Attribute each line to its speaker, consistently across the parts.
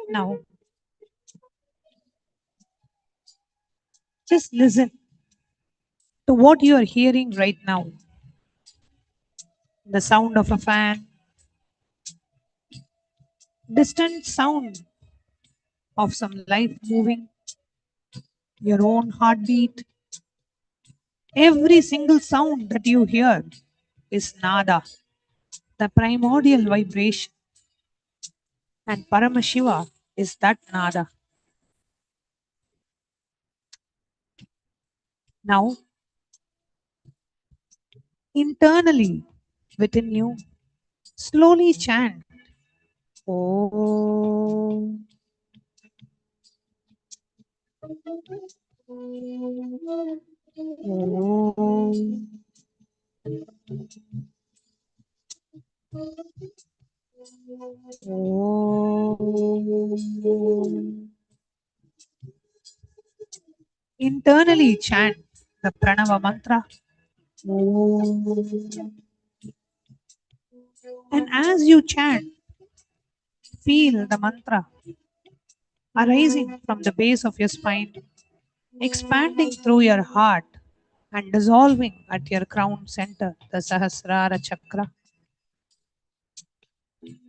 Speaker 1: Now, just listen to what you are hearing right now. The sound of a fan, distant sound of some life moving, your own heartbeat. Every single sound that you hear is nada, the primordial vibration. And Paramashiva is that nada. Now, internally within you, slowly chant Om. Om. Om. Internally chant the Pranava mantra. Om. And as you chant, feel the mantra arising from the base of your spine, expanding through your heart and dissolving at your crown center, the Sahasrara Chakra.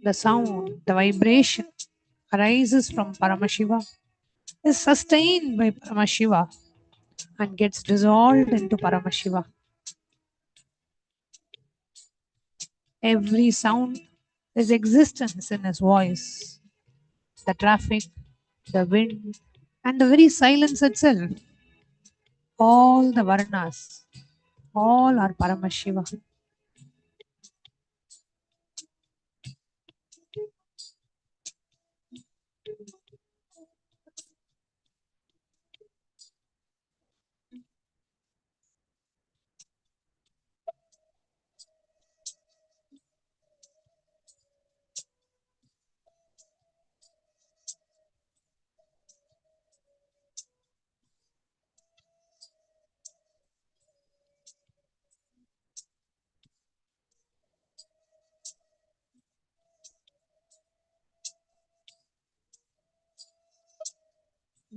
Speaker 1: The sound, the vibration arises from Paramashiva, is sustained by Paramashiva and gets dissolved into Paramashiva. Every sound is existence in his voice. The traffic, the wind, and the very silence itself. All the Varnas, all are Paramashiva.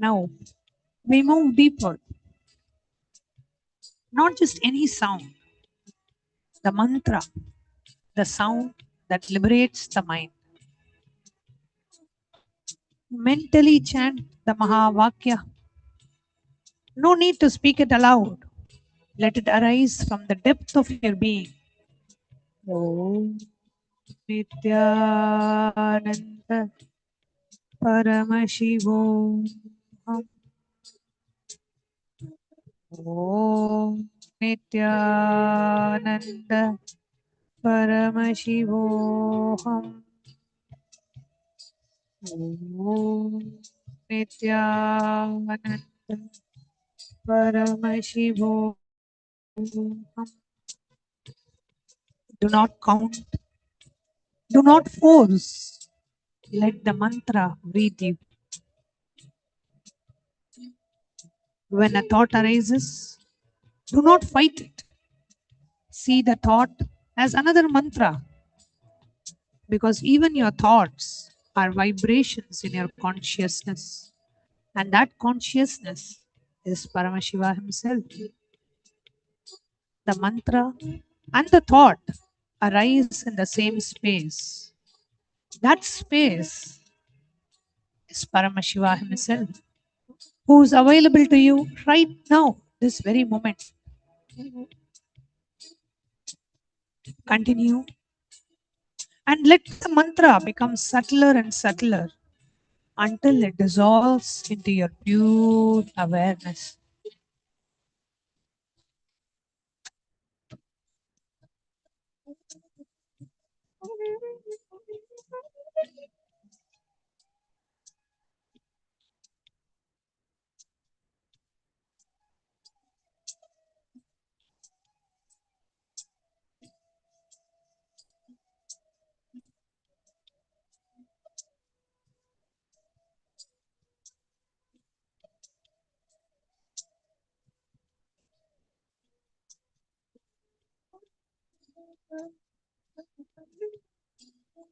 Speaker 1: Now, we move deeper. Not just any sound, the mantra, the sound that liberates the mind. Mentally chant the Mahavakya. No need to speak it aloud. Let it arise from the depth of your being. Om Nithyananda Paramashivam. Om Nithyananda Paramashivoham. Om Nithyananda Paramashivam. Do not count, do not force. Let the mantra breathe you. When a thought arises, do not fight it. See the thought as another mantra, because even your thoughts are vibrations in your consciousness, and that consciousness is Paramashiva himself. The mantra and the thought arise in the same space. That space is Paramashiva himself, who is available to you right now, this very moment. Continue and let the mantra become subtler and subtler until it dissolves into your pure awareness.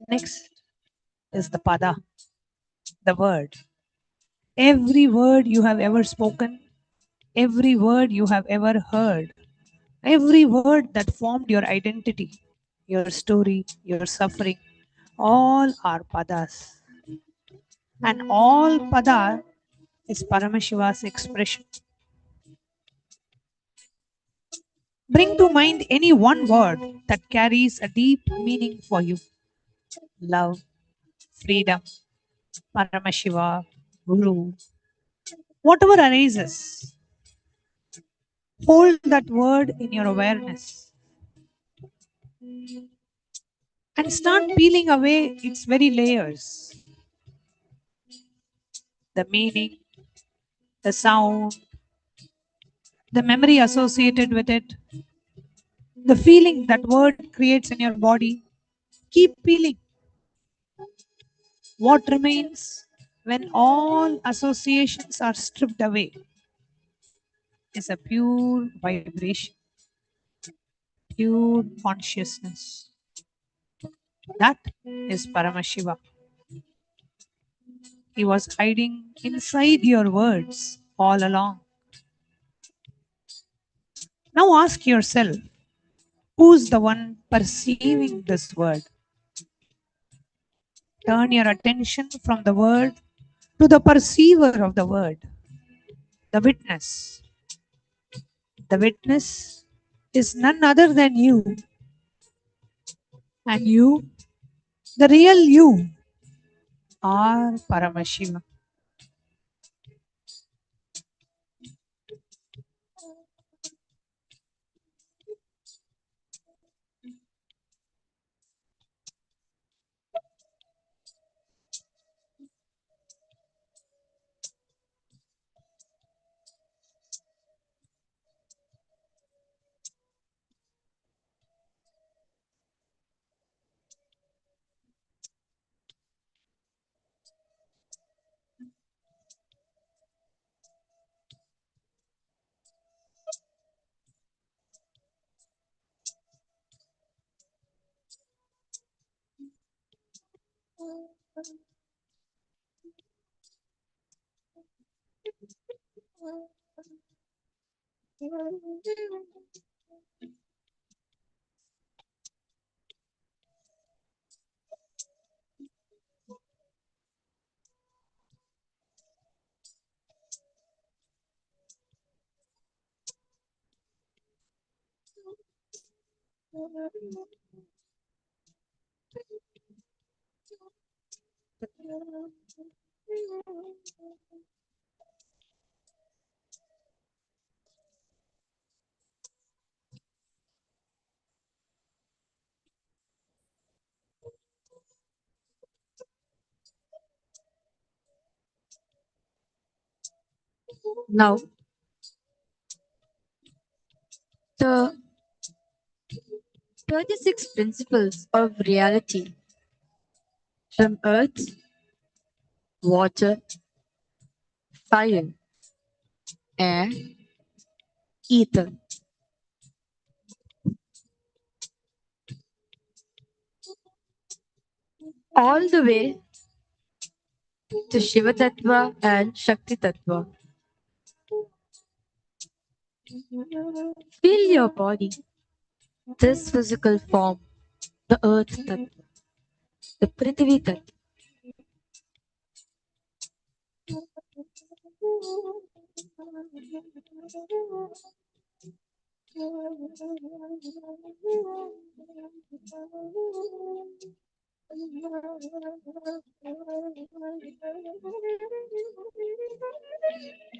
Speaker 1: Next is the pada, the word. Every word you have ever spoken, every word you have ever heard, every word that formed your identity, your story, your suffering, all are padas. And all pada is Paramashiva's expression. Bring to mind any one word that carries a deep meaning for you. Love, freedom, Paramashiva, Guru, whatever arises, hold that word in your awareness and start peeling away its very layers. The meaning, the sound, the memory associated with it, the feeling that word creates in your body. Keep peeling. What remains when all associations are stripped away is a pure vibration, pure consciousness. That is Paramashiva. He was hiding inside your words all along. Now ask yourself, who's the one perceiving this word? Turn your attention from the word to the perceiver of the word, the witness. The witness is none other than you, and you, the real you, are Paramashiva.
Speaker 2: Now, the 36 principles of reality from earth, water, fire, air, ether, all the way to Shiva Tattva and Shakti Tattva. Feel your body, this physical form, the earth Tattva, the Prithvi Tattva.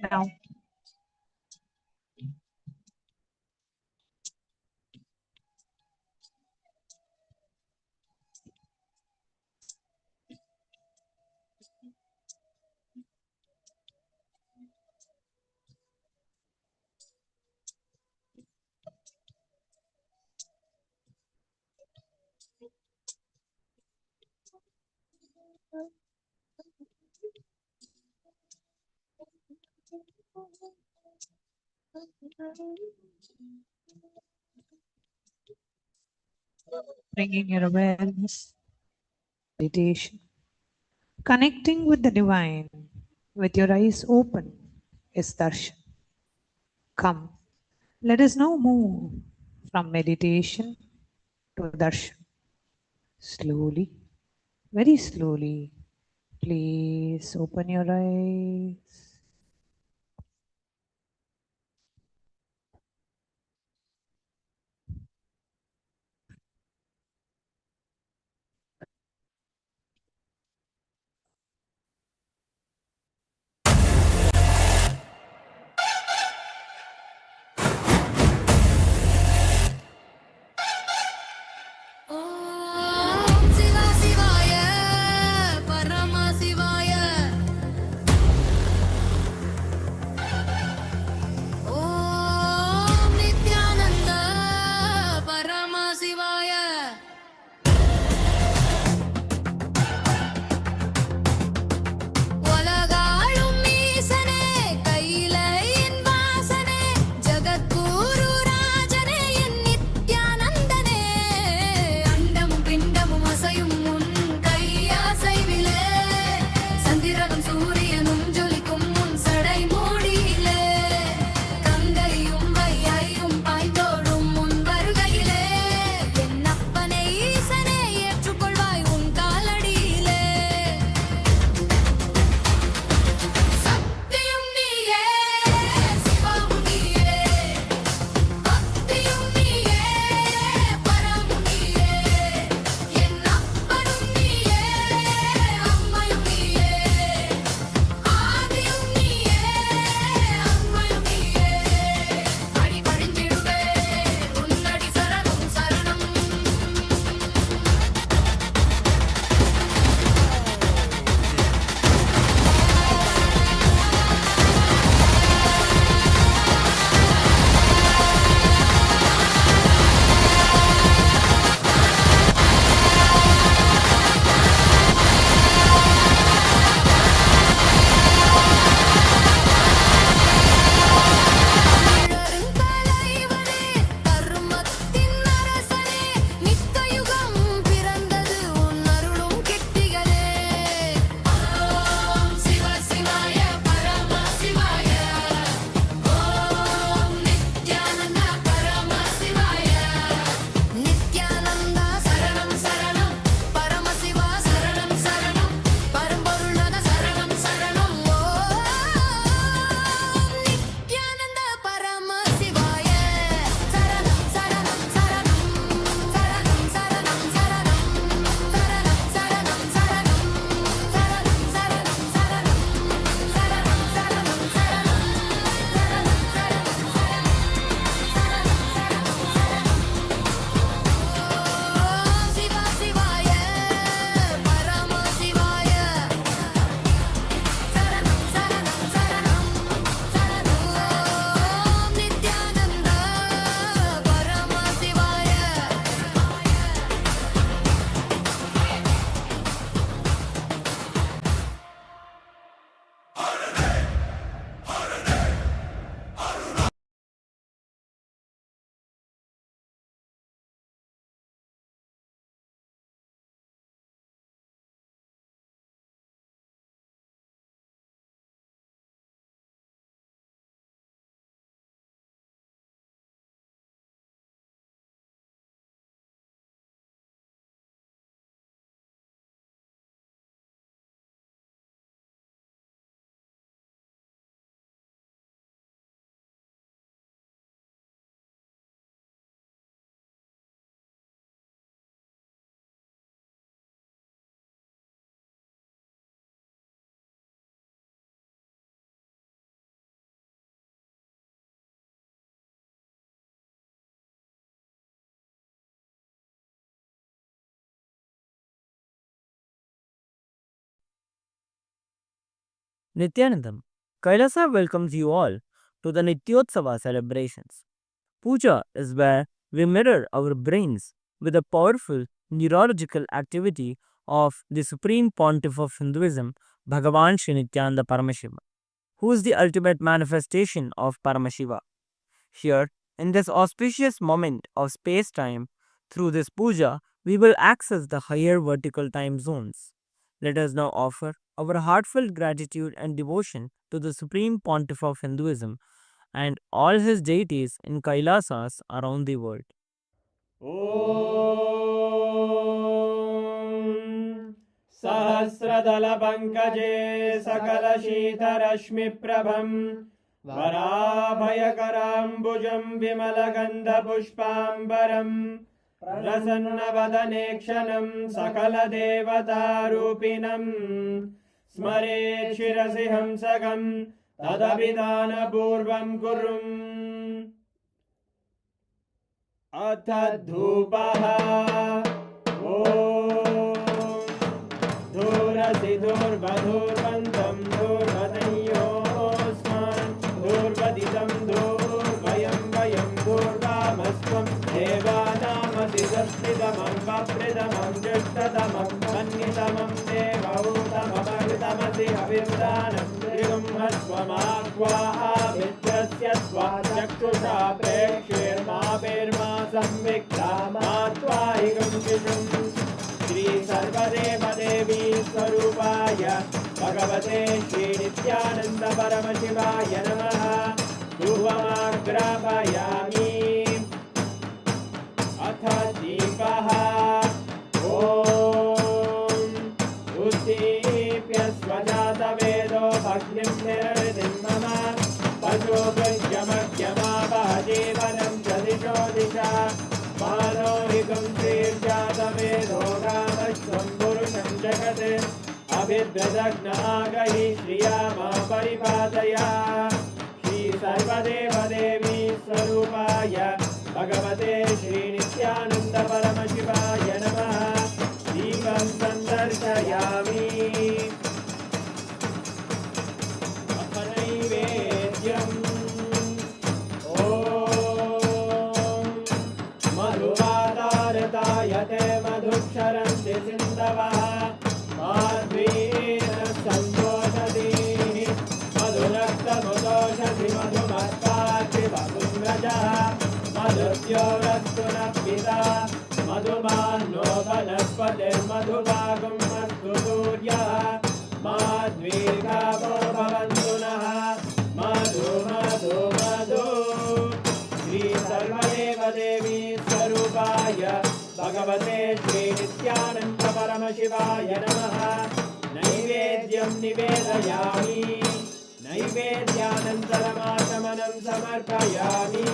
Speaker 1: Now, bringing your awareness, meditation, connecting with the divine, with your eyes open, is darshan. Come, let us now move from meditation to darshan. Slowly, very slowly, please open your eyes.
Speaker 3: Om Shiva Shivaya, Paramasivaya. Nithyanandam, Kailasa welcomes you all to the Nityotsava celebrations. Puja is where we mirror our brains with the powerful neurological activity of the Supreme Pontiff of Hinduism, Bhagavan Sri Nithyananda Paramashivam, who is the ultimate manifestation of Paramashiva. Here, in this auspicious moment of space time, through this puja, we will access the higher vertical time zones. Let us now offer our heartfelt gratitude and devotion to the Supreme Pontiff of Hinduism and all his deities in Kailasas around the world.
Speaker 4: ॐ सहस्रदलपङ्कजे सकलशीतरश्मिप्रभं वराभयकराम्बुजं विमलगन्धपुष्पाम्बरं प्रसन्नवदनेक्षणं सकलदेवतारूपिणं स्मरेत् शिरसि हंसकं तदभिधानपूर्वं कुरुम् अथ धूपः ॐ धूरसि धूर्वधूर्वन्तं धूर्वतयोस्मान् धूर्वदितं धूर्वयं वयं धूर्वामस्त्वं देवानामसि संस्थितमं वप्रतमं ज्येष्ठतमं मन्यतमं देवहूतममृतमसि हविर्दानं त्रिगुंहस्वमाक्वाः मित्रस्य त्वा चक्षुषा प्रेक्ष्येर्मा संविक्ता मात्वाहिकं शिशुम् श्रीसर्वदेवदेवी स्वरूपाय भगवते श्रीनित्यानन्दपरमशिवाय नमः धूपमाग्रापयामि अथ दीपः ॐ उद्दीप्य स्वजातवेदो भग्निं निरृतिं मम पशुभृत्यमग्यमावह जीवनं च दिशो दिशा मानोहिकं श्रीर्जातवेदो रामश्वं पुरुषं जगत् अभिद्रदग्नागहि श्रिया मा परिपातया श्रीसर्वदेवदेवी स्वरूपाय भगवते श्रीनित्यानन्दपरमशिवाय नमः दीपं सन्दर्शयामि नैवेद्यम् ॐ मधुवातारतायते मधुक्षरन्ति सिन्धवः माध्वीन सन्तोषति मधुरक्तमुदोषधि मधुमत्पाति मधुम्रजः मधुद्योरस्तु नः पिता मधुमान्नो वनस्पतिर्मधुभागम् अस्तु सूर्यः माध्वीर्घावो भवन्तु नः मधु मधु मधु श्रीसर्वदेवदेवी स्वरूपाय भगवते श्रीनित्यानन्दपरमशिवाय नमः नैवेद्यं निवेदयामि नैवेद्यानन्तरमाचमनं समर्पयामि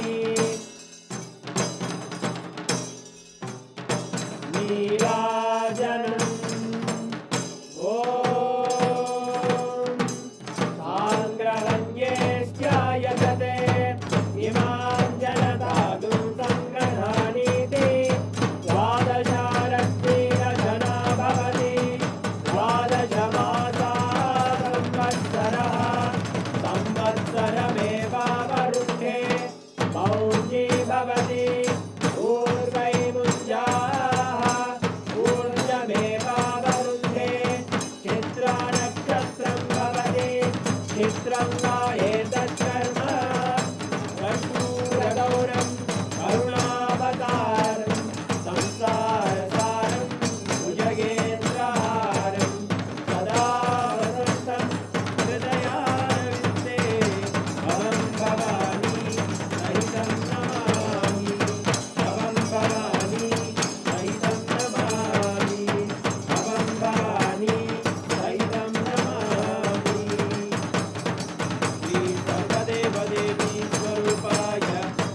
Speaker 4: नीराजनम् ॐ साङ्ग्रहण्येश्चायजते इमां जनतागुं सङ्ग्रहाणीति द्वादशारत्नीरजना भवति द्वादशमासा संवत्सरः संवत्सरमेवावरुद्धे मौञ्जी भवति ऊर्वैमुञ्जाः ऊर्जमेवावरुद्धे चित्रानक्षत्रं भवति चित्रं वा एतत्कर्म कर्पूरगौरं करुणावतारं संसारसारं भुजगेन्द्रहारं सदा वसन्तं हृदयारविन्दे भवं भवानी सहितं नमामि भवं भवानी सहितं नमामि भवं भवानी सहितं नमामि श्रीसर्वदेवदेवी स्वरूपाय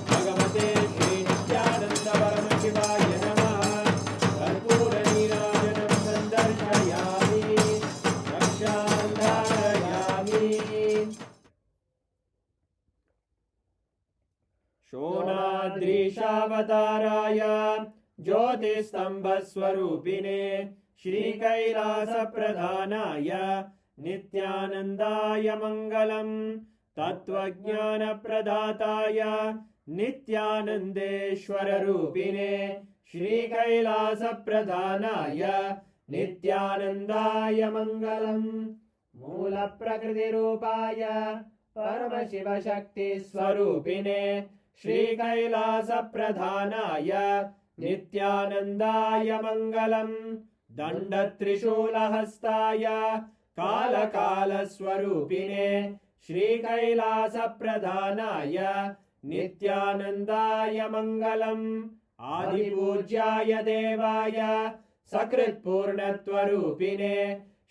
Speaker 4: भगवते श्रीनित्यानन्दपरमशिवाय नमः कर्पूरनीराजनं सन्दर्शयामि रक्षां धारयामि शोणाद्रीशावताराय ज्योतिस्तम्भस्वरूपिणे श्रीकैलासप्रधानाय नित्यानन्दाय मङ्गलम् तत्त्वज्ञानप्रदाताय नित्यानन्देश्वररूपिणे श्रीकैलासप्रधानाय नित्यानन्दाय मङ्गलम् मूलप्रकृतिरूपाय परमशिवशक्तिस्वरूपिणे श्रीकैलासप्रधानाय नित्यानन्दाय मङ्गलम् दण्डत्रिशूलहस्ताय कालकालस्वरूपिणे श्रीकैलासप्रधानाय नित्यानन्दाय मङ्गलम् आदिपूज्याय देवाय सकृत्पूर्णत्वरूपिणे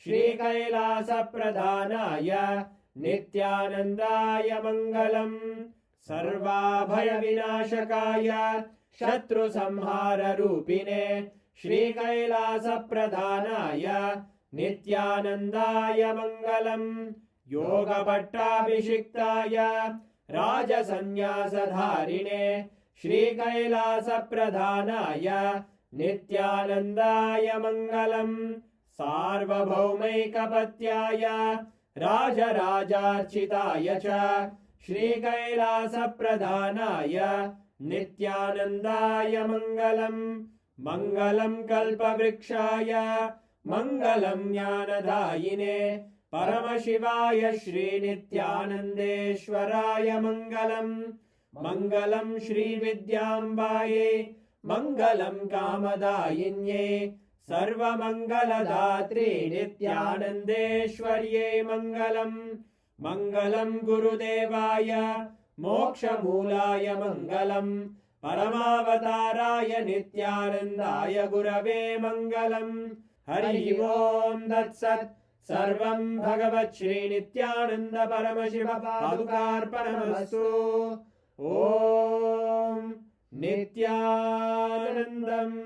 Speaker 4: श्रीकैलासप्रधानाय नित्यानन्दाय मङ्गलम् सर्वाभयविनाशकाय शत्रुसंहाररूपिणे श्रीकैलासप्रधानाय नित्यानन्दाय मङ्गलम् योगपट्टाभिषिक्ताय राजसन्न्यासधारिणे श्रीकैलासप्रधानाय नित्यानन्दाय मङ्गलम् सार्वभौमैकपत्याय राजराजार्चिताय च श्रीकैलासप्रधानाय नित्यानन्दाय मङ्गलम् मङ्गलम् कल्पवृक्षाय मङ्गलम् ज्ञानदायिने परमशिवाय श्रीनित्यानन्देश्वराय मङ्गलम् मङ्गलम् श्रीविद्याम्बायै मङ्गलम् कामदायिन्यै सर्वमङ्गलदात्रे नित्यानन्देश्वर्यै मङ्गलम् मङ्गलम् गुरुदेवाय मोक्षमूलाय मङ्गलम् परमावताराय नित्यानन्दाय गुरवे मङ्गलम् हरि ओम् तत्सत् सर्वम् भगवत् श्रीनित्यानन्द परमशिव पादुकार्पणमस्तु ॐ नित्यानन्दम्।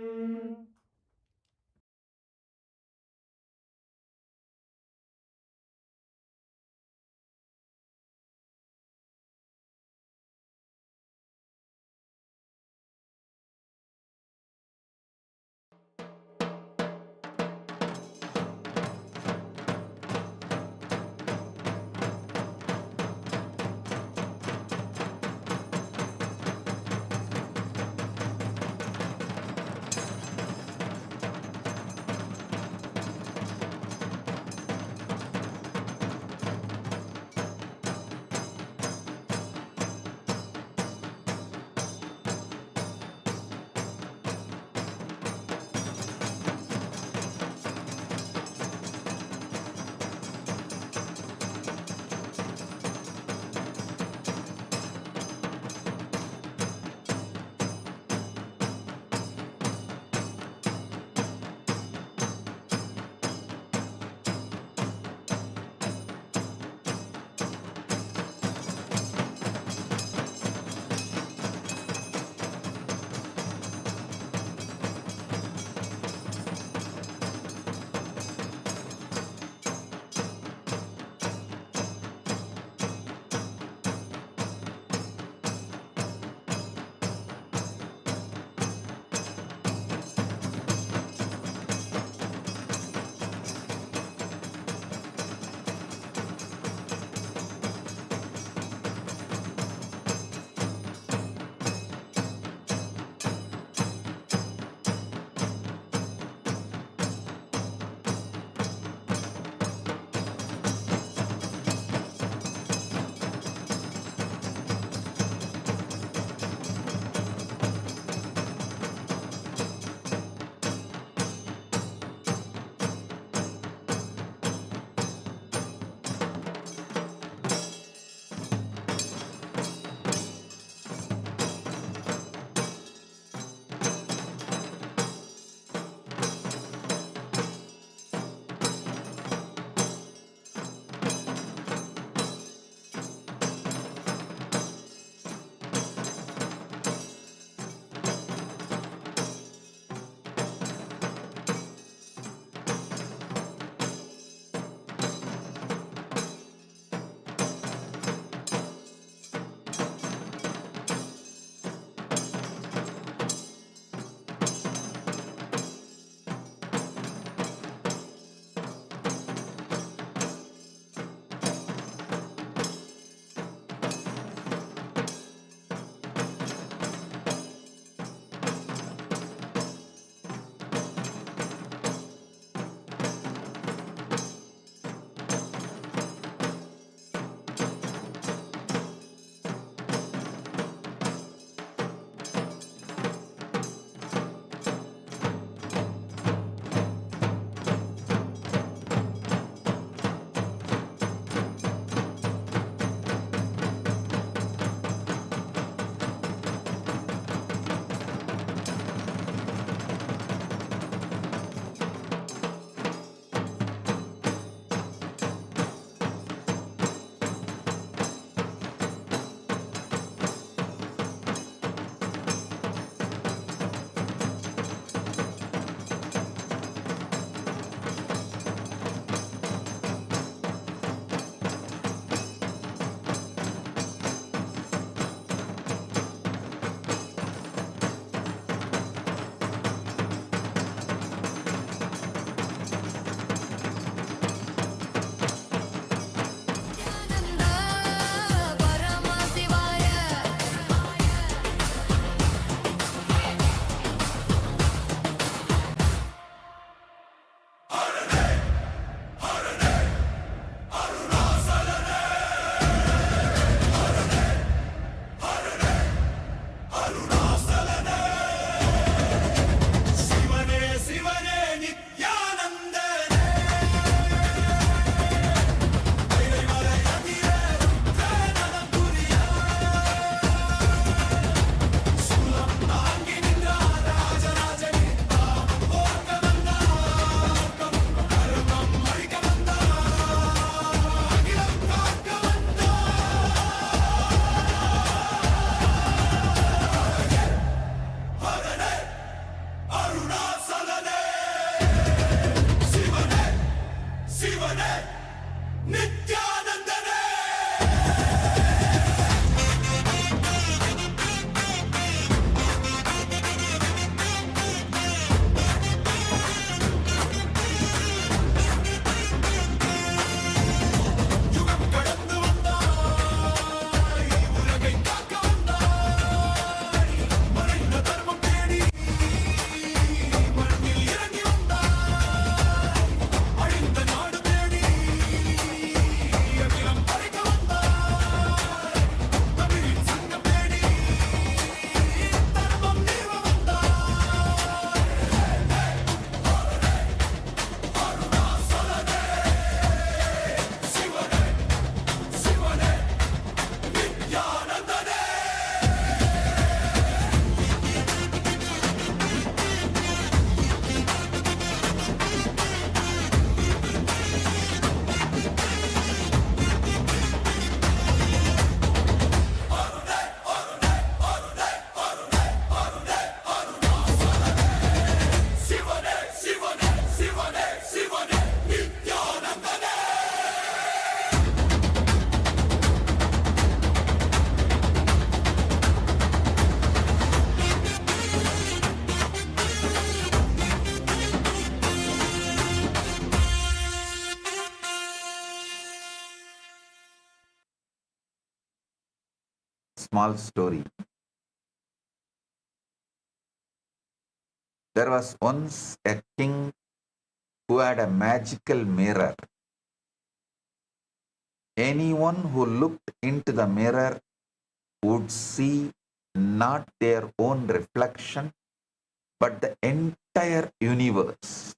Speaker 5: Small story. There was once a king who had a magical mirror. Anyone who looked into the mirror would see not their own reflection, but the entire universe.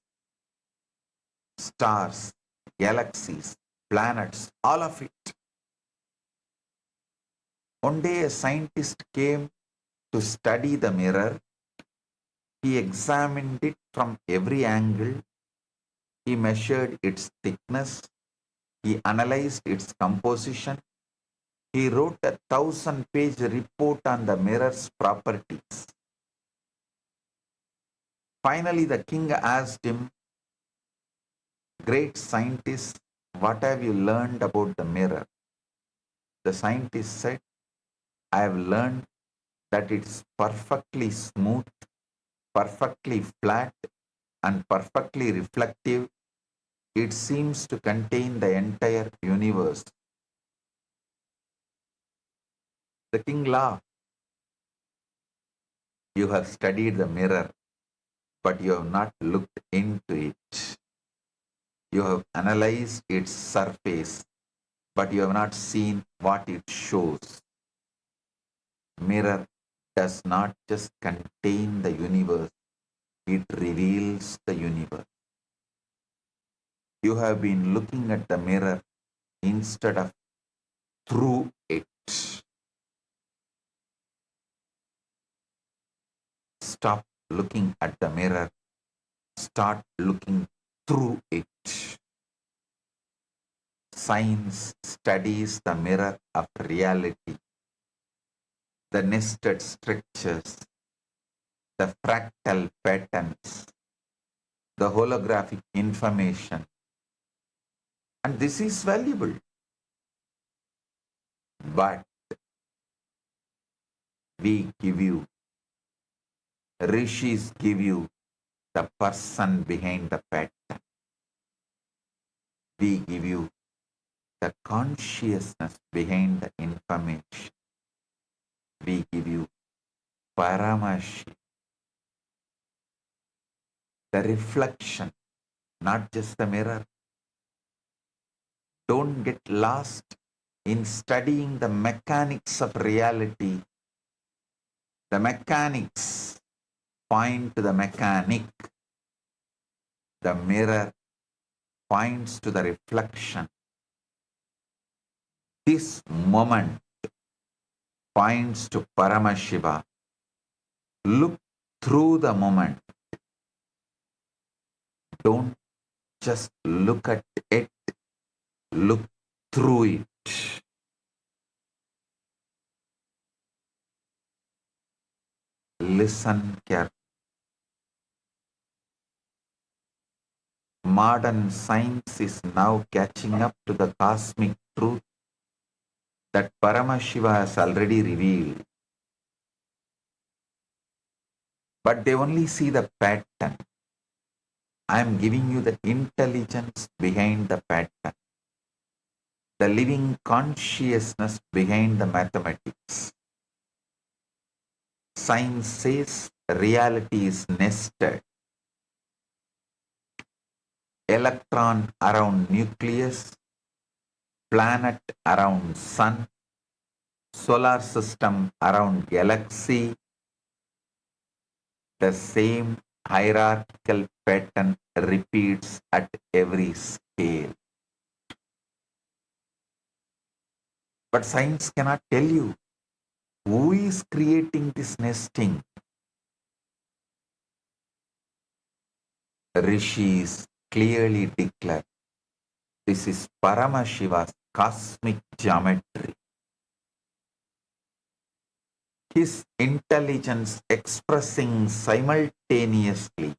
Speaker 5: Stars, galaxies, planets, all of it. One day a scientist came to study the mirror. He examined it from every angle. He measured its thickness. He analyzed its composition. He wrote a 1,000-page report on the mirror's properties. Finally, the king asked him, "Great scientist, what have you learned about the mirror?" The scientist said, "I have learned that it's perfectly smooth, perfectly flat, and perfectly reflective. It seems to contain the entire universe." The king laughed. "You have studied the mirror, but you have not looked into it. You have analyzed its surface, but you have not seen what it shows. Mirror does not just contain the universe, it reveals the universe. You have been looking at the mirror instead of through it. Stop looking at the mirror. Start looking through it." Science studies the mirror of reality, the nested structures, the fractal patterns, the holographic information. And this is valuable. But we give you, rishis give you the person behind the pattern. We give you the consciousness behind the information. We give you Paramashivam, the reflection, not just the mirror. Don't get lost in studying the mechanics of reality. The mechanics point to the mechanic. The mirror points to the reflection. This moment points to Paramashiva. Look through the moment. Don't just look at it. Look through it. Listen carefully. modern science is now catching up to the cosmic truth that Paramashiva has already revealed. But they only see the pattern. I am giving you the intelligence behind the pattern, the living consciousness behind the mathematics. Science says reality is nested. Electron around nucleus, planet around sun, solar system around galaxy, the same hierarchical pattern repeats at every scale. But science cannot tell you who is creating this nesting. Rishis clearly declare this is Paramashiva's cosmic geometry. His intelligence expressing simultaneously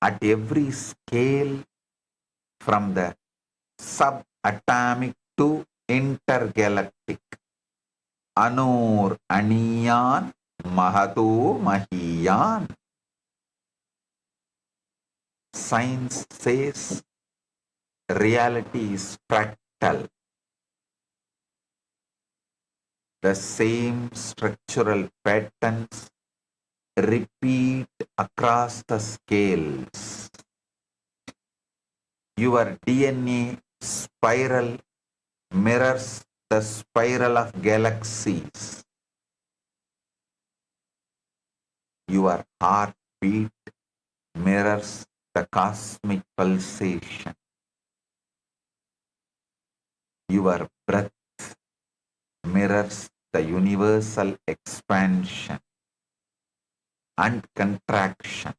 Speaker 5: at every scale from the subatomic to intergalactic. Anur Aniyan Mahato Mahiyan. Science says reality is fractal. The same structural patterns repeat across the scales. Your DNA spiral mirrors the spiral of galaxies. Your heartbeat mirrors the cosmic pulsation. Your breath mirrors the universal expansion and contraction.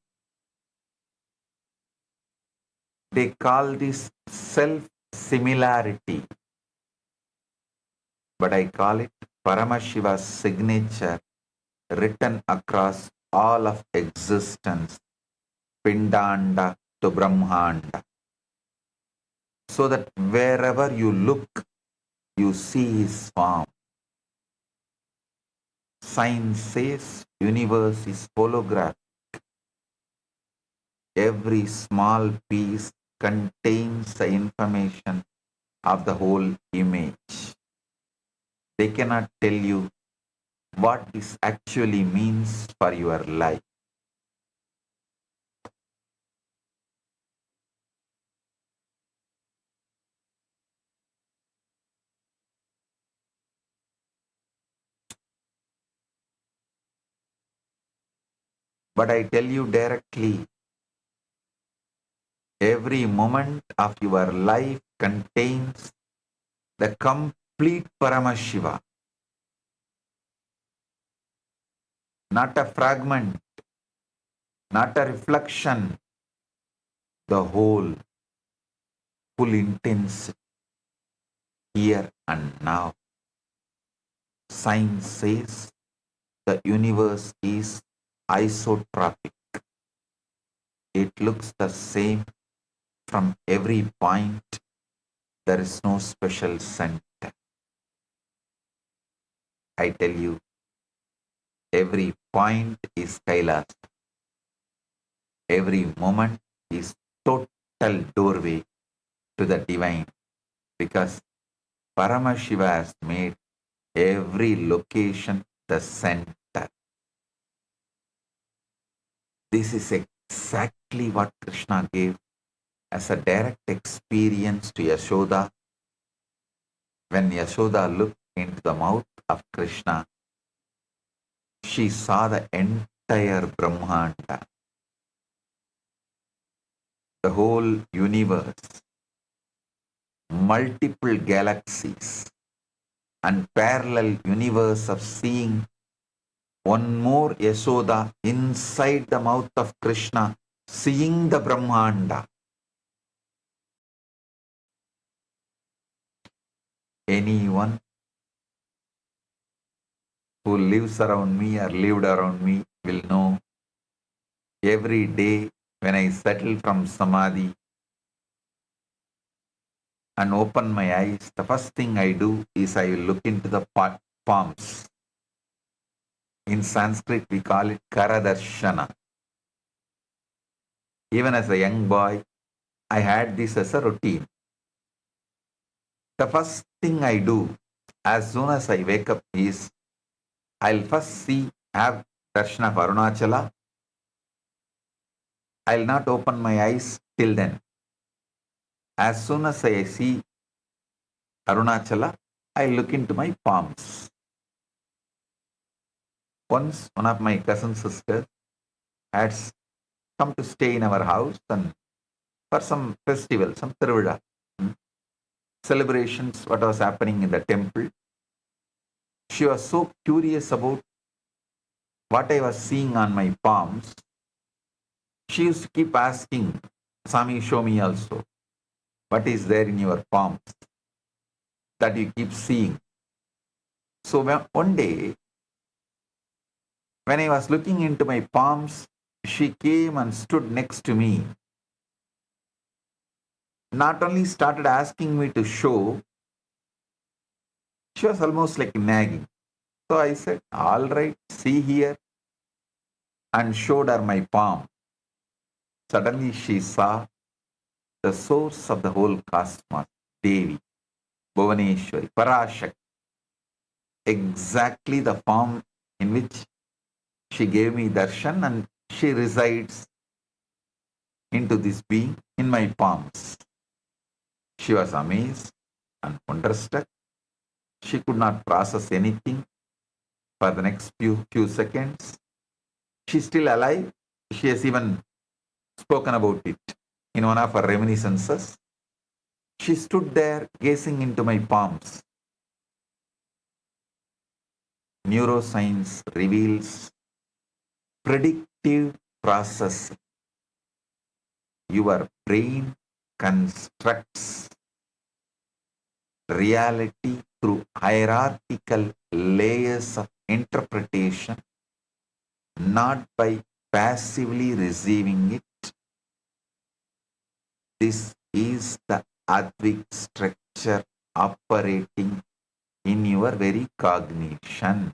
Speaker 5: They call this self-similarity, but I call it Paramashiva's signature written across all of existence, Pindanda to Brahmanda, so that wherever you look, you see his form. Science says universe is holographic. Every small piece contains the information of the whole image. They cannot tell you what this actually means for your life. But I tell you directly, every moment of your life contains the complete Paramashiva, not a fragment, not a reflection, the whole, full intensity, here and now. Science says the universe is isotropic. It looks the same from every point. There is no special center. I tell you, every point is Kailasa. Every moment is total doorway to the divine, because Paramashiva has made every location the center. This is exactly what Krishna gave as a direct experience to Yashoda. When Yashoda looked into the mouth of Krishna, she saw the entire Brahmanda, the whole universe, multiple galaxies, and parallel universe of seeing one more Yashoda inside the mouth of Krishna, seeing the Brahmanda. Anyone who lives around me or lived around me will know every day when I settle from samadhi and open my eyes, the first thing I do is I will look into the palms. In Sanskrit, we call it Karadarshana. Even as a young boy, I had this as a routine. The first thing I do as soon as I wake up is I'll first have darshan of Arunachala. I'll not open my eyes till then. As soon as I see Arunachala, I look into my palms. Once, one of my cousin sisters had come to stay in our house and for some festival, some Tiruvizha, celebrations, what was happening in the temple. She was so curious about what I was seeing on my palms. She used to keep asking, Swami, show me also. What is there in your palms that you keep seeing? So one day, when I was looking into my palms, she came and stood next to me. Not only started asking me to show, she was almost like nagging. So I said, all right, see here, and showed her my palm. Suddenly she saw the source of the whole cosmos, Devi, Bhuvaneshwari, Parashakti, exactly the form in which she gave me darshan, and she resides into this being in my palms. She was amazed and wonderstruck. She could not process anything for the next few seconds. She's still alive. She has even spoken about it in one of her reminiscences. She stood there gazing into my palms. Neuroscience reveals predictive processing. Your brain constructs reality through hierarchical layers of interpretation, not by passively receiving it. This is the Advik structure operating in your very cognition.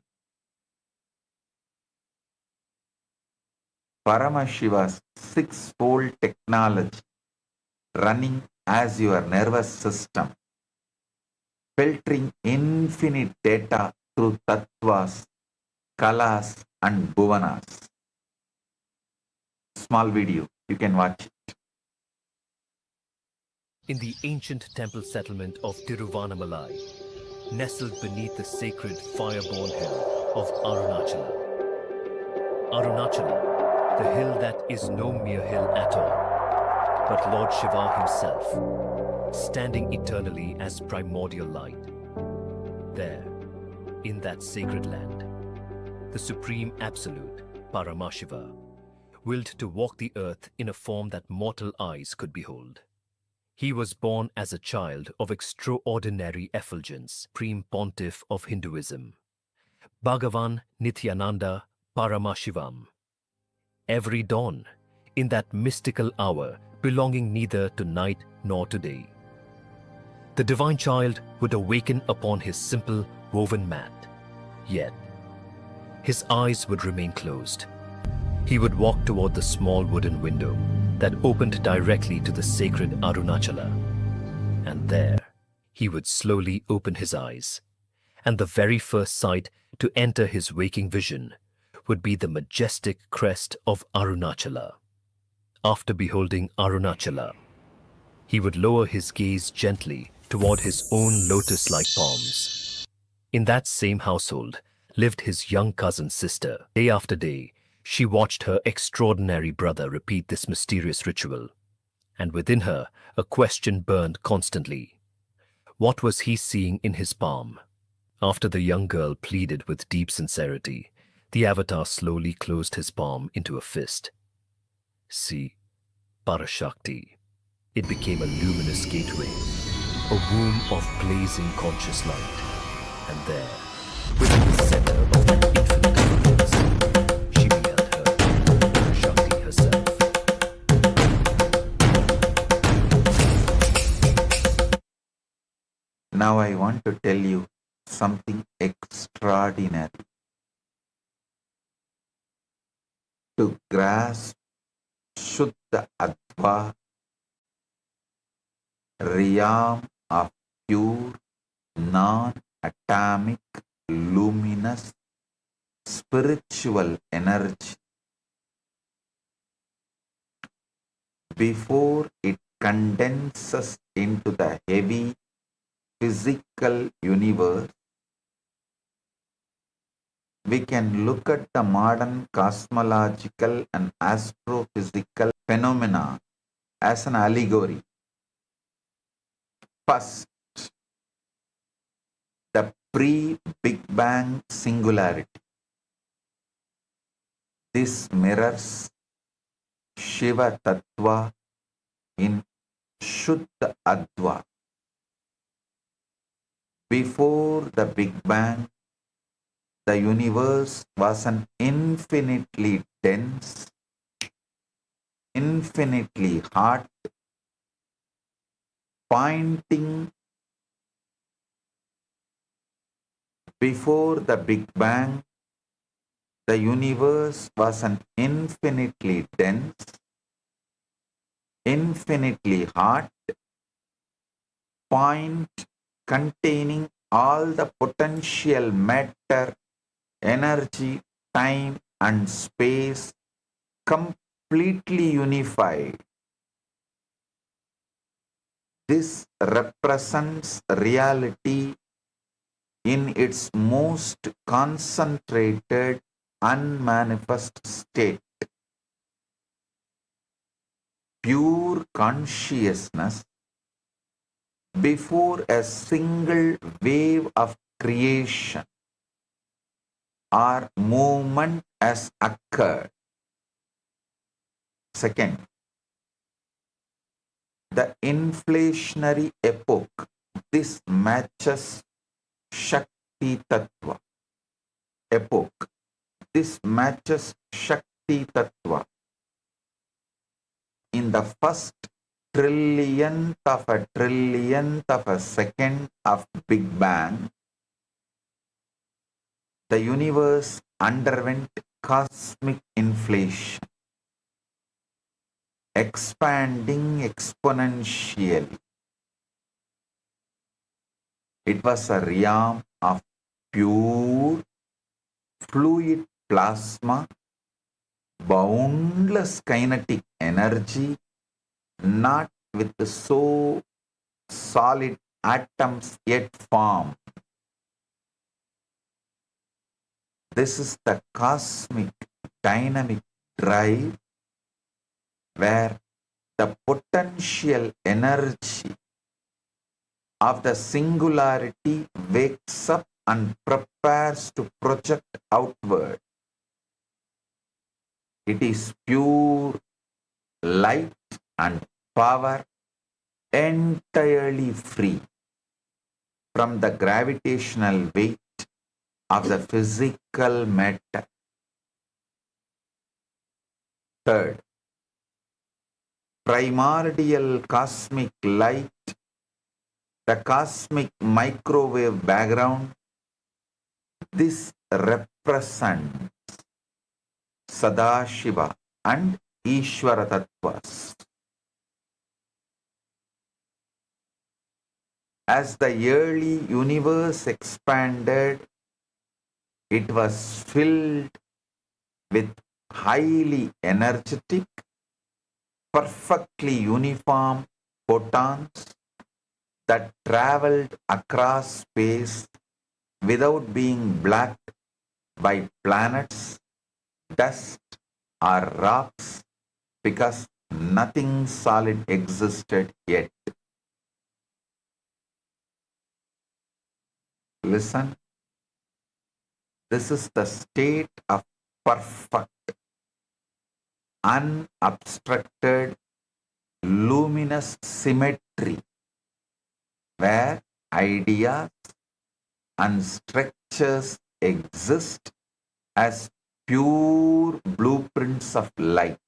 Speaker 5: Paramashiva's six-fold technology running as your nervous system, filtering infinite data through tattvas, kalas and bhuvanas. Small video, you can watch it.
Speaker 6: In the ancient temple settlement of Tiruvannamalai, nestled beneath the sacred fire-born hill of Arunachala. Arunachala, the hill that is no mere hill at all, but Lord Shiva himself, standing eternally as primordial light. There, in that sacred land, the Supreme Absolute, Paramashiva, willed to walk the earth in a form that mortal eyes could behold. He was born as a child of extraordinary effulgence, Supreme Pontiff of Hinduism, BHAGAVAN Nithyananda Paramashivam. Every dawn, in that mystical hour belonging neither to night nor to day, the divine child would awaken upon his simple woven mat, yet his eyes would remain closed. He would walk toward the small wooden window that opened directly to the sacred Arunachala, and there he would slowly open his eyes, and the very first sight to enter his waking vision would be the majestic crest of Arunachala. After beholding Arunachala, he would lower his gaze gently toward his own lotus-like palms. In that same household lived his young cousin's sister. Day after day, she watched her extraordinary brother repeat this mysterious ritual, and within her a question burned constantly. What was he seeing in his palm? After the young girl pleaded with deep sincerity, the avatar slowly closed his palm into a fist. See, Parashakti. It became a luminous gateway, a womb of blazing conscious light, and there, within the center of that infinite darkness, she beheld her, Parashakti herself.
Speaker 5: Now I want to tell you something extraordinary. To grasp Shuddha Adva, realm of pure, non-atomic, luminous, spiritual energy, before it condenses into the heavy physical universe, we can look at the modern cosmological and astrophysical phenomena as an allegory. First, the pre-Big Bang singularity. This mirrors Shiva Tattva in Shuddha Adva. Before the Big Bang, the universe was an infinitely dense, infinitely hot, pointing before the Big Bang, the universe was an infinitely dense, infinitely hot point containing all the potential matter, energy, time, and space completely unified. This represents reality in its most concentrated, unmanifest state. Pure consciousness before a single wave of creation or movement has occurred. Second, the inflationary epoch. This matches Shakti Tattva epoch. This matches Shakti Tattva. In the first trillionth of a second of Big Bang, the universe underwent cosmic inflation, expanding exponentially. It was a realm of pure fluid plasma, boundless kinetic energy, not with so solid atoms yet formed. This is the cosmic dynamic drive where the potential energy of the singularity wakes up and prepares to project outward. It is pure light and power, entirely free from the gravitational weight of the physical matter. Third, primordial cosmic light, the cosmic microwave background. This represents Sadashiva and Ishvara Tattvas. As the early universe expanded, it was filled with highly energetic, perfectly uniform photons that traveled across space without being blocked by planets, dust, or rocks, because nothing solid existed yet. Listen, this is the state of perfect, unobstructed, luminous symmetry, where ideas and structures exist as pure blueprints of light.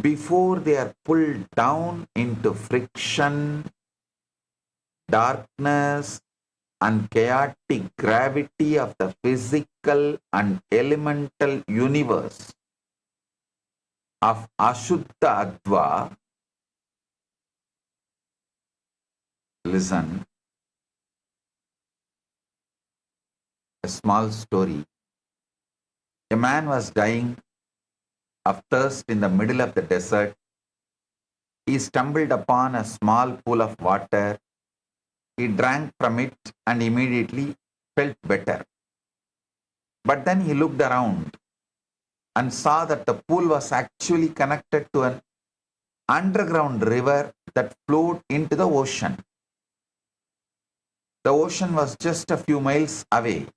Speaker 5: Before they are pulled down into friction darkness and chaotic gravity of the physical and elemental universe of Ashuddha Adva, listen, a small story. A man was dying of thirst in the middle of the desert. He stumbled upon a small pool of water. He drank from it and immediately felt better. But then he looked around and saw that the pool was actually connected to an underground river that flowed into the ocean. The ocean was just a few miles away.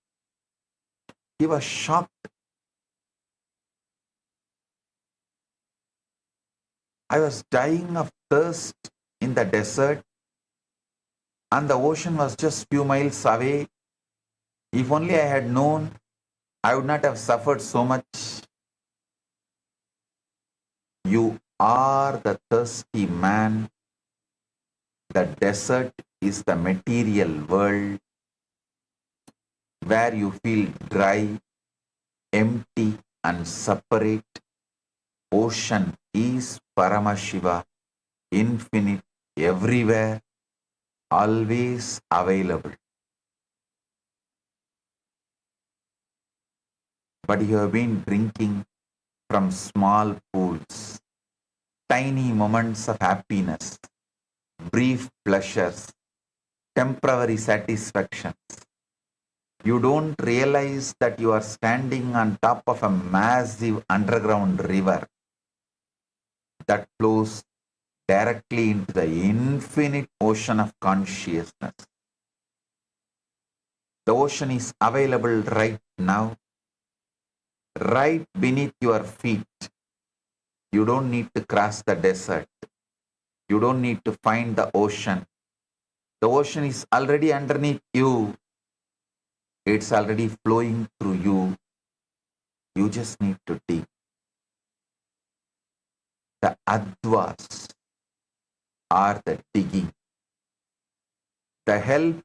Speaker 5: He was shocked. I was dying of thirst in the desert and the ocean was just few miles away. If only I had known, I would not have suffered so much. You are the thirsty man. The desert is the material world where you feel dry, empty and separate. Ocean is Paramashiva, infinite, everywhere, always available. But you have been drinking from small pools, tiny moments of happiness, brief pleasures, temporary satisfactions. You don't realize that you are standing on top of a massive underground river that flows directly into the infinite ocean of consciousness. The ocean is available right now, right beneath your feet. You don't need to cross the desert. You don't need to find the ocean. The ocean is already underneath you. It's already flowing through you. You just need to dig. The Advas are the digging. The help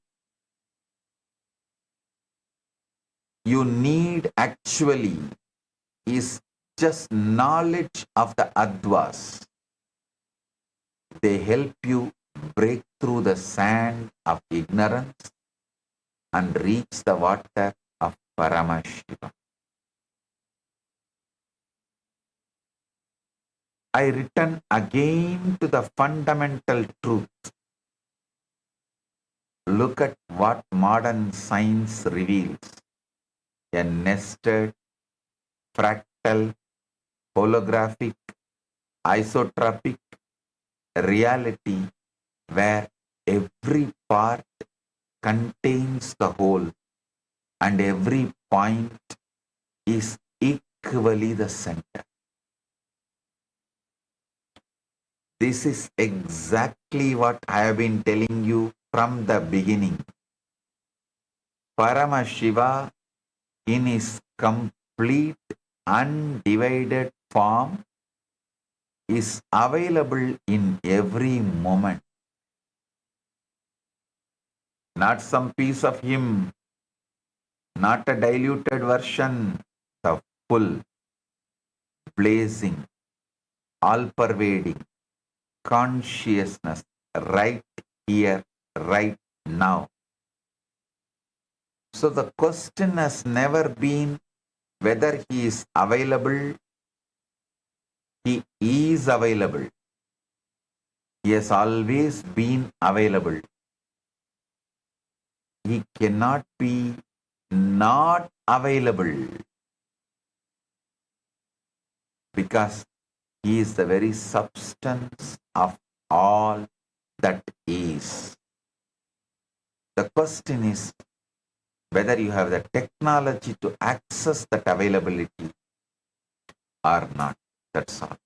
Speaker 5: you need actually is just knowledge of the Advas. They help you break through the sand of ignorance and reach the water of Paramashivam. I return again to the fundamental truth. Look at what modern science reveals. A nested, fractal, holographic, isotropic reality where every part contains the whole and every point is equally the center. This is exactly what I have been telling you from the beginning. Paramashiva in his complete undivided form is available in every moment. Not some piece of him, not a diluted version, the full, blazing, all-pervading consciousness right here, right now. So the question has never been whether he is available. He is available. He has always been available. He cannot be not available because he is the very substance of all that is. The question is whether you have the technology to access that availability or not. That's all.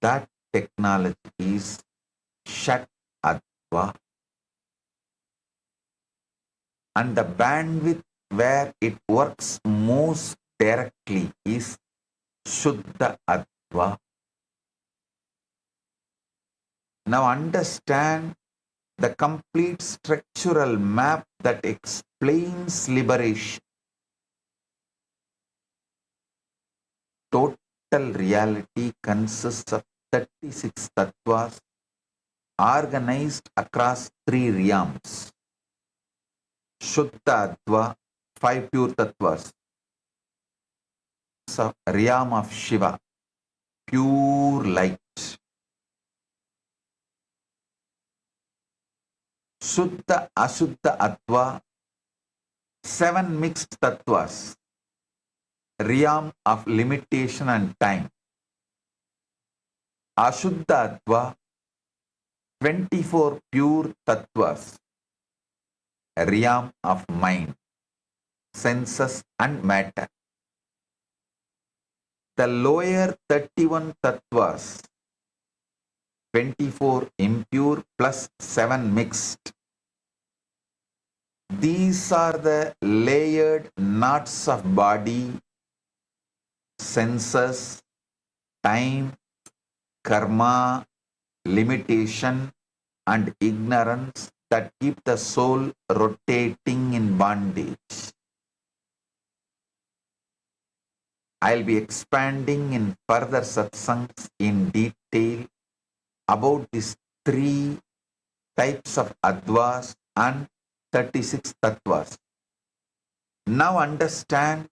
Speaker 5: That technology is Shat Adva. And the bandwidth where it works most directly is Shuddha Adva. Now understand the complete structural map that explains liberation. Total reality consists of 36 tattvas organized across 3 realms. Shuddha Adva, 5 pure tattvas. So, realm of Shiva, pure light. Shuddha Ashuddha Adva, 7 mixed tattvas, realm of limitation and time. Ashuddha Adva, 24 pure tattvas, realm of mind, senses and matter. The lower 31 tattvas, 24 impure plus 7 mixed. These are the layered knots of body, senses, time, karma, limitation, and ignorance that keep the soul rotating in bondage. I'll be expanding in further satsangs in detail about these 3 types of advas and 36 tattvas. Now understand,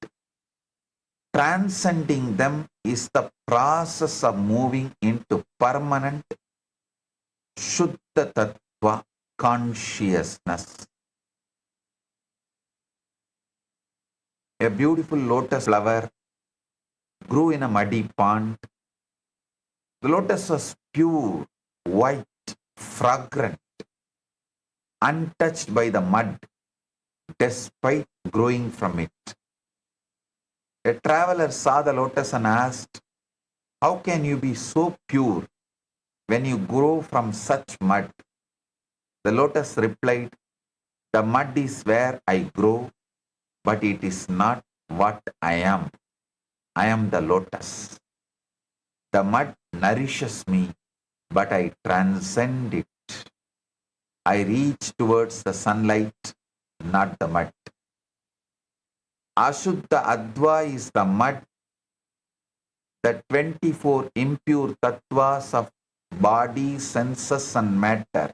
Speaker 5: transcending them is the process of moving into permanent Shuddha Tattva consciousness. A beautiful lotus flower grew in a muddy pond. The lotus was pure, white, fragrant, untouched by the mud, despite growing from it. A traveler saw the lotus and asked, "How can you be so pure when you grow from such mud?" The lotus replied, "The mud is where I grow, but it is not what I am. I am the lotus. The mud nourishes me, but I transcend it. I reach towards the sunlight, not the mud." Ashuddha Adva is the mud, the 24 impure tattvas of body, senses and matter.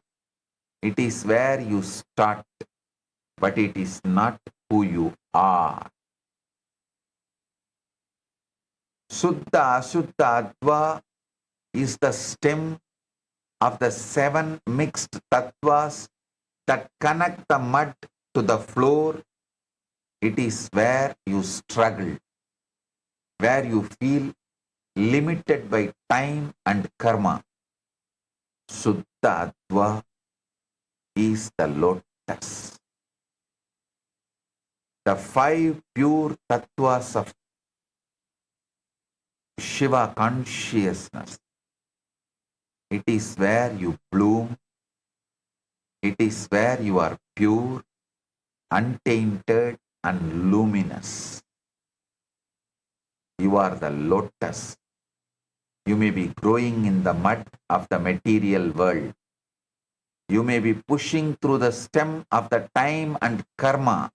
Speaker 5: It is where you start, but it is not who you are. Suddha Ashuddha Adva is the stem of the 7 mixed tattvas that connect the mud to the floor. It is where you struggle, where you feel limited by time and karma. Suddha Adva is the lotus. The 5 pure tattvas of Shiva consciousness. It is where you bloom. It is where you are pure, untainted and luminous. You are the lotus. You may be growing in the mud of the material world. You may be pushing through the stem of the time and karma,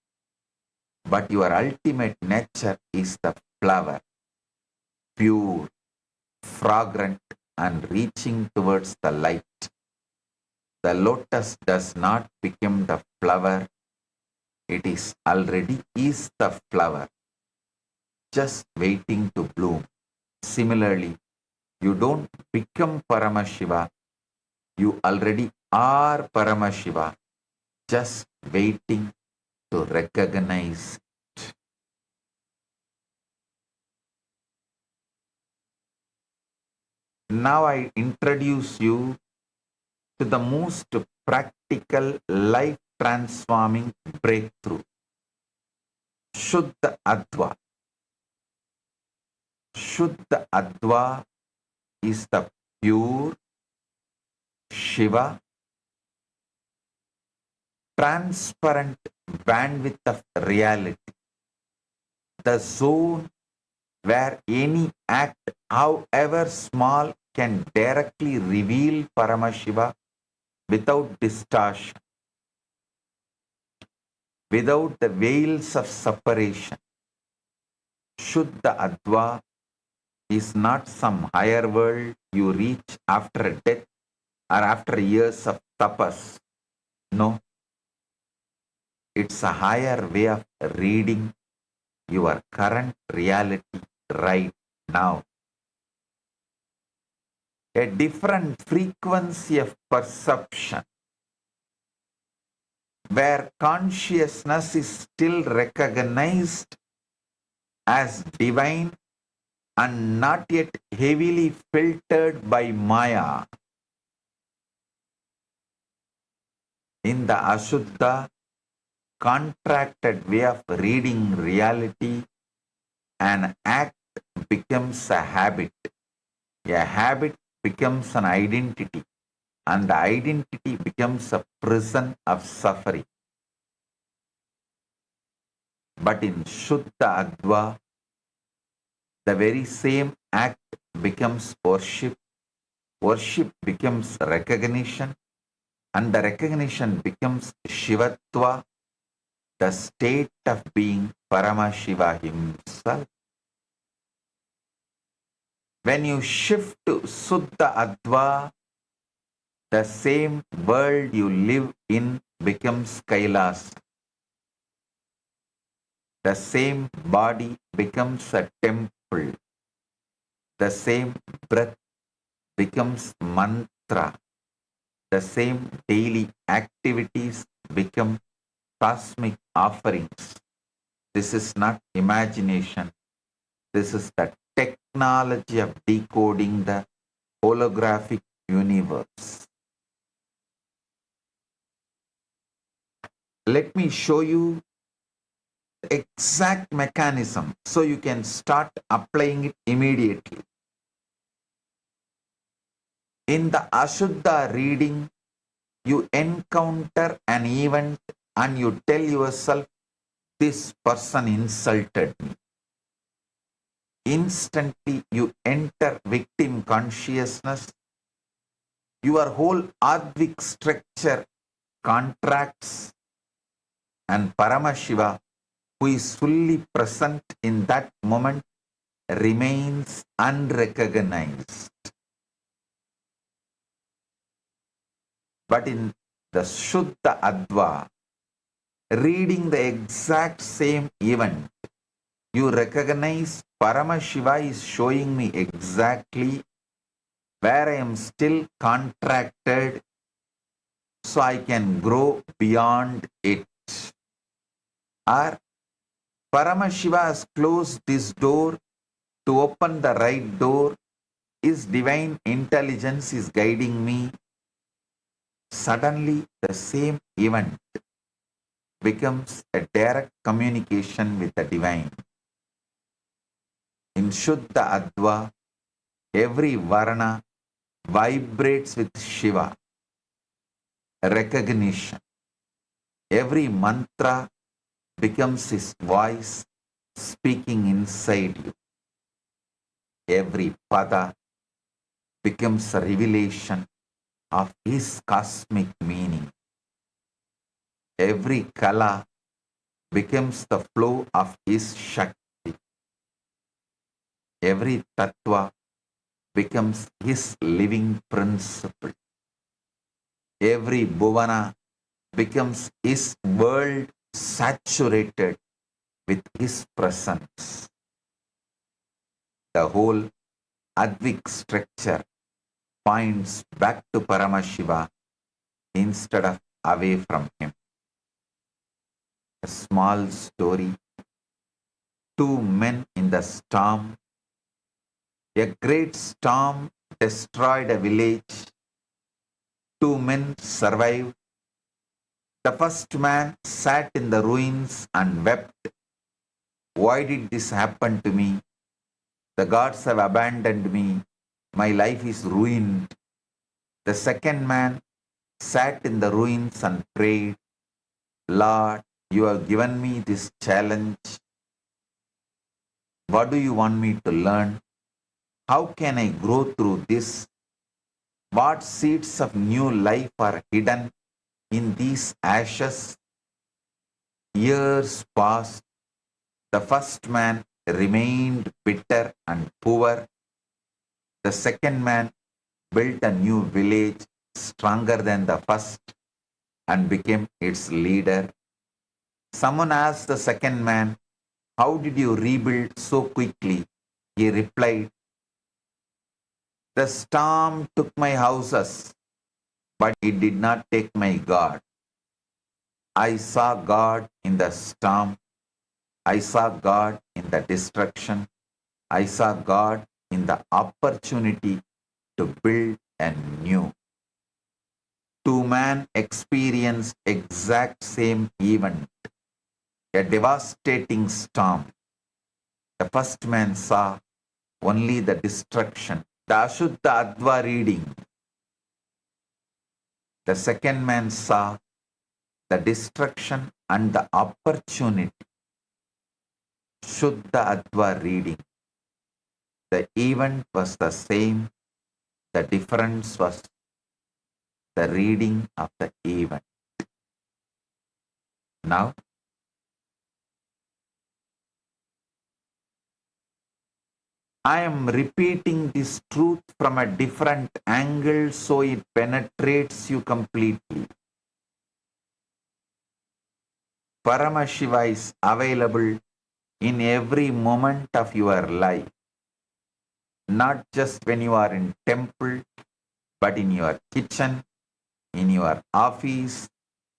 Speaker 5: but your ultimate nature is the flower, pure, fragrant and reaching towards the light. The lotus does not become the flower. It is already is the flower, just waiting to bloom. Similarly, you don't become Paramashiva. You already are Paramashiva, just waiting to recognize it. Now I introduce you to the most practical, life-transforming breakthrough. Shuddha Adva. Shuddha Adva is the pure Shiva, transparent bandwidth of reality. The zone where any act, however small, can directly reveal Paramashiva without distortion, without the veils of separation. Shuddha Adva is not some higher world you reach after death or after years of tapas. No, it's a higher way of reading your current reality right now. A different frequency of perception where consciousness is still recognized as divine and not yet heavily filtered by Maya. In the Ashuddha, contracted way of reading reality, an act becomes a habit. A habit becomes an identity, and the identity becomes a prison of suffering. But in Shuddha Adva, the very same act becomes worship, worship becomes recognition, and the recognition becomes Shivatva, the state of being Paramashiva himself. When you shift to Suddha Adva, the same world you live in becomes Kailasa. The same body becomes a temple. The same breath becomes mantra. The same daily activities become cosmic offerings. This is not imagination. This is the technology of decoding the holographic universe. Let me show you the exact mechanism so you can start applying it immediately. In the Ashuddha reading, you encounter an event and you tell yourself, this person insulted me. Instantly you enter victim consciousness. Your whole Advik structure contracts, and Paramashiva, who is fully present in that moment, remains unrecognized. But in the Shuddha Adva, reading the exact same event, you recognize Paramashiva is showing me exactly where I am still contracted so I can grow beyond it. Or Paramashiva has closed this door to open the right door. His divine intelligence is guiding me. Suddenly, the same event becomes a direct communication with the divine. In Shuddha Adva, every Varna vibrates with Shiva, recognition. Every mantra becomes his voice speaking inside you. Every pada becomes a revelation of his cosmic meaning. Every kala becomes the flow of his Shakti. Every tattva becomes his living principle. Every bhuvana becomes his world saturated with his presence. The whole Advik structure points back to Paramashiva instead of away from him. A small story. Two men in the storm. A great storm destroyed a village. Two men survived. The first man sat in the ruins and wept. Why did this happen to me? The gods have abandoned me. My life is ruined. The second man sat in the ruins and prayed, Lord, you have given me this challenge. What do you want me to learn? How can I grow through this? What seeds of new life are hidden in these ashes? Years passed. The first man remained bitter and poor. The second man built a new village stronger than the first and became its leader. Someone asked the second man, "How did you rebuild so quickly?" He replied, "The storm took my houses, but it did not take my God. I saw God in the storm. I saw God in the destruction. I saw God in the opportunity to build anew." Two men experienced exact same event, a devastating storm. The first man saw only the destruction, the Ashuddha Adva reading. The second man saw the destruction and the opportunity, Shuddha Adva reading. The event was the same, the difference was the reading of the event. Now, I am repeating this truth from a different angle so it penetrates you completely. Paramashiva is available in every moment of your life, not just when you are in temple, but in your kitchen, in your office,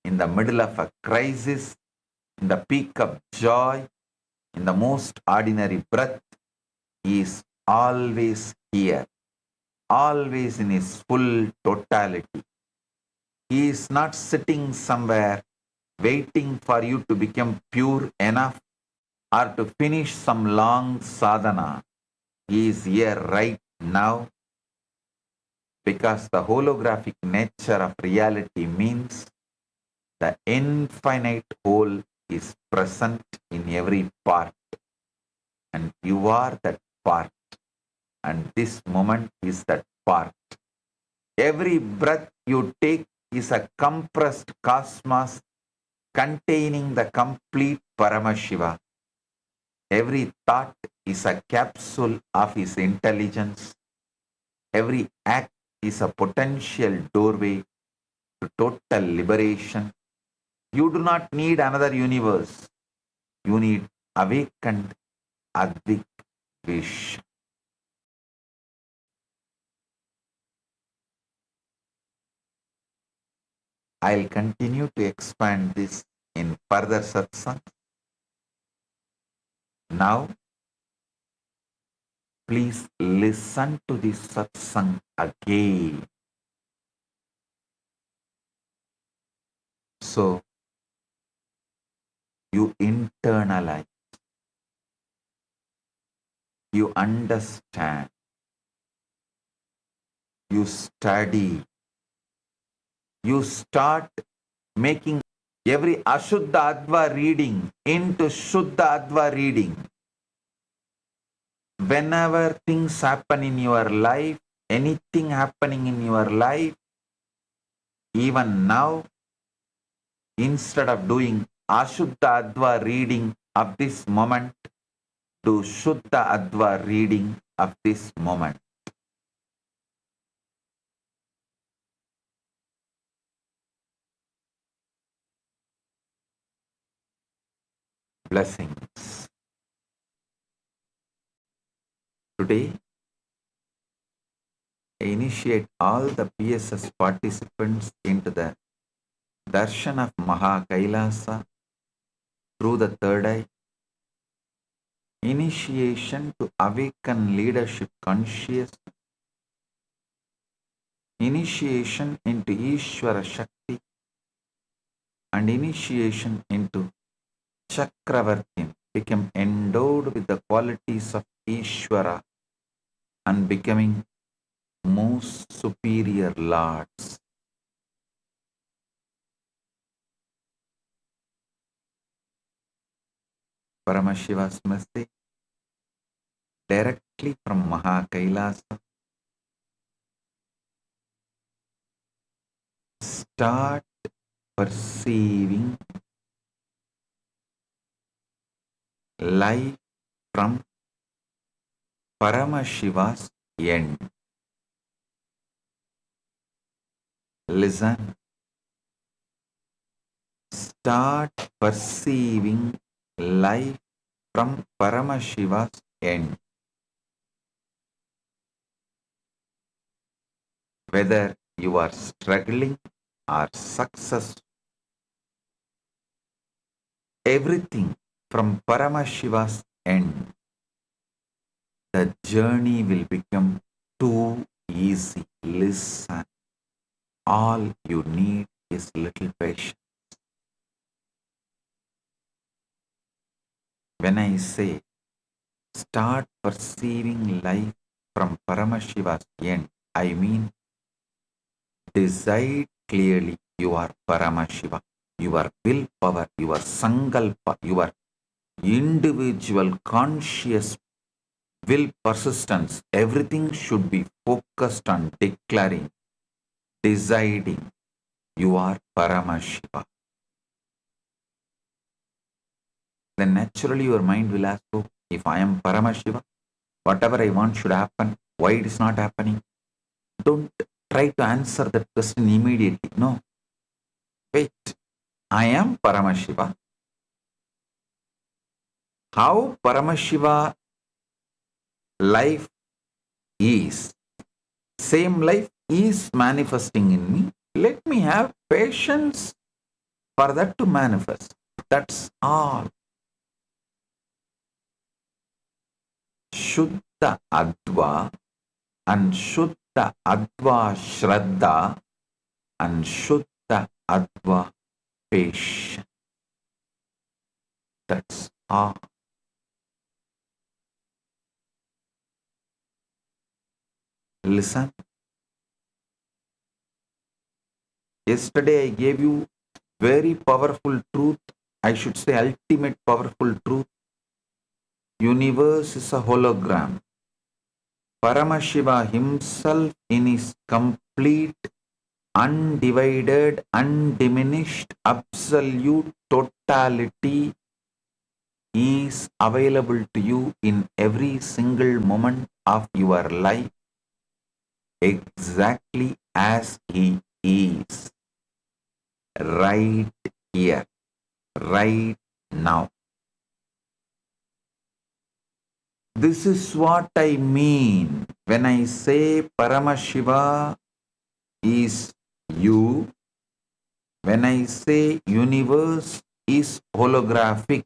Speaker 5: in the middle of a crisis, in the peak of joy, in the most ordinary breath. He is always here, always in his full totality. He is not sitting somewhere waiting for you to become pure enough or to finish some long sadhana. He is here right now because the holographic nature of reality means the infinite whole is present in every part, and you are that part, and this moment is that part. Every breath you take is a compressed cosmos containing the complete Paramashiva. Every thought is a capsule of his intelligence. Every act is a potential doorway to total liberation. You do not need another universe. You need awakened Advik Vish. I'll continue to expand this in further satsang. Now, please listen to this satsang again. So, you internalize, you understand, you study, you start making every Ashuddha Adva reading into Shuddha Adva reading. Whenever things happen in your life, anything happening in your life, even now, instead of doing Ashuddha Adva reading of this moment, do Shuddha Adva reading of this moment. Blessings. Today, I initiate all the PSS participants into the darshan of Maha Kailasa through the third eye, initiation to awaken leadership consciousness, initiation into Ishvara Shakti, and initiation into Chakravartin, become endowed with the qualities of Ishvara and becoming most superior lords. Paramashiva's message directly from Maha Kailasa. start perceiving life from Paramashiva's end. Listen. Start perceiving life from Paramashiva's end. Whether you are struggling or successful, everything from Paramashiva's end, the journey will become too easy. Listen, all you need is little patience. When I say start perceiving life from Paramashiva's end, I mean decide clearly you are Paramashiva. Your willpower, your sankalpa, your individual conscious will persistence, everything should be focused on declaring, deciding you are Paramashiva. Then naturally your mind will ask, oh, if I am Paramashiva, whatever I want should happen. Why it is not happening? Don't try to answer that question immediately. No. Wait. I am Paramashiva. How Paramashiva life is, same life is manifesting in me. Let me have patience for that to manifest. That's all. Shuddha Adva and Shuddha Adva Shraddha and Shuddha Adva Patience. That's all. Listen. Yesterday I gave you very powerful truth. I should say ultimate powerful truth. Universe is a hologram. Paramashiva himself in his complete, undivided, undiminished, absolute totality is available to you in every single moment of your life, exactly as he is, right here, right now. This is what I mean when I say Paramashiva is you, when I say universe is holographic,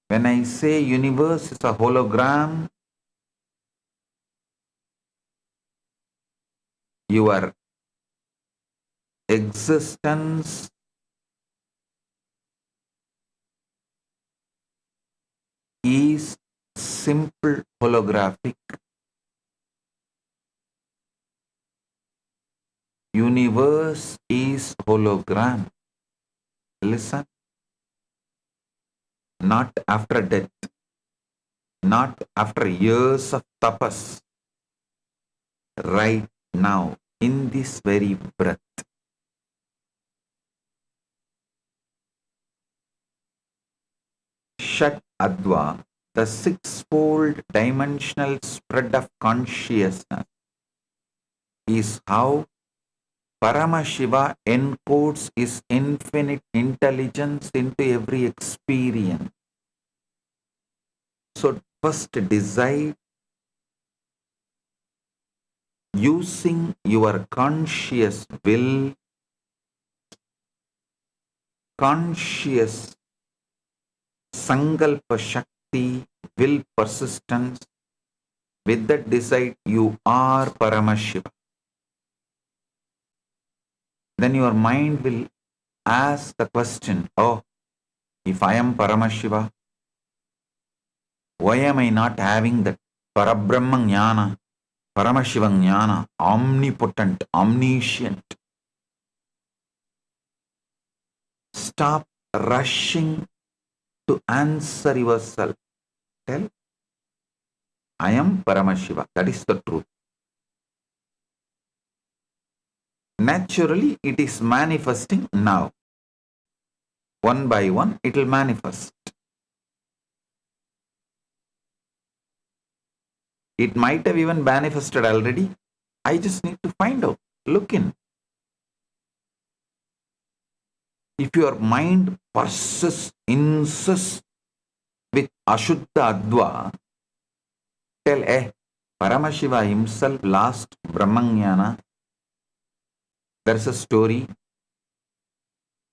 Speaker 5: when I say universe is a hologram, your existence is simple holographic. Universe is hologram. Listen. Not after death. Not after years of tapas. Right now, in this very breath. Shat Adva, the sixfold dimensional spread of consciousness, is how Paramashiva encodes his infinite intelligence into every experience. So first decide using your conscious will, conscious sankalpa shakti, will persistence, with that decide you are Paramashiva. Then your mind will ask the question, oh, if I am Paramashiva, why am I not having that Parabrahma Jnana, Paramashiva Jnana, omnipotent, omniscient? Stop rushing to answer yourself. Tell, I am Paramashiva. That is the truth. naturally it is manifesting now. One by one it will manifest. It might have even manifested already. I just need to find out, look in. If your mind insists with Ashuddha Adva, tell, Paramashiva himself lost Brahmanyana. There's a story.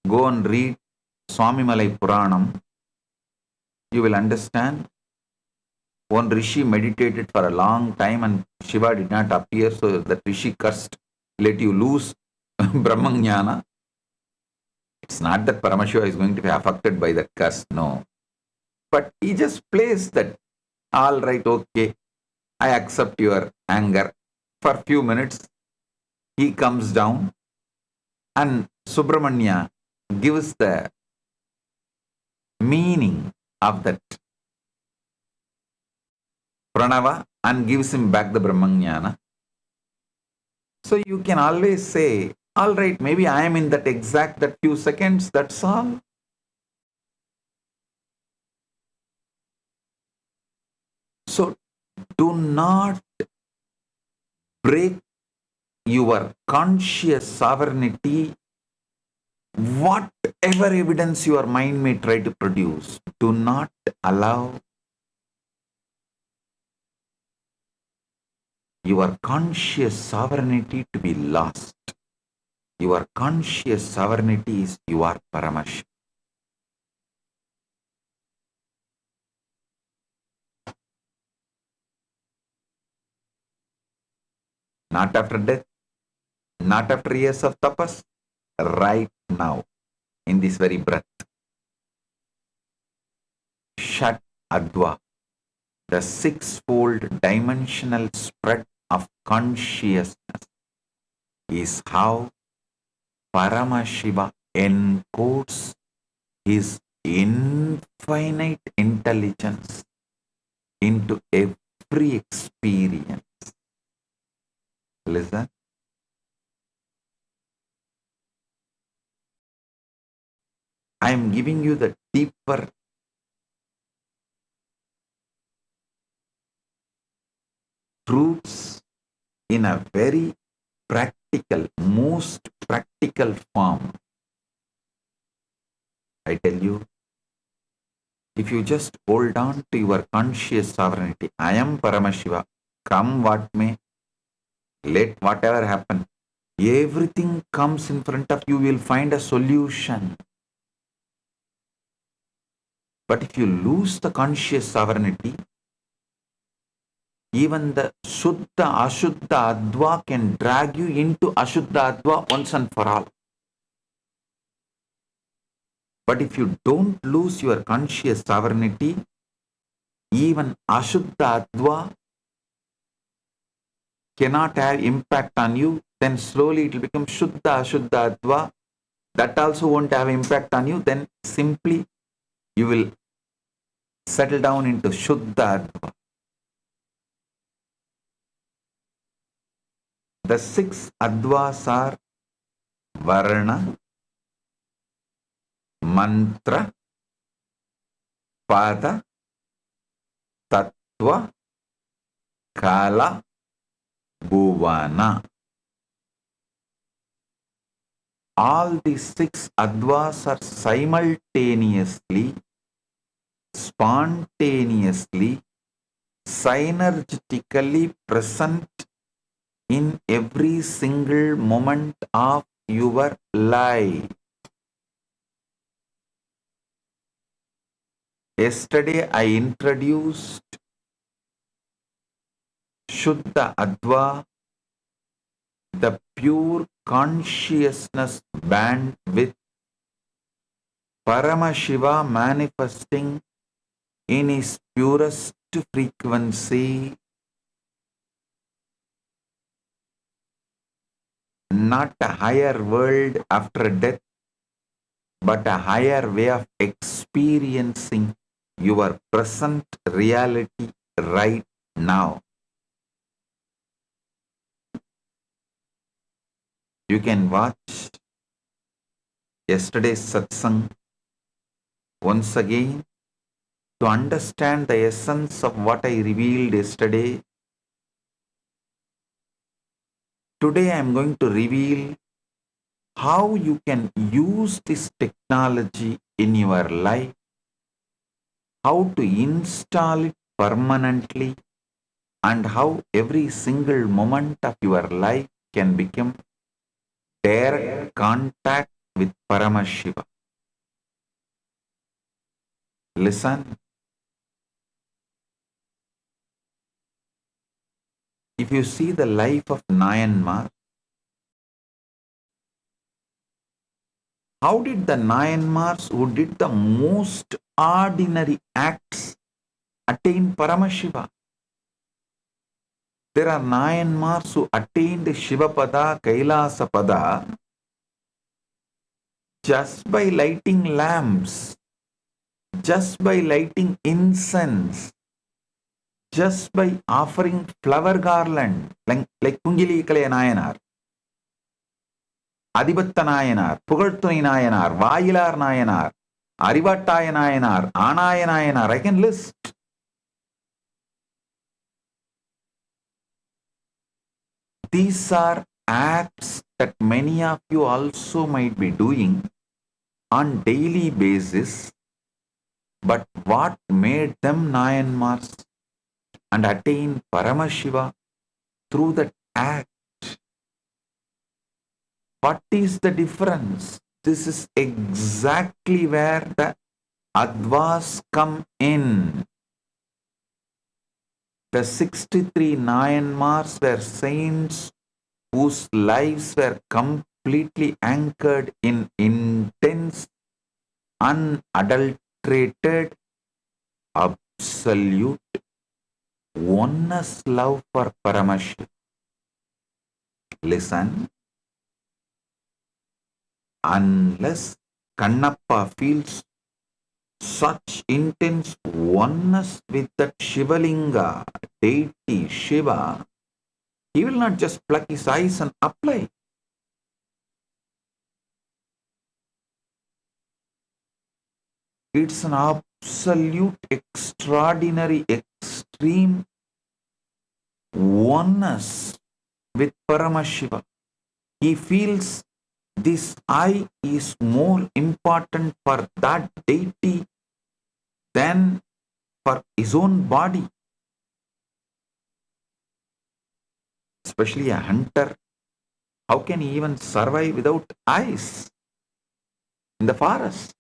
Speaker 5: Go and read Swami Malai Puranam. You will understand. One Rishi meditated for a long time and Shiva did not appear, so that Rishi cursed, let you lose Brahmanyana. It's not that Paramashiva is going to be affected by that curse, no. But he just plays that, all right, okay, I accept your anger. For a few minutes, he comes down and Subramanya gives the meaning of that pranava and gives him back the Brahmanyana. So you can always say, all right, maybe I am in that few seconds, that's all. So do not break your conscious sovereignty, whatever evidence your mind may try to produce. Do not allow your conscious sovereignty to be lost. Your conscious sovereignty is your Paramashiva. Not after death, not after years of tapas, right now, in this very breath. Shat Adva, the sixfold dimensional spread of consciousness, is how Paramashiva encodes his infinite intelligence into every experience. Listen. I am giving you the deeper truths in a very practical, most practical form. I tell you, if you just hold on to your conscious sovereignty, I am Paramashiva, come what may, let whatever happen, everything comes in front of you, will find a solution. But if you lose the conscious sovereignty, even the Shuddha, Ashuddha, Adva can drag you into Ashuddha, Adva once and for all. But if you don't lose your conscious sovereignty, even Ashuddha, Adva cannot have impact on you, then slowly it will become Shuddha, Ashuddha, Adva. That also won't have impact on you, then simply you will settle down into Shuddha, Adva. The six Advas are Varna, Mantra, Pada, Tattva, Kala, Bhuvana. All these six Advas are simultaneously, spontaneously, synergetically present in every single moment of your life. Yesterday I introduced Shuddha Adva, the pure consciousness bandwidth, Paramashiva manifesting in his purest frequency, not a higher world after death, but a higher way of experiencing your present reality right now. You can watch yesterday's satsang once again to understand the essence of what I revealed yesterday. Today I am going to reveal how you can use this technology in your life, how to install it permanently, and how every single moment of your life can become direct contact with Paramashiva. Listen, if you see the life of Nayanmar, how did the Nayanmars who did the most ordinary acts attain Paramashiva? There are Nayanmars who attained Shivapada, Kailasa Pada just by lighting lamps, just by lighting incense, just by offering flower garland, like Kungili Kalaya Nayanar, Adibatta Nayanar, Pugartuni Nayanar, Vayilar Nayanar, Arivattaya Nayanar, Anaya Nayanar. I can list. These are acts that many of you also might be doing on daily basis, but what made them Nayanmars and attain Paramashiva through that act? What is the difference? This is exactly where the Advas come in. The 63 Nayanmars were saints whose lives were completely anchored in intense, unadulterated, absolute oneness love for Paramashiva. Listen, unless Kannappa feels such intense oneness with that Shivalinga, deity Shiva, he will not just pluck his eyes and apply. It's an absolute, extraordinary, extreme oneness with Paramashiva. He feels this eye is more important for that deity than for his own body. Especially a hunter, how can he even survive without eyes in the forest?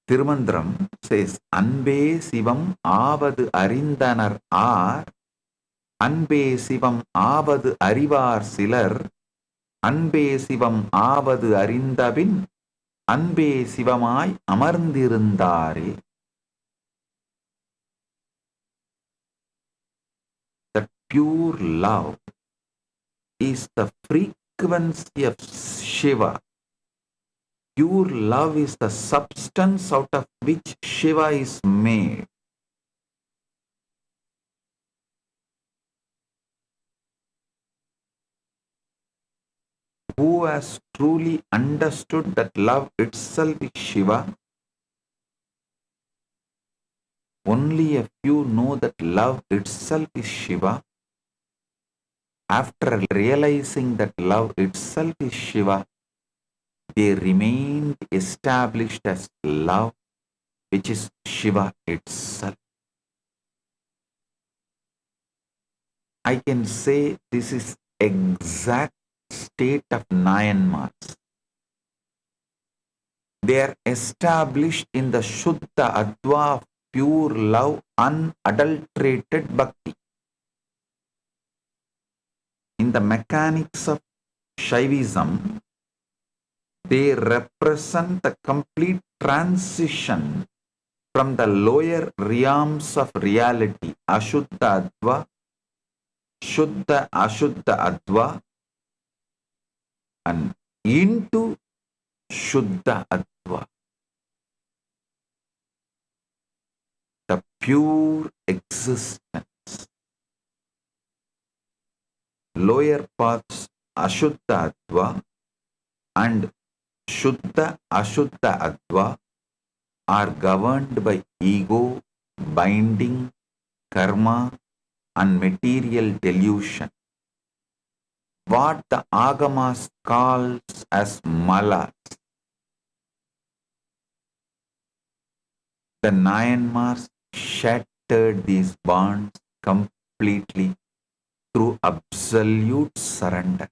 Speaker 5: Tirumandram says, Anbe Sivam Avadu Arindanar Ar, Anbe Sivam Avadu Arivar Silar, Anbe Sivam Avadu Arindabin, Anbe Sivamai Amarndirundare. That pure love is the frequency of Shiva. Pure love is the substance out of which Shiva is made. Who has truly understood that love itself is Shiva? Only a few know that love itself is Shiva. After realizing that love itself is Shiva, they remained established as love, which is Shiva itself. I can say this is exact state of Nayanmars. They are established in the Shuddha Adva of pure love, unadulterated bhakti. In the mechanics of Shaivism, they represent the complete transition from the lower realms of reality, Ashuddha Adva, Shuddha Ashuddha Adva, and into Shuddha Adva, the pure existence. Lower paths Ashuddha Adva, and Shuddha Ashuddha Adva are governed by ego, binding, karma, and material delusion. What the Agamas calls as malas, the Nayanmars shattered these bonds completely through absolute surrender.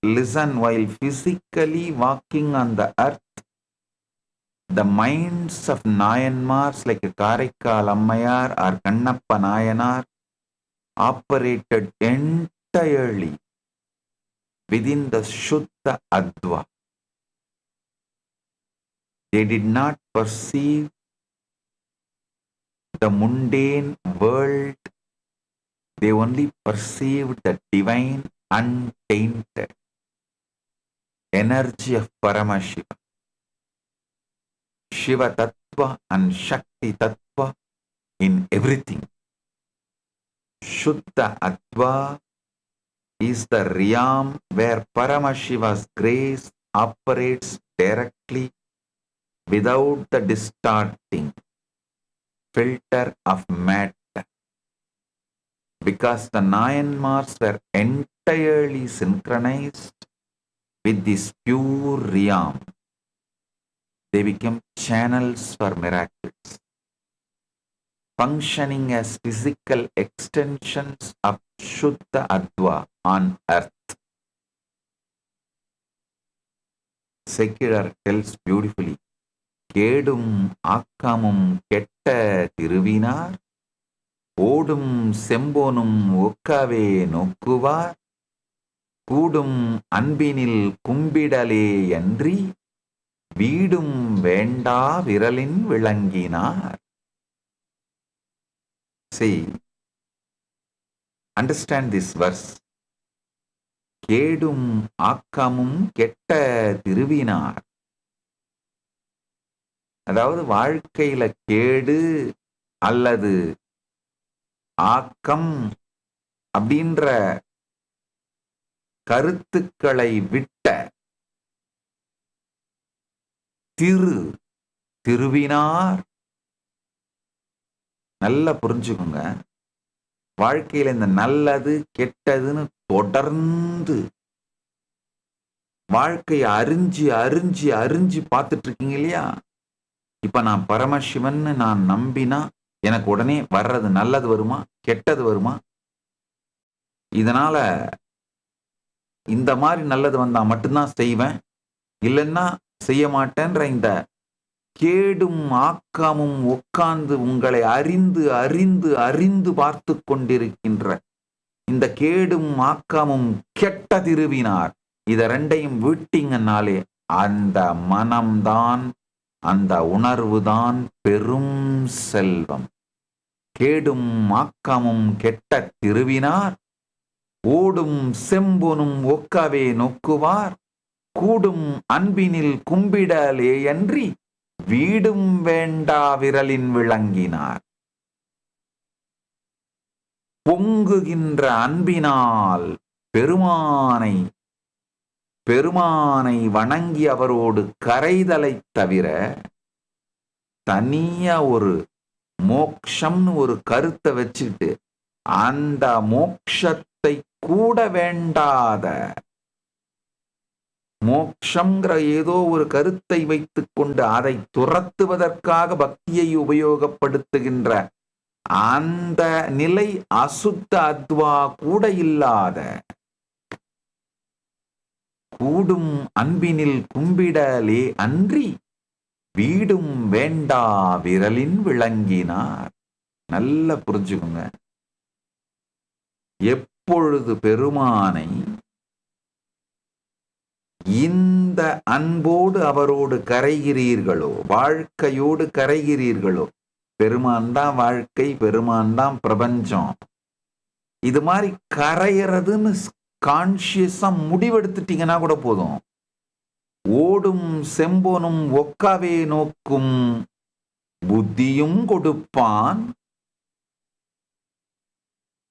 Speaker 5: Listen, while physically walking on the earth, the minds of Nayanmars like Karaikal Ammayar or Kannappa Nayanar operated entirely within the Shuddha Adva. They did not perceive the mundane world, they only perceived the divine, untainted energy of Paramashivam. Shiva Tattva and Shakti Tattva in everything. Shuddha Adva is the realm where Paramashiva's grace operates directly without the distorting filter of matter. Because the Nayanmars were entirely synchronized with this pure realm, they became channels for miracles, functioning as physical extensions of Shuddha Adva on earth. Secular tells beautifully, Kedum Akkamum Ketta Tiruvinar, Odum Sembonum Okkave Nokkuvar, Kudum Anbinil Kumbidale Yandri, Vidum Venda Viralin Vilanginar. See, understand this verse. Kedum Akkamum Ketta Tiruvinar. அதாவது வாழ்க்கையில கேடு அல்லது ஆக்கம் அப்படின்ற கருத்துக்களை விட்ட திருவினார். நல்லா புரிஞ்சுக்கோங்க, வாழ்க்கையில இந்த நல்லது கெட்டதுன்னு தொடர்ந்து வாழ்க்கையை அறிஞ்சு அறிஞ்சு அறிஞ்சு பார்த்துட்டு இருக்கீங்க இல்லையா? இப்ப நான் பரமசிவன் நான் நம்பினா எனக்கு உடனே வர்றது நல்லது வருமா கெட்டது வருமா? இதனால இந்த மாதிரி நல்லது வந்தா மட்டும்தான் செய்வேன், இல்லைன்னா செய்ய மாட்டேன்ற இந்த கேடும் ஆக்காமும் உட்கார்ந்து உங்களை அறிந்து அறிந்து அறிந்து பார்த்து கொண்டிருக்கின்ற இந்த கேடும் ஆக்காமும் கெட்ட திருவினார், இத ரெண்டையும் விட்டீங்கன்னாலே அந்த மனம்தான், அந்த உணர்வுதான் பெரும் செல்வம். கேடும் ஆக்கமும் கெட்ட திருவினார், ஓடும் செம்பொனும் ஒக்கவே நோக்குவார், கூடும் அன்பினில் கும்பிடலே அன்றி வீடும் வேண்டா விரலின் விளங்கினார். பொங்குகின்ற அன்பினால் பெருமானை வணங்கி அவரோடு கரைதலை தவிர தனியா ஒரு மோக்ஷம்னு ஒரு கருத்தை வச்சுக்கிட்டு அந்த மோக்ஷத்தை கூட வேண்டாத, மோக்ஷங்கிற ஏதோ ஒரு கருத்தை வைத்துக் கொண்டு அதை துரத்துவதற்காக பக்தியை உபயோகப்படுத்துகின்ற அந்த நிலை அசுத்த அத்வா கூட இல்லாத, கூடும் அன்பினில் கும்பிடலே அன்றி வீடும் வேண்டா விரலின் விளங்கினார். நல்லா புரிஞ்சுக்கோங்க, எப்பொழுது பெருமானை இந்த அன்போடு அவரோடு கரைகிறீர்களோ, வாழ்க்கையோடு கரைகிறீர்களோ, பெருமான் தான் வாழ்க்கை, பெருமான் தான் பிரபஞ்சம், இது மாதிரி கரையிறதுன்னு கான்சியஸா முடிவெடுத்துட்டீங்கன்னா கூட போதும். ஓடும் செம்பொனும் ஒக்காவே நோக்கும் புத்தியும் கொடுப்பான்,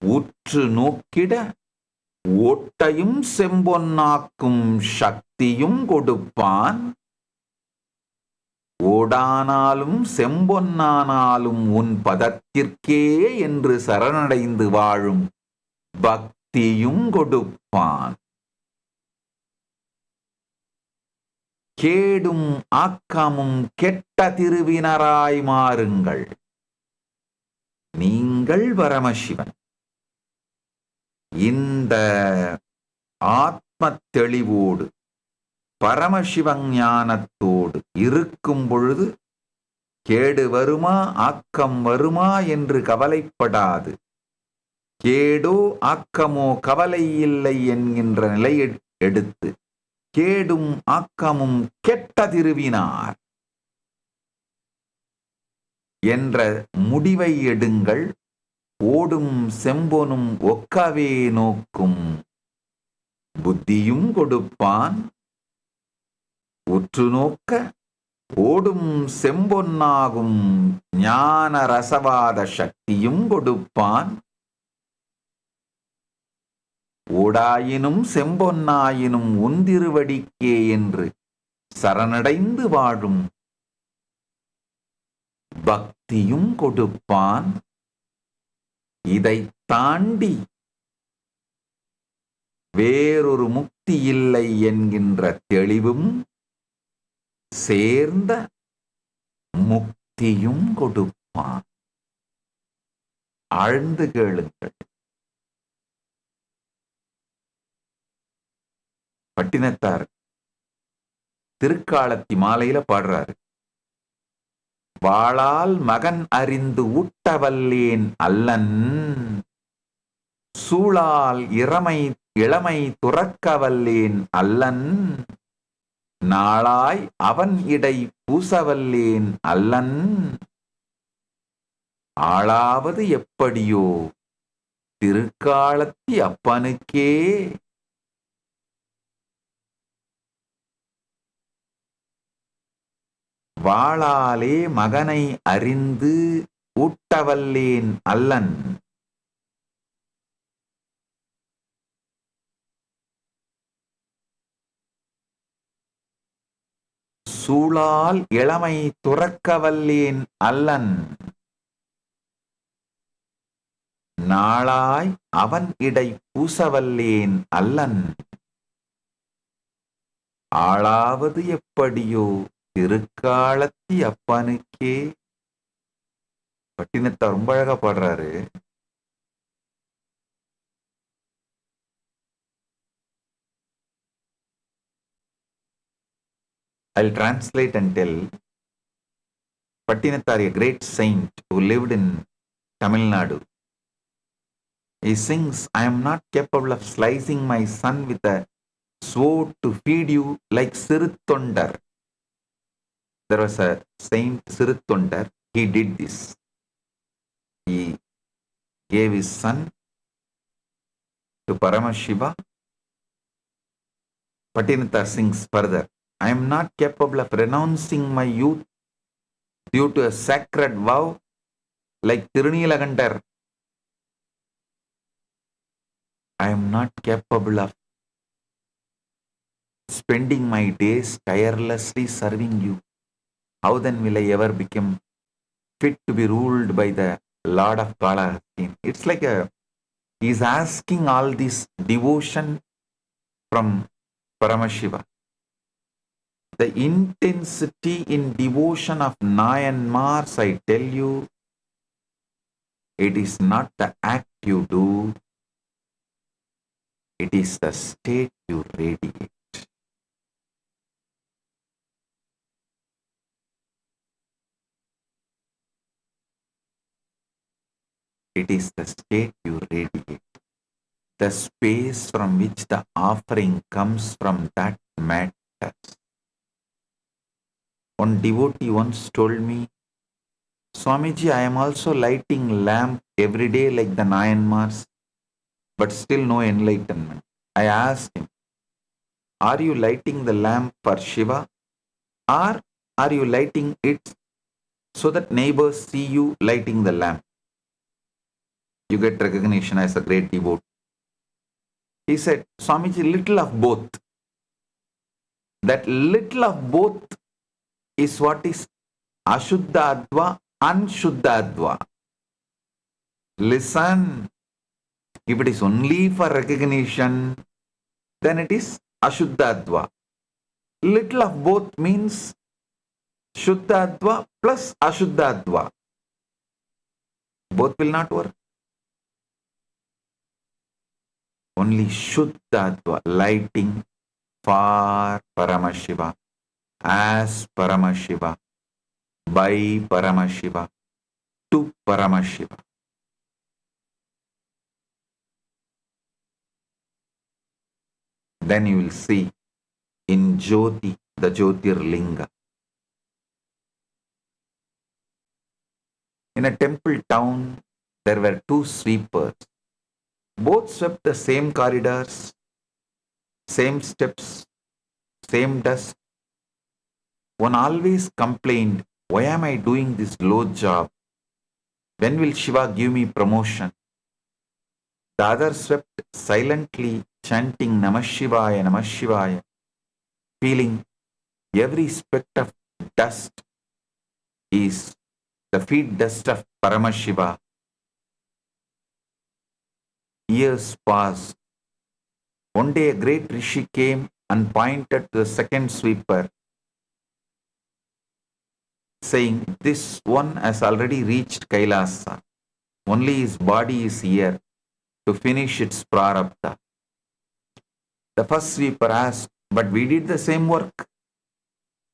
Speaker 5: உற்று நோக்கிட ஓட்டையும் செம்பொன்னாக்கும் சக்தியும் கொடுப்பான். ஓடானாலும் செம்பொன்னானாலும் உன் பதத்திற்கே என்று சரணடைந்து வாழும் பக்தியும் கொடுப்பான். கேடும் ஆக்கமும் கெட்ட திருவினராய் மாறுங்கள். நீங்கள் பரமசிவன். இந்த ஆத்ம தெளிவோடு பரமசிவஞானத்தோடு இருக்கும் பொழுது கேடு வருமா ஆக்கம் வருமா என்று கவலைப்படாது. கேடோ ஆக்கமோ கவலை இல்லை என்கின்ற நிலை எடுத்து கேடும் ஆக்கமும் கெட்ட திருவினார் என்ற முடிவை எடுங்கள். ஓடும் செம்பொனும் ஒக்கவே நோக்கும் புத்தியும் கொடுப்பான். உற்று நோக்க ஓடும் செம்பொன்னாகும் ஞான ரசவாத சக்தியும் கொடுப்பான். ஓடாயினும் செம்பொன்னாயினும் உந்திருவடிக்கே என்று சரணடைந்து வாழும் பக்தியும் கொடுப்பான். இதை தாண்டி வேறொரு முக்தி இல்லை என்கின்ற தெளிவும் சேர்ந்த முக்தியும் கொடுப்பான். ஆழ்ந்து கேளுங்கள். பட்டினத்தார் திருக்காலத்தி மாலையில பாடுறாரு. வாளால் மகன் அறிந்து ஊட்டவல்லேன் அல்லன், சூளால் இளமை துறக்கவல்லேன் அல்லன், நாளாய் அவன் இடை பூசவல்லேன் அல்லன், ஆளாவது எப்படியோ திருக்காலத்தி அப்பனுக்கே. வாளாலே மகனை அறிந்து ஊட்டவல்லேன் அல்லன், சூளால் இளமை துறக்கவல்லேன் அல்லன், நாளாய் அவன் இடை பூசவல்லேன் அல்லன், ஆளாவது எப்படியோ திருக்காலத்தி அப்பனுக்கே. பட்டினத்தார் ரொம்ப அழகா பாடுறாரு. I'll translate and tell. Pattinattar, a great saint who lived in Tamil Nadu, he sings, I am not capable of slicing my son with a sword to feed you like Siruttondar. There was a saint Siruttondar, he did this. He gave his son to Paramashiva. Pattinattar sings further, I am not capable of renouncing my youth due to a sacred vow like Tirunilagandar. I am not capable of spending my days tirelessly serving you. How then will I ever become fit to be ruled by the Lord of Kailasa? It's like he's asking all this devotion from Paramashiva. The intensity in devotion of Nayanmars, I tell you, it is not the act you do, it is the state you radiate. It is the state you radiate. The space from which the offering comes from that matters. One devotee once told me, Swamiji, I am also lighting lamp every day like the Nayanmars, but still no enlightenment. I asked him, are you lighting the lamp for Shiva, or are you lighting it so that neighbors see you lighting the lamp? You get recognition as a great devotee. He said, Swamiji, little of both. That little of both is what is Ashuddha Adva, Anshuddha Adva. Listen, if it is only for recognition, then it is Ashuddha Adva. Little of both means Shuddha Adva plus Ashuddha Adva. Both will not work. Only Shuddha Adva, lighting for Paramashiva, as Paramashiva, by Paramashiva, to Paramashiva. Then you will see in Jyoti, the Jyotirlinga. In a temple town, there were two sweepers. Both swept the same corridors, same steps, same dust. One always complained, why am I doing this low job? When will Shiva give me promotion? The other swept silently, chanting Namah Shivaya, feeling every speck of dust is the feet dust of Paramashiva. Years passed. One day a great rishi came and pointed to the second sweeper, saying, this one has already reached Kailasa. Only his body is here to finish its prarabdha. The first sweeper asked, but we did the same work.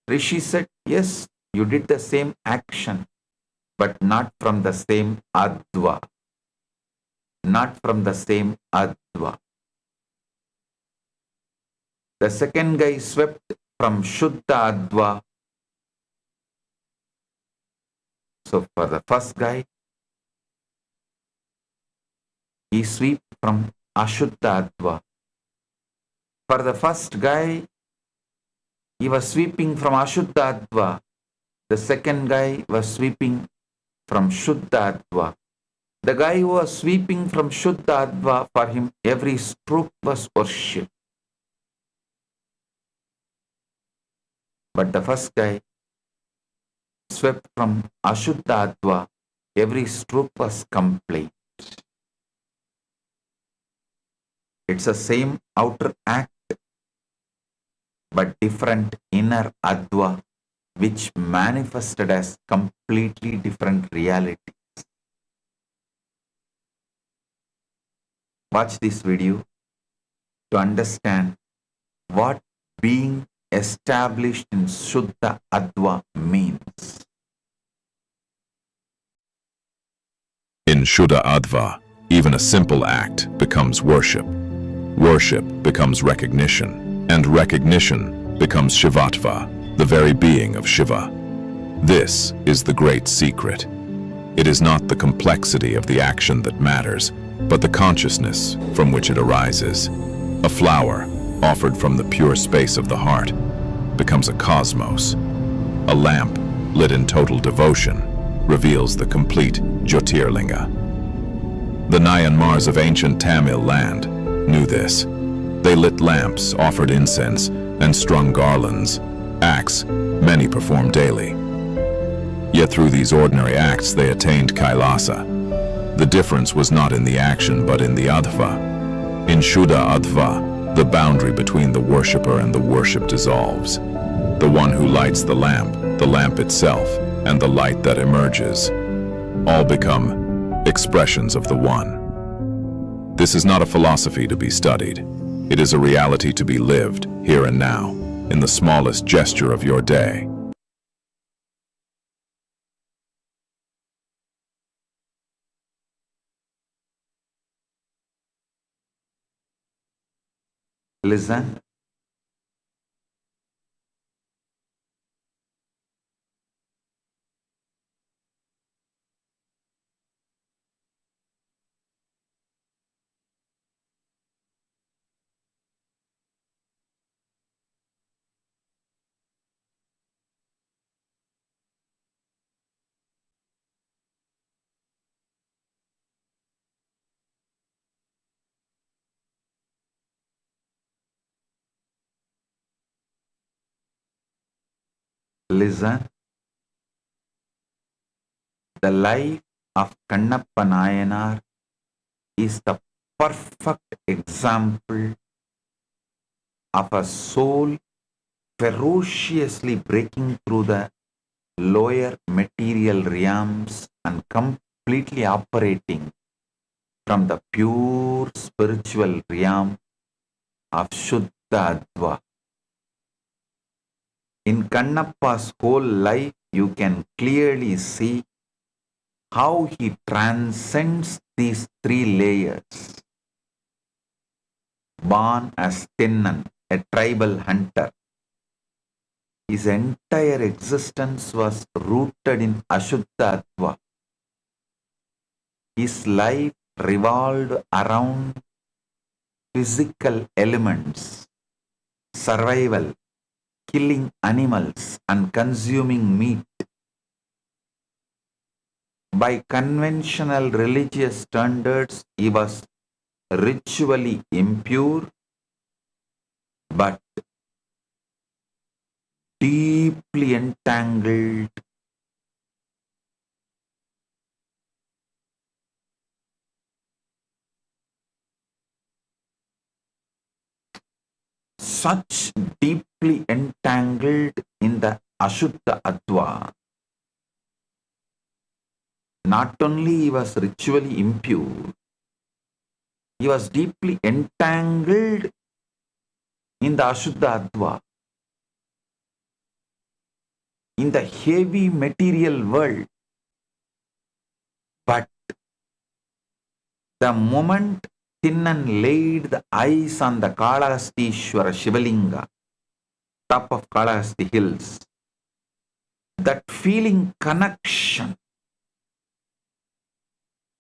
Speaker 5: Rishi said, yes, you did the same action, but not from the same adva. Not from the same adva. The second guy swept from Shuddha Adva. So for the first guy, he swept from Ashuddha Adva. For the first guy, he was sweeping from Ashuddha Adva. The second guy was sweeping from Shuddha Adva. The guy who was sweeping from Shuddha Adva, for him every stroke was worship. But the first guy swept from Ashuddha Adva, every stroke was complaint. It's the same outer act, but different inner Adva, which manifested as completely different reality. Watch this video to understand what being established in Shuddha Adva means.
Speaker 7: In Shuddha Adva, even a simple act becomes worship. Worship becomes recognition, and recognition becomes Shivatva, the very being of Shiva. This is the great secret. It is not the complexity of the action that matters, but the consciousness from which it arises. A flower, offered from the pure space of the heart, becomes a cosmos. A lamp, lit in total devotion, reveals the complete Jyotirlinga. The Nayanmars of ancient Tamil land knew this. They lit lamps, offered incense, and strung garlands, acts many perform daily. Yet through these ordinary acts they attained Kailasa. The difference was not in the action but in the adva. In Shuddha Adva, the boundary between the worshipper and the worship dissolves. The one who lights the lamp itself, and the light that emerges, all become expressions of the One. This is not a philosophy to be studied. It is a reality to be lived here and now, in the smallest gesture of your day.
Speaker 5: Listen. listen. The life of Kannappa Nayanar is the perfect example of a soul ferociously breaking through the lower material realms and completely operating from the pure spiritual realm of Shuddha Adva. In Kannappa's whole life, you can clearly see how he transcends these three layers. Born as Tinnan, a tribal hunter, his entire existence was rooted in Ashuddha Adva. His life revolved around physical elements, survival, killing animals, and consuming meat. By conventional religious standards, he was ritually impure, but deeply entangled. Such deeply entangled in the Ashuddha Adva. Not only he was ritually impure, he was deeply entangled in the Ashuddha Adva, in the heavy material world. But the moment Tinnan laid the eyes on the Kalahastishwara Shivalinga, top of Kalahasti hills, that feeling connection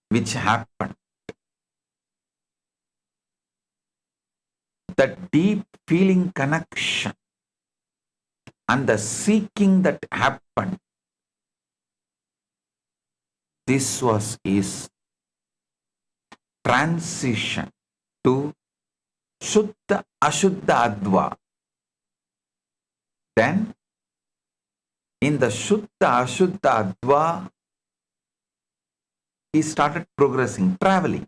Speaker 5: which happened, that deep feeling connection and the seeking that happened, this was his transition to Shuddha Ashuddha Adva. Then, in the Shuddha Ashuddha Adva, he started progressing, traveling.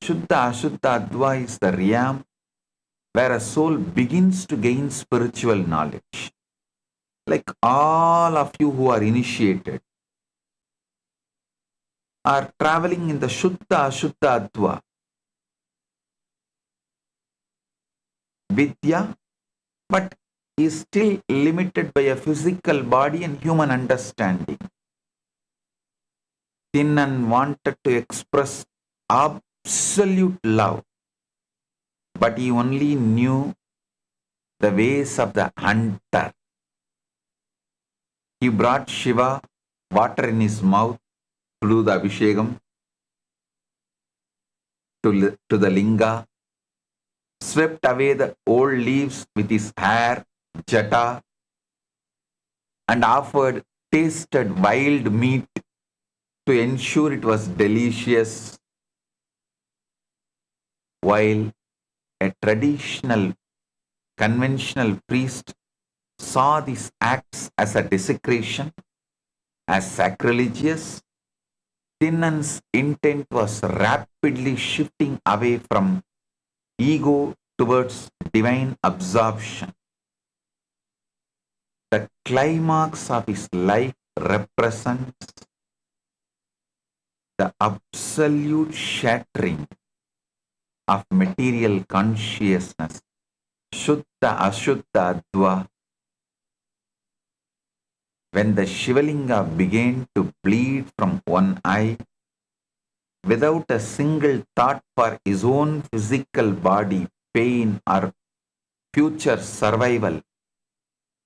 Speaker 5: Shuddha Ashuddha Adva is the realm where a soul begins to gain spiritual knowledge. Like all of you who are initiated are traveling in the Shuddha Ashuddha Adva. Vidya, but is still limited by a physical body and human understanding. Tinnan wanted to express absolute love, but he only knew the ways of the hunter. He brought Shiva water in his mouth to do the Abhishekam to the Linga, swept away the old leaves with his hair, jata, and offered tasted wild meat to ensure it was delicious, while a traditional, conventional priest saw these acts as a desecration, as sacrilegious. Tinnan's intent was rapidly shifting away from ego towards divine absorption. The climax of his life represents the absolute shattering of material consciousness, Shuddha Ashuddha Adva, when the Shivalinga began to bleed from one eye without a single thought for his own physical body, pain, or future survival.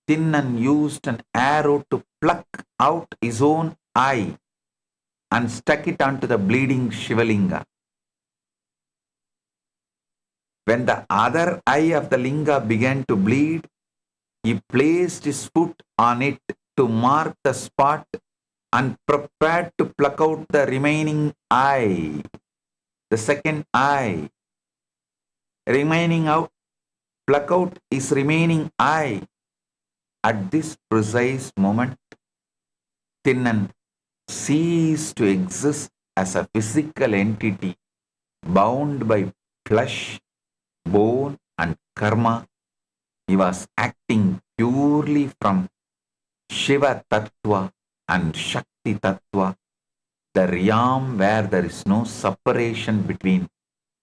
Speaker 5: Tinnan used an arrow to pluck out his own eye and stuck it onto the bleeding Shivalinga. When the other eye of the linga began to bleed, he placed his foot on it to mark the spot and prepared to pluck out the remaining eye, the second eye. Pluck out his remaining eye. At this precise moment, Tinnan ceased to exist as a physical entity bound by flesh, bone, and karma. He was acting purely from Shiva Tattva and Shakti Tattva, the realm where there is no separation between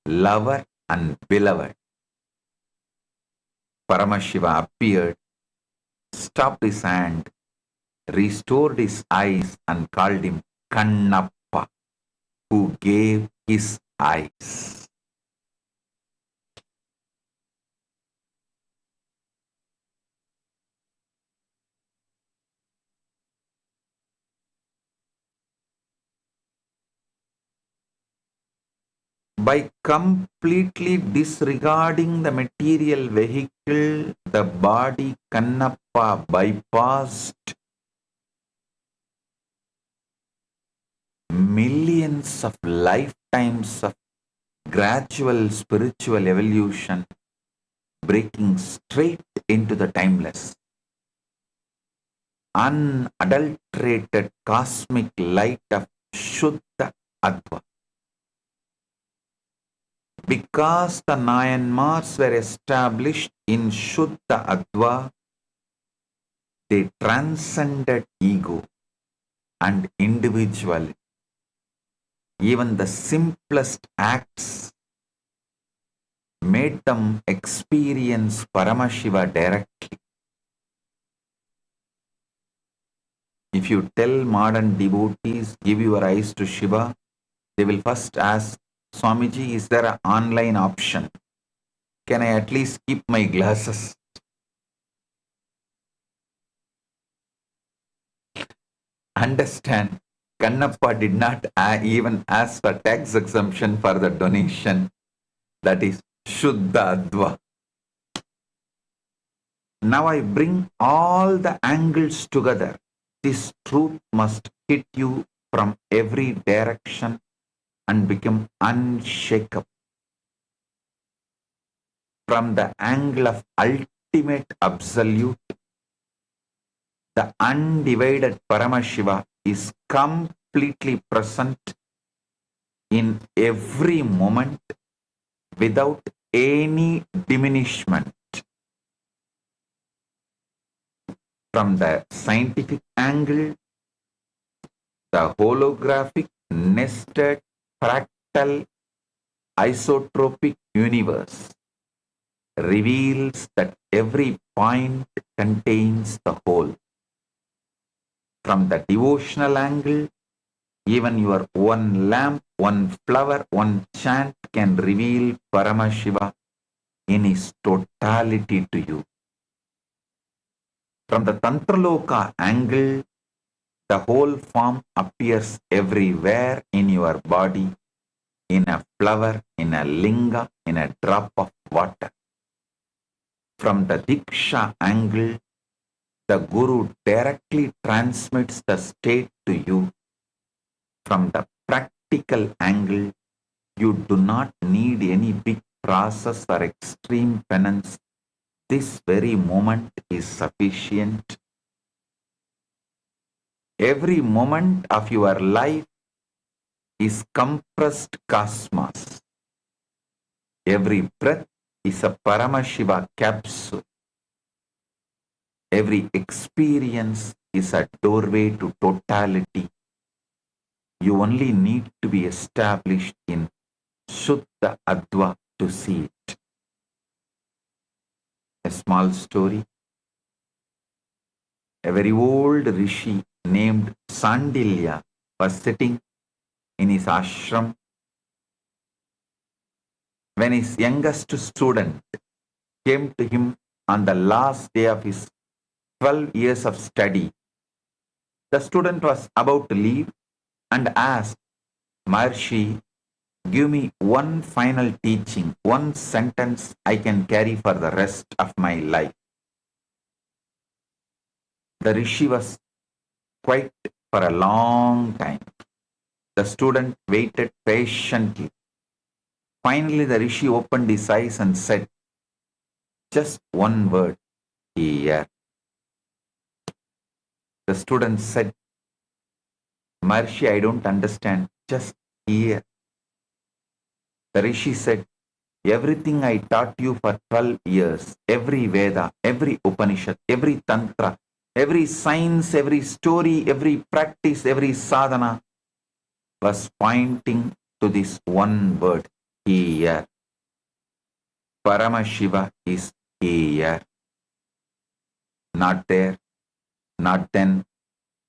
Speaker 5: lover and beloved. Paramashiva appeared, stopped his hand, restored his eyes, and called him Kannappa, who gave his eyes. By completely disregarding the material vehicle, the body, Kannappa bypassed millions of lifetimes of gradual spiritual evolution, breaking straight into the timeless, unadulterated cosmic light of Shuddha Adva. Because the Nayanmars were established in Shuddha Adva, they transcended ego and individuality. Even the simplest acts made them experience Paramashiva directly. If you tell modern devotees, give your eyes to Shiva, they will first ask, Swamiji, is there an online option? Can I at least keep my glasses? Understand, Kannappa did not even ask for tax exemption for the donation. That is Shuddha Adva. Now I bring all the angles together. This truth must hit you from every direction and become unshakable. From the angle of ultimate absolute, the undivided Paramashiva is completely present in every moment without any diminishment. From the scientific angle, the holographic, nested, fractal, isotropic universe reveals that every point contains the whole. From the devotional angle, even your one lamp, one flower, one chant can reveal Paramashiva in his totality to you. From the Tantraloka angle, the whole form appears everywhere in your body, in a flower, in a linga, in a drop of water. From the Diksha angle, the Guru directly transmits the state to you. From the practical angle, you do not need any big process or extreme penance. This very moment is sufficient. Every moment of your life is compressed cosmos. Every breath is a Paramashiva capsule. Every experience is a doorway to totality. You only need to be established in Shuddha Adva to see it. A small story. A very old rishi named Sandilya was sitting in his ashram when his youngest student came to him on the last day of his 12 years of study. The student was about to leave and asked, Maharshi, give me one final teaching, one sentence I can carry for the rest of my life. The rishi was quiet for a long time. The student waited patiently. Finally, the rishi opened his eyes and said, just one word, here. The student said, Maharishi, I don't understand. Just hear. The Rishi said, everything I taught you for 12 years, every Veda, every Upanishad, every Tantra, every science, every story, every practice, every sadhana was pointing to this one word, here. Paramashiva is here. Not there, not then,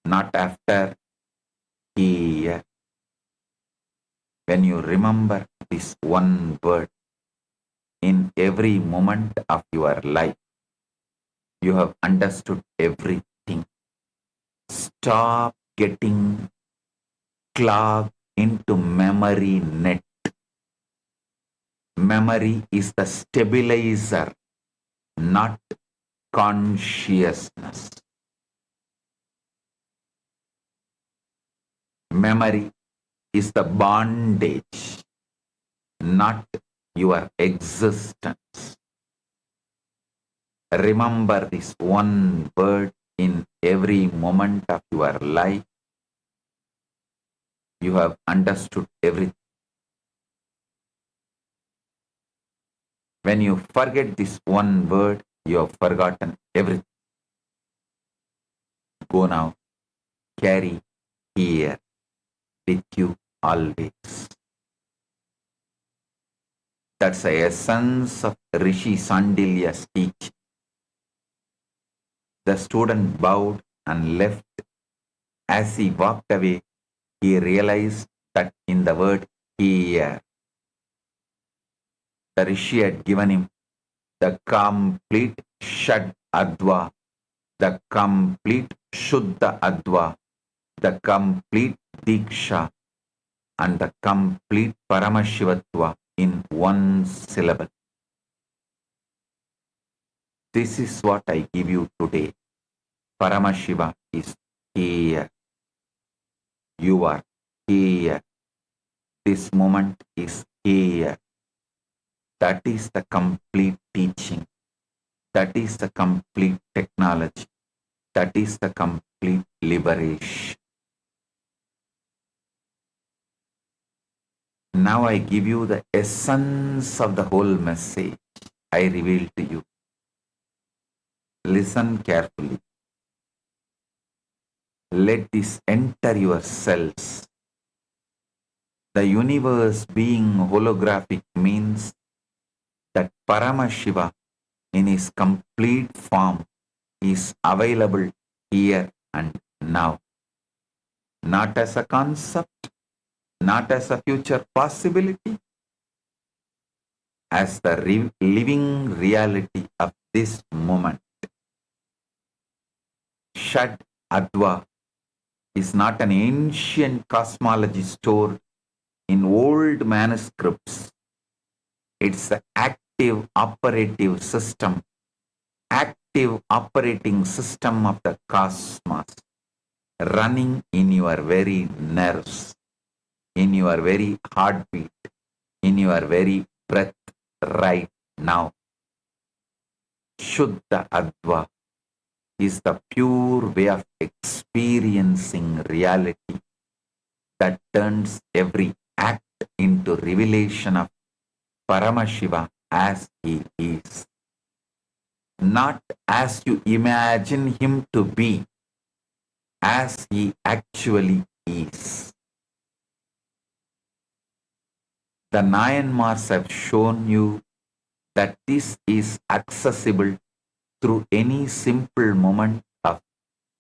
Speaker 5: not after, here. When you remember this one word in every moment of your life, you have understood everything. Stop getting clogged into memory net. Memory is the stabilizer, not consciousness. Memory is the bondage, not your existence. Remember this one word in every moment of your life. You have understood everything. When you forget this one word, you have forgotten everything. Go now, carry here with you always. That's the essence of Rishi Sandilya's teaching. The student bowed and left. As he walked away, he realized that in the word here, the Rishi had given him the complete Shad Adva, the complete Shuddha Adva, the complete Diksha, and the complete Paramashivatva in one syllable. This is what I give you today. Paramashiva is here. You are here. This moment is here. That is the complete teaching. That is the complete technology. That is the complete liberation. Now I give you the essence of the whole message I reveal to you. Listen carefully. Let this enter your cells. The universe being holographic means that Paramashiva in his complete form is available here and now. Not as a concept, not as a future possibility, as the living reality of this moment. Shad Adva is not an ancient cosmology stored in old manuscripts. It's the active operating system of the cosmos, running in your very nerves, in your very heartbeat, in your very breath right now. Shuddha Adva is the pure way of experiencing reality that turns every act into revelation of Paramashiva as he is. Not as you imagine him to be, as he actually is. The Nayanmars have shown you that this is accessible through any simple moment of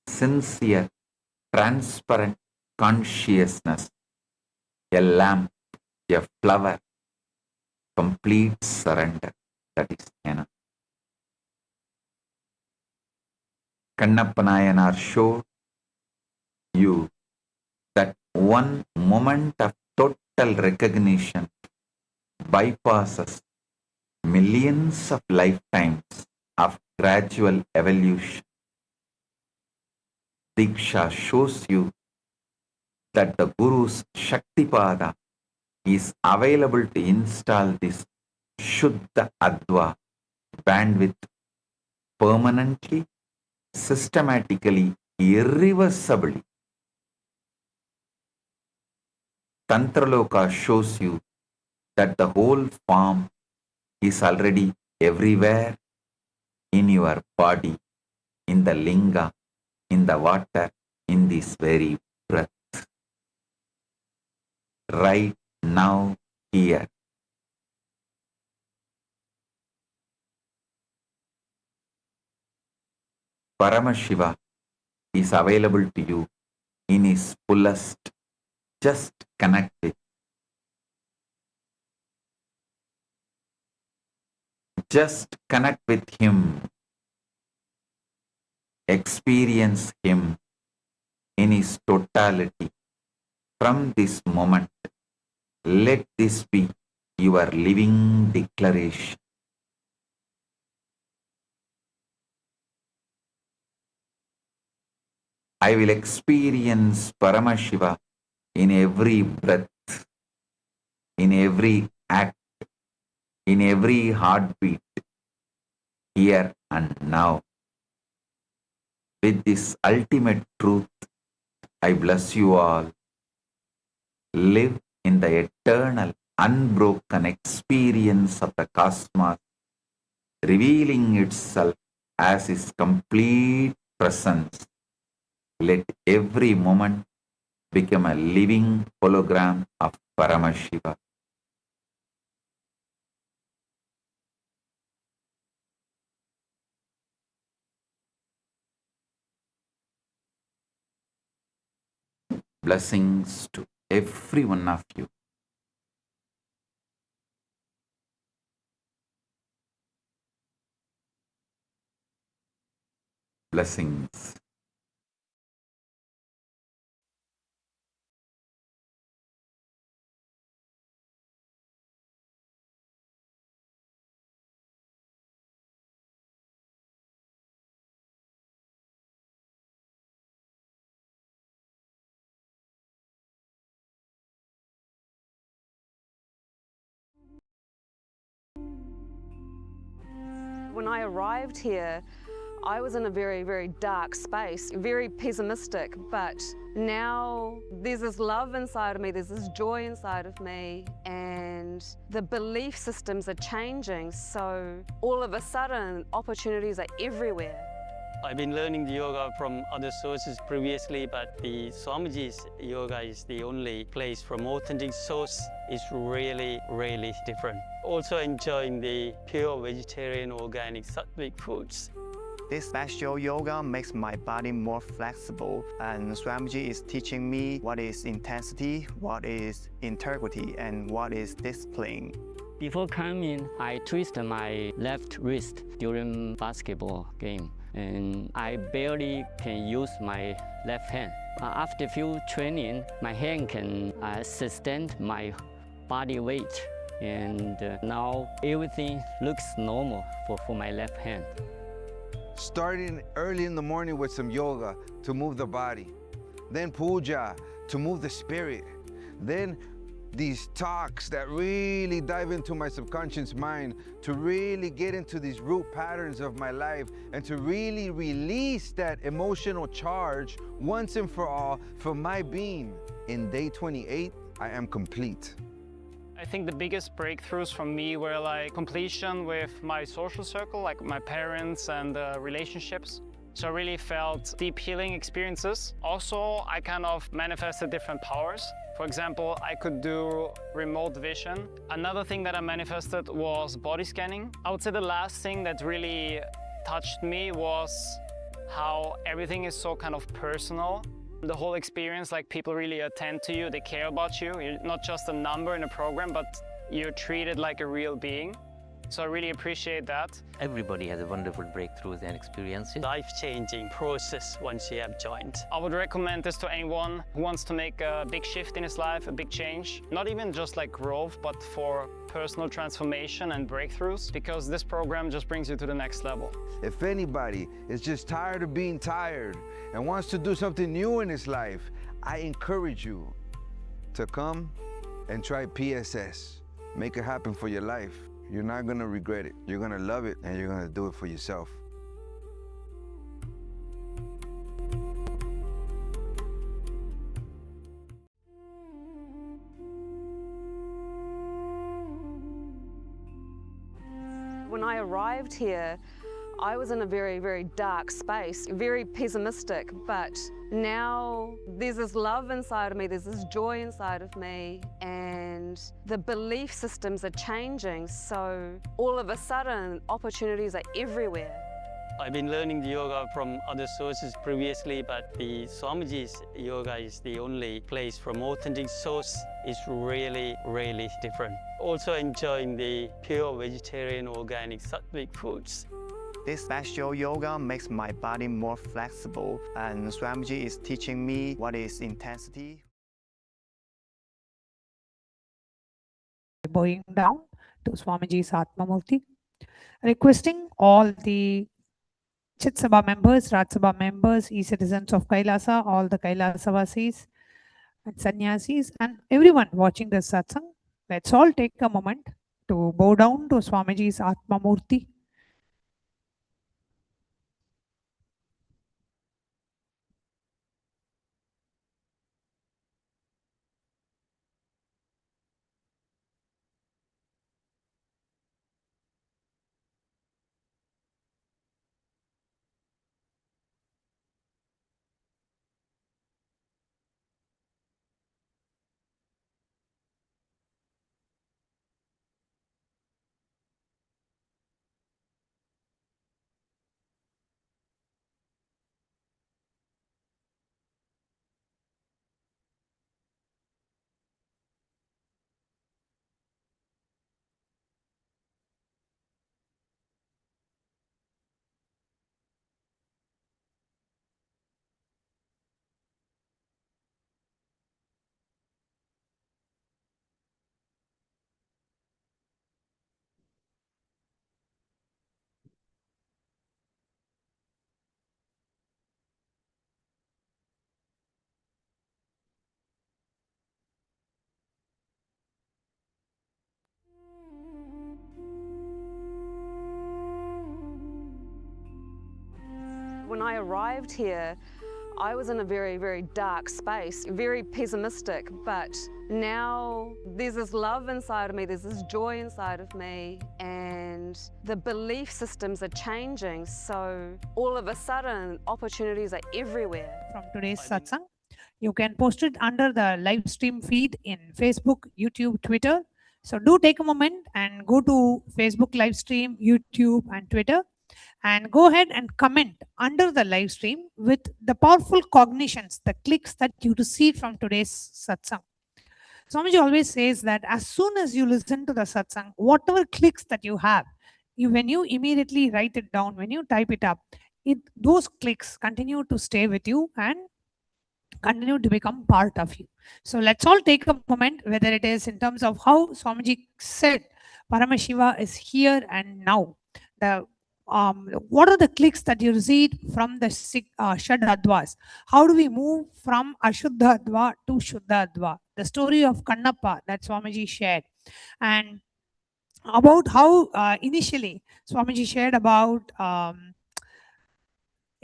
Speaker 5: sincere, transparent consciousness. A lamp, a flower, complete surrender. That is enough. Kannappa Nayanar showed you that one moment of total recognition bypasses millions of lifetimes of gradual evolution. Diksha shows you that the Guru's Shaktipada is available to install this Shuddha Adva bandwidth permanently, systematically, irreversibly. Tantraloka shows you that the whole form is already everywhere in your body, in the linga, in the water, in this very breath. Right now, here. Paramashiva is available to you in his fullest. Just connect with. Just connect with him. Experience him in his totality. From this moment, let this be your living declaration. I will experience Paramashiva in every breath, in every act, in every heartbeat, here and now. With this ultimate truth, I bless you all. Live in the eternal, unbroken experience of the cosmos, revealing itself as his complete presence. Let every moment become a living hologram of Paramashiva. Blessings to every one of you. Blessings.
Speaker 8: When I arrived here, I was in a very, very dark space, very pessimistic, but now there's this love inside of me, there's this joy inside of me, and the belief systems are changing, so all of a sudden opportunities are everywhere.
Speaker 9: I've been learning the yoga from other sources previously, but the Swamiji's yoga is the only place from authentic source. Is really, really different. Also enjoying the pure vegetarian, organic, sattvic foods.
Speaker 10: This special yoga makes my body more flexible, and Swamiji is teaching me what is intensity, what is integrity, and what is discipline.
Speaker 9: Before coming, I twisted my left wrist during basketball game, and I barely can use my left hand. After few training, my hand can sustain my body weight, and now everything looks normal for my left hand.
Speaker 11: Starting early in the morning with some yoga to move the body, then puja to move the spirit, then these talks that really dive into my subconscious mind to really get into these root patterns of my life and to really release that emotional charge once and for all for my being. In day 28, I am complete.
Speaker 12: I think the biggest breakthroughs for me were like completion with my social circle, like my parents and relationships. So I really felt deep healing experiences. Also, I kind of manifested different powers. For example, I could do remote vision. Another thing that I manifested was body scanning. I would say the last thing that really touched me was how everything is so kind of personal. The whole experience, like people really attend to you, they care about you. You're not just a number in a program, but you're treated like a real being. So I really appreciate that.
Speaker 13: Everybody has a wonderful breakthroughs and experiences.
Speaker 9: Life-changing process once you have joined.
Speaker 12: I would recommend this to anyone who wants to make a big shift in his life, a big change. Not even just like growth, but for personal transformation and breakthroughs, because this program just brings you to the next level.
Speaker 11: If anybody is just tired of being tired and wants to do something new in his life, I encourage you to come and try PSS. Make it happen for your life. You're not gonna regret it. You're gonna love it, and you're gonna do it for yourself.
Speaker 8: I arrived here, I was in a very, very dark space, very pessimistic, but now there's this love inside of me, there's this joy inside of me, and the belief systems are changing, so all of a sudden opportunities are everywhere.
Speaker 9: I've been learning the yoga from other sources previously, but the Swamiji's yoga is the only place from authentic source. It's really, really different. Also enjoying the pure vegetarian, organic, sattvic foods.
Speaker 10: This special yoga makes my body more flexible, and Swamiji is teaching me what is intensity.
Speaker 1: Bowing down to Swamiji's Atmamurti, requesting all the Chit Sabha members, Raj Sabha members, e-citizens of Kailasa, all the Kailasa and sannyasis, and everyone watching this satsang, let's all take a moment to bow down to Swamiji's Atmamurti.
Speaker 8: When I arrived here, I was in a very, very dark space, very pessimistic, but now there's this love inside of me, there's this joy inside of me, and the belief systems are changing, so all of a sudden opportunities are everywhere.
Speaker 1: From today's satsang, you can post it under the live stream feed in Facebook, YouTube, Twitter. So do take a moment and go to Facebook live stream, YouTube and Twitter, and go ahead and comment under the live stream with the powerful cognitions, the clicks that you receive from today's satsang. Swamiji always says that as soon as you listen to the satsang, whatever clicks that you have, when you immediately write it down, when you type it up, those clicks continue to stay with you and continue to become part of you. So let's all take a moment, whether it is in terms of how Swamiji said Paramashiva is here and now. What are the clicks that you receive from the Shadadvas? How do we move from Ashuddhadva to Shuddhadva? The story of Kannappa that Swamiji shared. And about how initially Swamiji shared about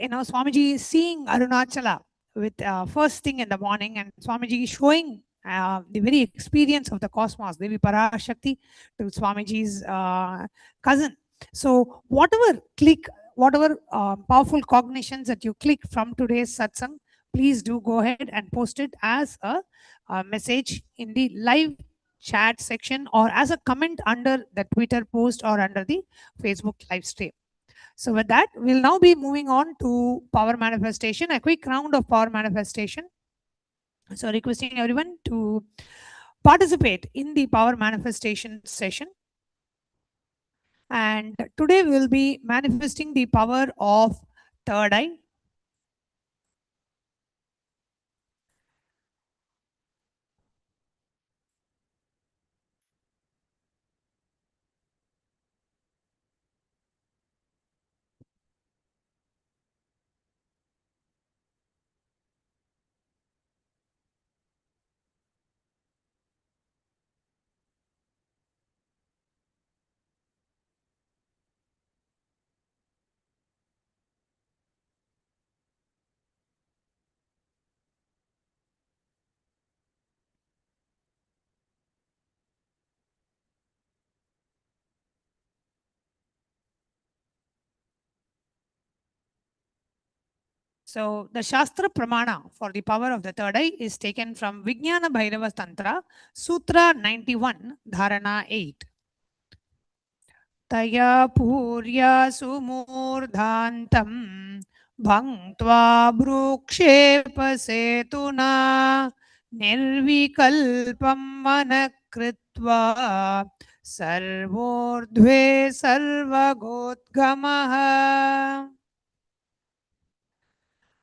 Speaker 1: Swamiji seeing Arunachala with first thing in the morning, and Swamiji showing the very experience of the cosmos, Devi Parashakti, to Swamiji's cousin. So whatever powerful cognitions that you click from today's satsang, please do go ahead and post it as a message in the live chat section or as a comment under the Twitter post or under the Facebook live stream. So with that, we'll now be moving on to power manifestation, a quick round of power manifestation. So requesting everyone to participate in the power manifestation session. And today we'll be manifesting the power of third eye. So the Shastra Pramana for the power of the third eye is taken from Vijnana Bhairava Tantra, Sutra 91, Dharana 8. Taya purya sumurdhantam bhangtva brukshepa setuna nirvikalpam manakritva sarvordhve sarvagotgamaha.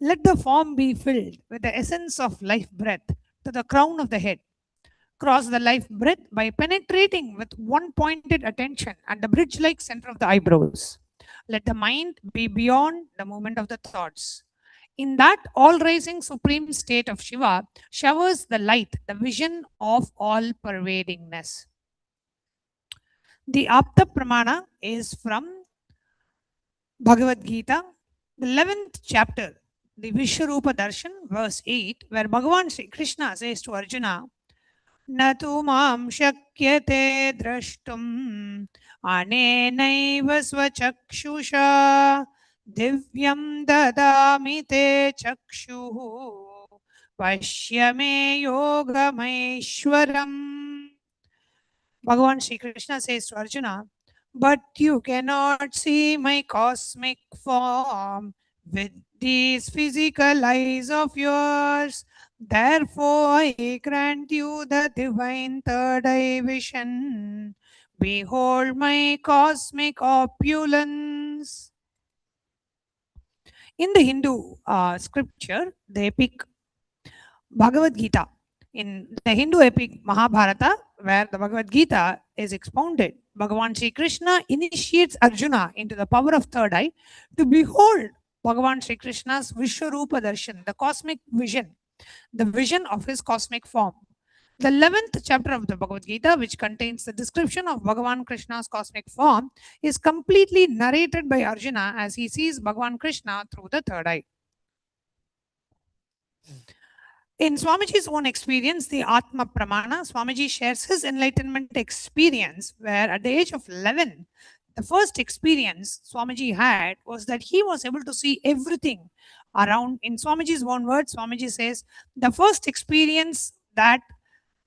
Speaker 1: Let the form be filled with the essence of life breath to the crown of the head. Cross the life breath by penetrating with one pointed attention at the bridge-like center of the eyebrows. Let the mind be beyond the movement of the thoughts. In that all-rising supreme state of Shiva showers the light, the vision of all-pervadingness. The Apta Pramana is from Bhagavad Gita, the 11th chapter, the Vishwarupa Darshan, verse 8, where Bhagavan Sri Krishna says to Arjuna, "Na tu mam shakyate drashtum anenaiva svachakshusha divyam dadami te chakshuhu pashyame yogameshwaram." Bhagavan Sri Krishna says to Arjuna, "But you cannot see my cosmic form with these physical eyes of yours. Therefore, I grant you the divine third eye vision. Behold my cosmic opulence." In the Hindu scripture, the epic Bhagavad Gita, in the Hindu epic Mahabharata, where the Bhagavad Gita is expounded, Bhagavan Sri Krishna initiates Arjuna into the power of third eye to behold Bhagavan Sri Krishna's Vishwarupa Darshan, the cosmic vision, the vision of his cosmic form. The 11th chapter of the Bhagavad Gita, which contains the description of Bhagavan Krishna's cosmic form, is completely narrated by Arjuna as he sees Bhagavan Krishna through the third eye. In Swamiji's own experience, the Atma Pramana, Swamiji shares his enlightenment experience, where at the age of 11, the first experience Swamiji had was that he was able to see everything around. In Swamiji's own words, Swamiji says, "The first experience that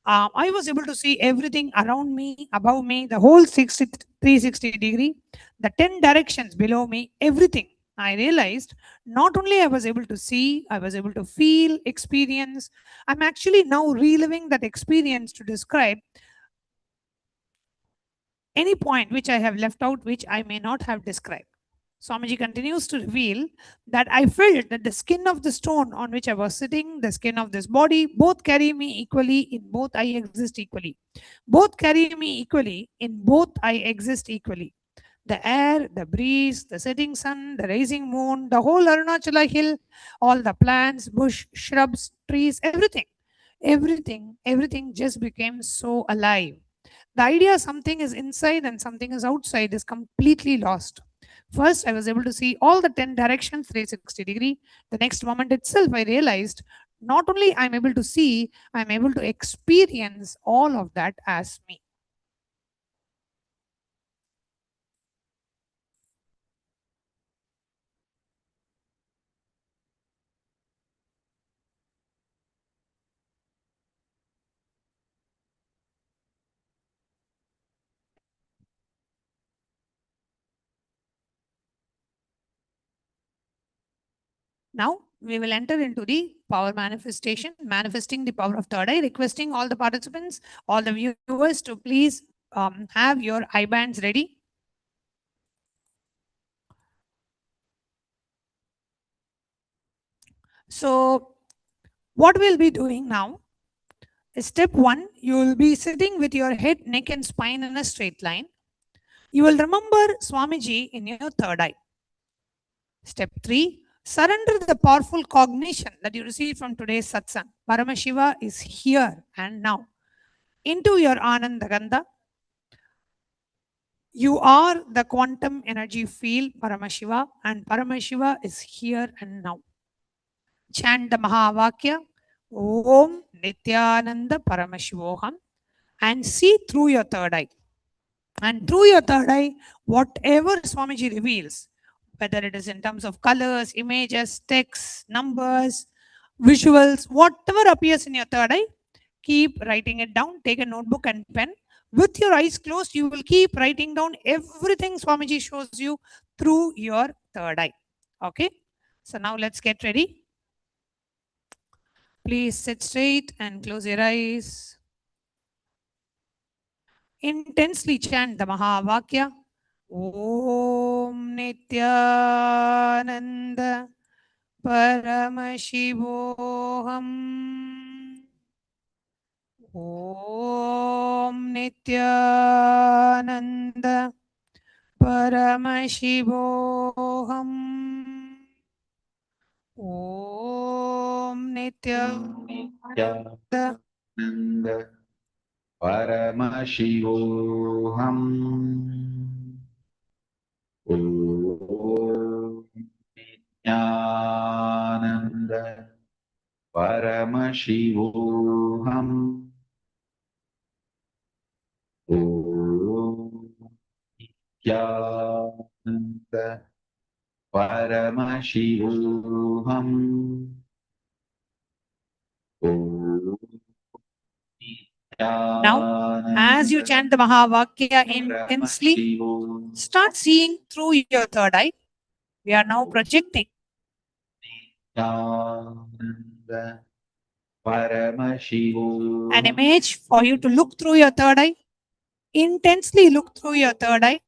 Speaker 1: I was able to see everything around me, above me, the whole 360 degree, the 10 directions below me, everything. I realized not only I was able to see, I was able to feel, experience. I'm actually now reliving that experience to describe any point which I have left out, which I may not have described." Swamiji continues to reveal that I felt that the skin of the stone on which I was sitting, the skin of this body, both carry me equally, in both I exist equally. Both carry me equally, in both I exist equally. The air, the breeze, the setting sun, the rising moon, the whole Arunachala hill, all the plants, bush, shrubs, trees, everything just became so alive. The idea something is inside and something is outside is completely lost. First, I was able to see all the 10 directions, 360 degree. The next moment itself, I realized not only I'm able to see, I'm able to experience all of that as me. Now, we will enter into the power manifestation, manifesting the power of third eye, requesting all the participants, all the viewers to please have your eye bands ready. So, what we'll be doing now is step 1, you will be sitting with your head, neck and spine in a straight line. You will remember Swamiji in your third eye. Step 3, surrender the powerful cognition that you received from today's satsang. Paramashiva is here and now. Into your Ananda Gandha. You are the quantum energy field, Paramashiva, and Paramashiva is here and now. Chant the Mahavakya, Om Nithyananda Paramashivoham, and see through your third eye. And through your third eye, whatever Swamiji reveals, whether it is in terms of colors, images, text, numbers, visuals, whatever appears in your third eye, keep writing it down. Take a notebook and pen. With your eyes closed, you will keep writing down everything Swamiji shows you through your third eye. Okay? So now let's get ready. Please sit straight and close your eyes. Intensely chant the Mahavakya. Om Nithyananda Paramashivam. Om Nithyananda Paramashivam. Om Nithyananda
Speaker 5: Paramashivoham. Om Nityananda Paramashivoham. Om Nityananda Paramashivoham.
Speaker 1: Now, as you chant the Mahavakya intensely, start seeing through your third eye. We are now projecting. An image for you to look through your third eye. Intensely look through your third eye.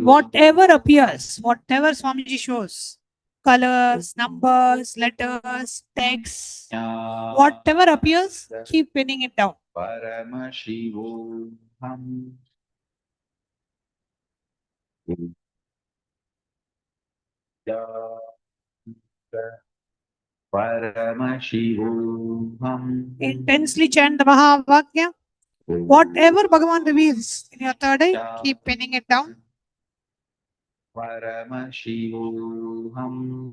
Speaker 1: Whatever appears, whatever Swamiji shows, colors, numbers, letters, text, whatever appears, keep pinning it down. Intensely chant the Mahavakya. Whatever Bhagavan reveals in your third eye, keep pinning it down.
Speaker 5: Paramashivoham.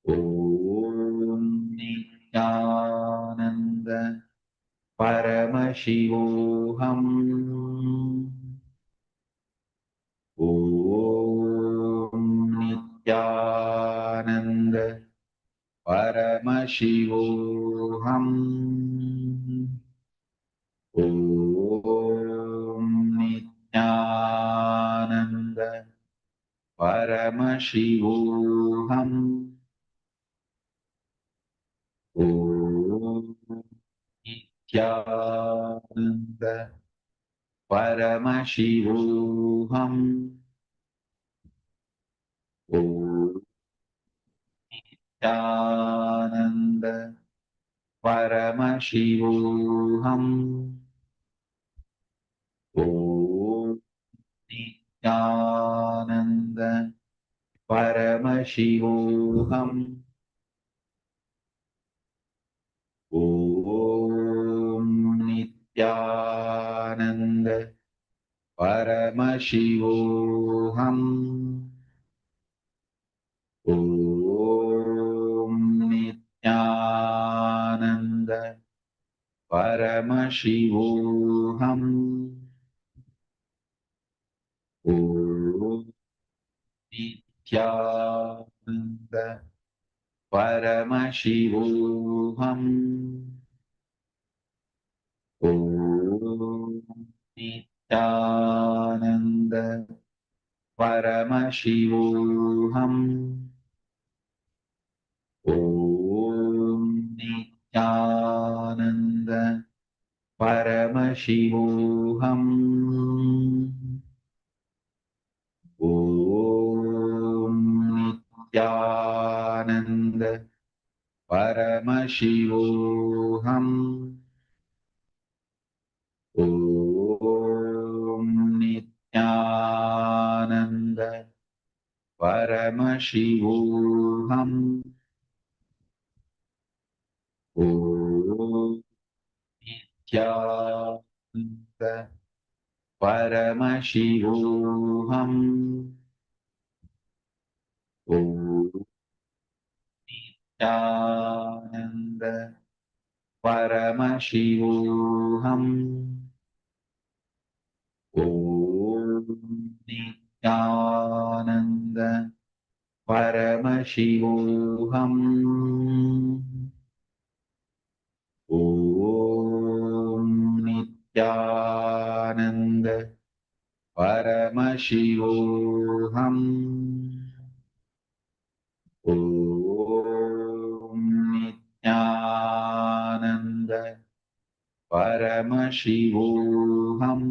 Speaker 5: Om Nityananda Paramashivoham. Om Nityananda Paramashivoham. Om Nityananda Paramashivoham. Om Nityananda Paramashivoham. Om Nityananda Paramashivoham. Om Nityananda Paramashivoham. Om Nityananda Paramashivoham. Om Nityananda Paramashivoham. Om Nityananda Paramashivoham. Om Nityananda Paramashivoham. Om Nityananda Paramashivoham. Om Nityananda Paramashivoham. Om Nityananda Paramashivoham. Om Nityananda Paramashivoham. Om Nityananda Paramashivoham. Om Nithyananda Paramashivam. Om Nithyananda Paramashivam. Om Nithyananda Paramashivam.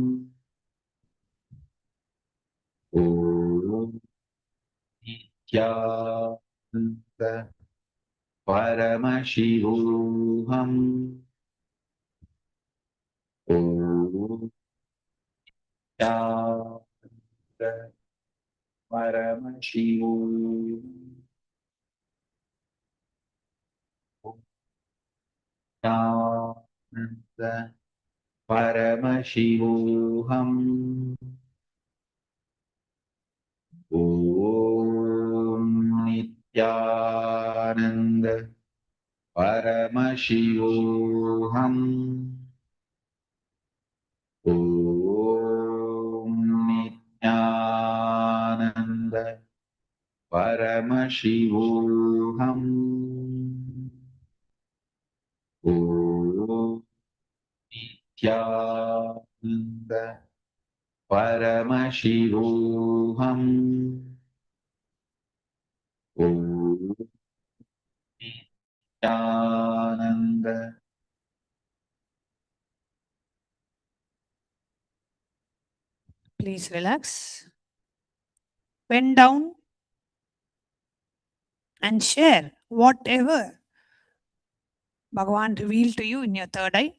Speaker 5: Om Nithyananda Paramashivam. Om Nithyananda Paramashivam. Nithyananda Paramashivam. Om Nithyananda Paramashivam. Om Nithyananda Paramashivam. Om Nithyananda Paramashivam. Om Nithyananda.
Speaker 1: Please relax. Bend down and share whatever Bhagavan revealed to you in your third eye.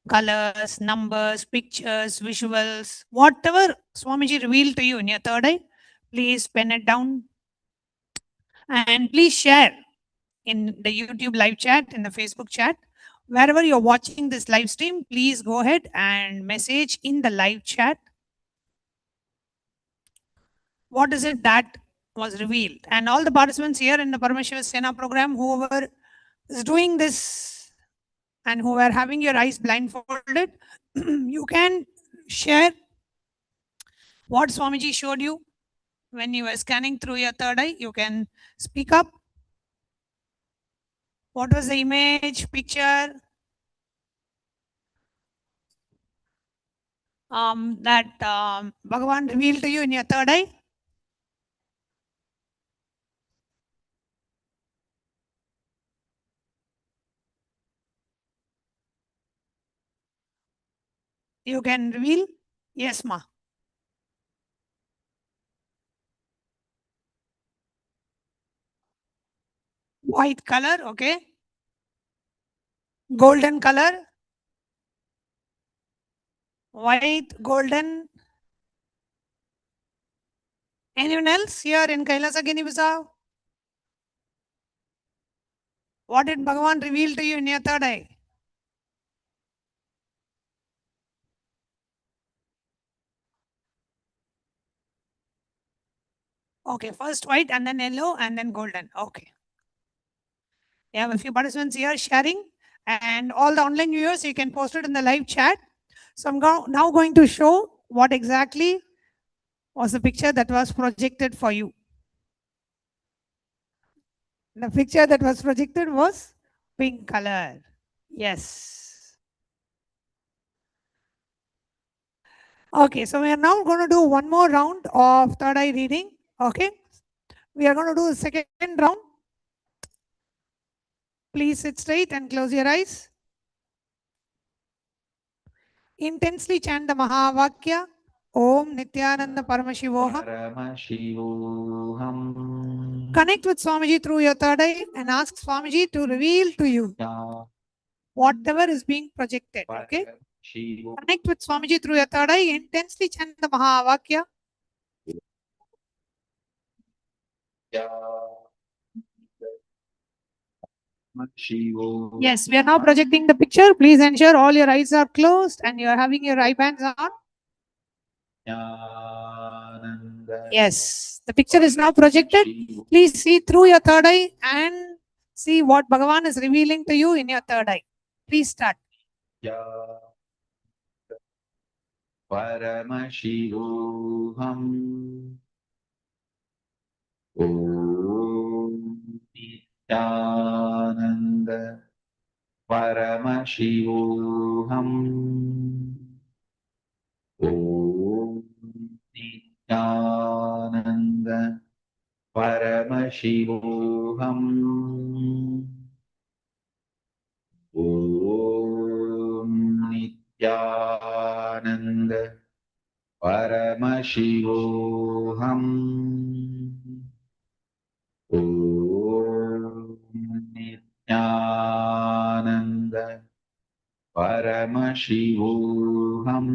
Speaker 1: Colors, numbers, pictures, visuals, whatever Swamiji revealed to you in your third eye, please pen it down and please share in the YouTube live chat, in the Facebook chat. Wherever you're watching this live stream, please go ahead and message in the live chat. What is it that was revealed? And all the participants here in the Paramashiva Sena program, whoever is doing this and who are having your eyes blindfolded, you can share what Swamiji showed you when you were scanning through your third eye. You can speak up. What was the image, picture that Bhagavan revealed to you in your third eye? You can reveal? Yes, ma. White color, okay. Golden color. White, golden. Anyone else here in Kailasa, Guinea-Bissau? What did Bhagavan reveal to you in your third eye? Okay, first white and then yellow and then golden. Okay. We have a few participants here sharing, and all the online viewers, you can post it in the live chat. So I'm now going to show what exactly was the picture that was projected for you. The picture that was projected was pink color. Yes. Okay, so we are now going to do one more round of third eye reading. Okay. We are going to do the second round. Please sit straight and close your eyes. Intensely chant the Mahavakya. Om Nithyananda Paramashivoham. Connect with Swamiji through your third eye and ask Swamiji to reveal to you whatever is being projected. Okay? Connect with Swamiji through your third eye. Intensely chant the Mahavakya. Yes, we are now projecting the picture. Please ensure all your eyes are closed and you are having your eye bands on. Yes, the picture is now projected. Please see through your third eye and see what Bhagavan is revealing to you in your third eye. Please start.
Speaker 5: Paramashivoham. Om Nithyananda Paramashivoham. Om Nithyananda Paramashivoham. Om Nithyananda Paramashivoham. Om Nithyananda Paramashivoham.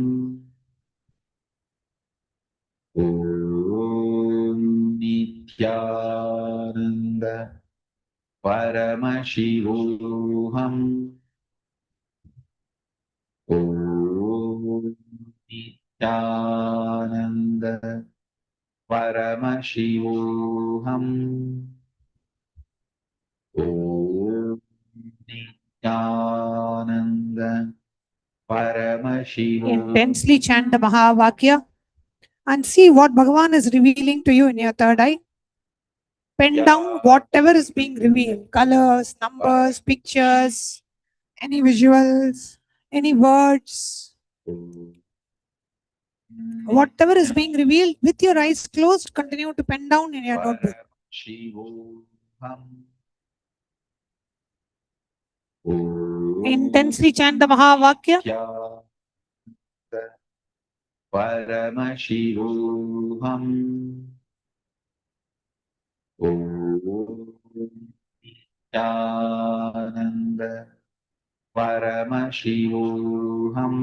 Speaker 5: Om Nithyananda Paramashivoham. Om Nithyananda Paramashivoham. Om Nithyananda Paramashivoham.
Speaker 1: Intensely chant the Mahavakya and see what Bhagavan is revealing to you in your third eye. Pen down whatever is being revealed, colors, numbers, pictures, any visuals, any words. Whatever is being revealed with your eyes closed, continue to pen down in your notebook. Intensely chant the Mahavakya.
Speaker 5: Paramashivoham. Om Nithyananda Paramashivoham.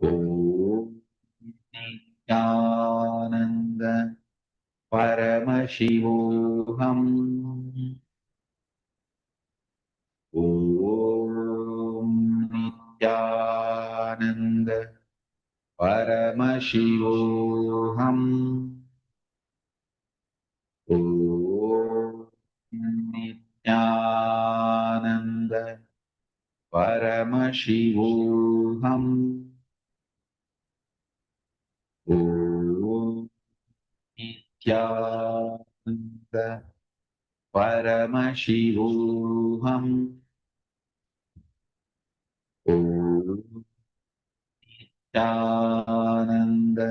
Speaker 5: Om Nithyananda Paramashivoham. Om Nithyananda Paramashivoham. Om Nithyananda Paramashivoham. Om Nithyananda Paramashivoham. Om Nithyananda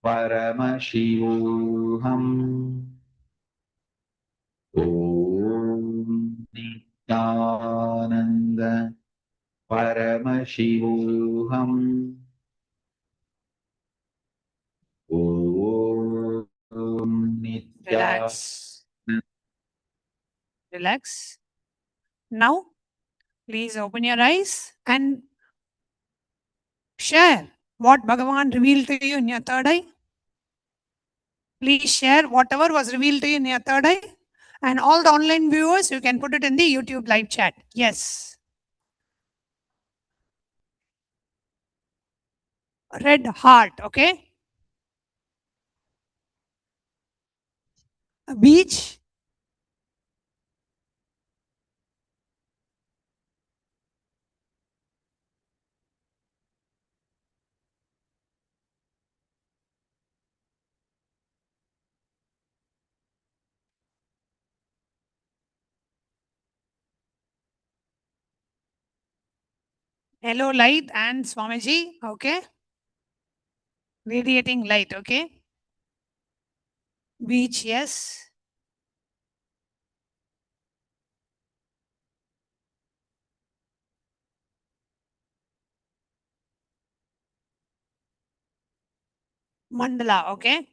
Speaker 5: Paramashivoham. Om Nithyananda Paramashivoham. Om
Speaker 1: Relax. Relax. Now, please open your eyes and share what Bhagavan revealed to you in your third eye. Please share whatever was revealed to you in your third eye. And all the online viewers, you can put it in the YouTube live chat. Yes. Red heart, okay? A beach. Yellow light and Swamiji, okay? Radiating light, okay? Beach, yes. Mandala, okay?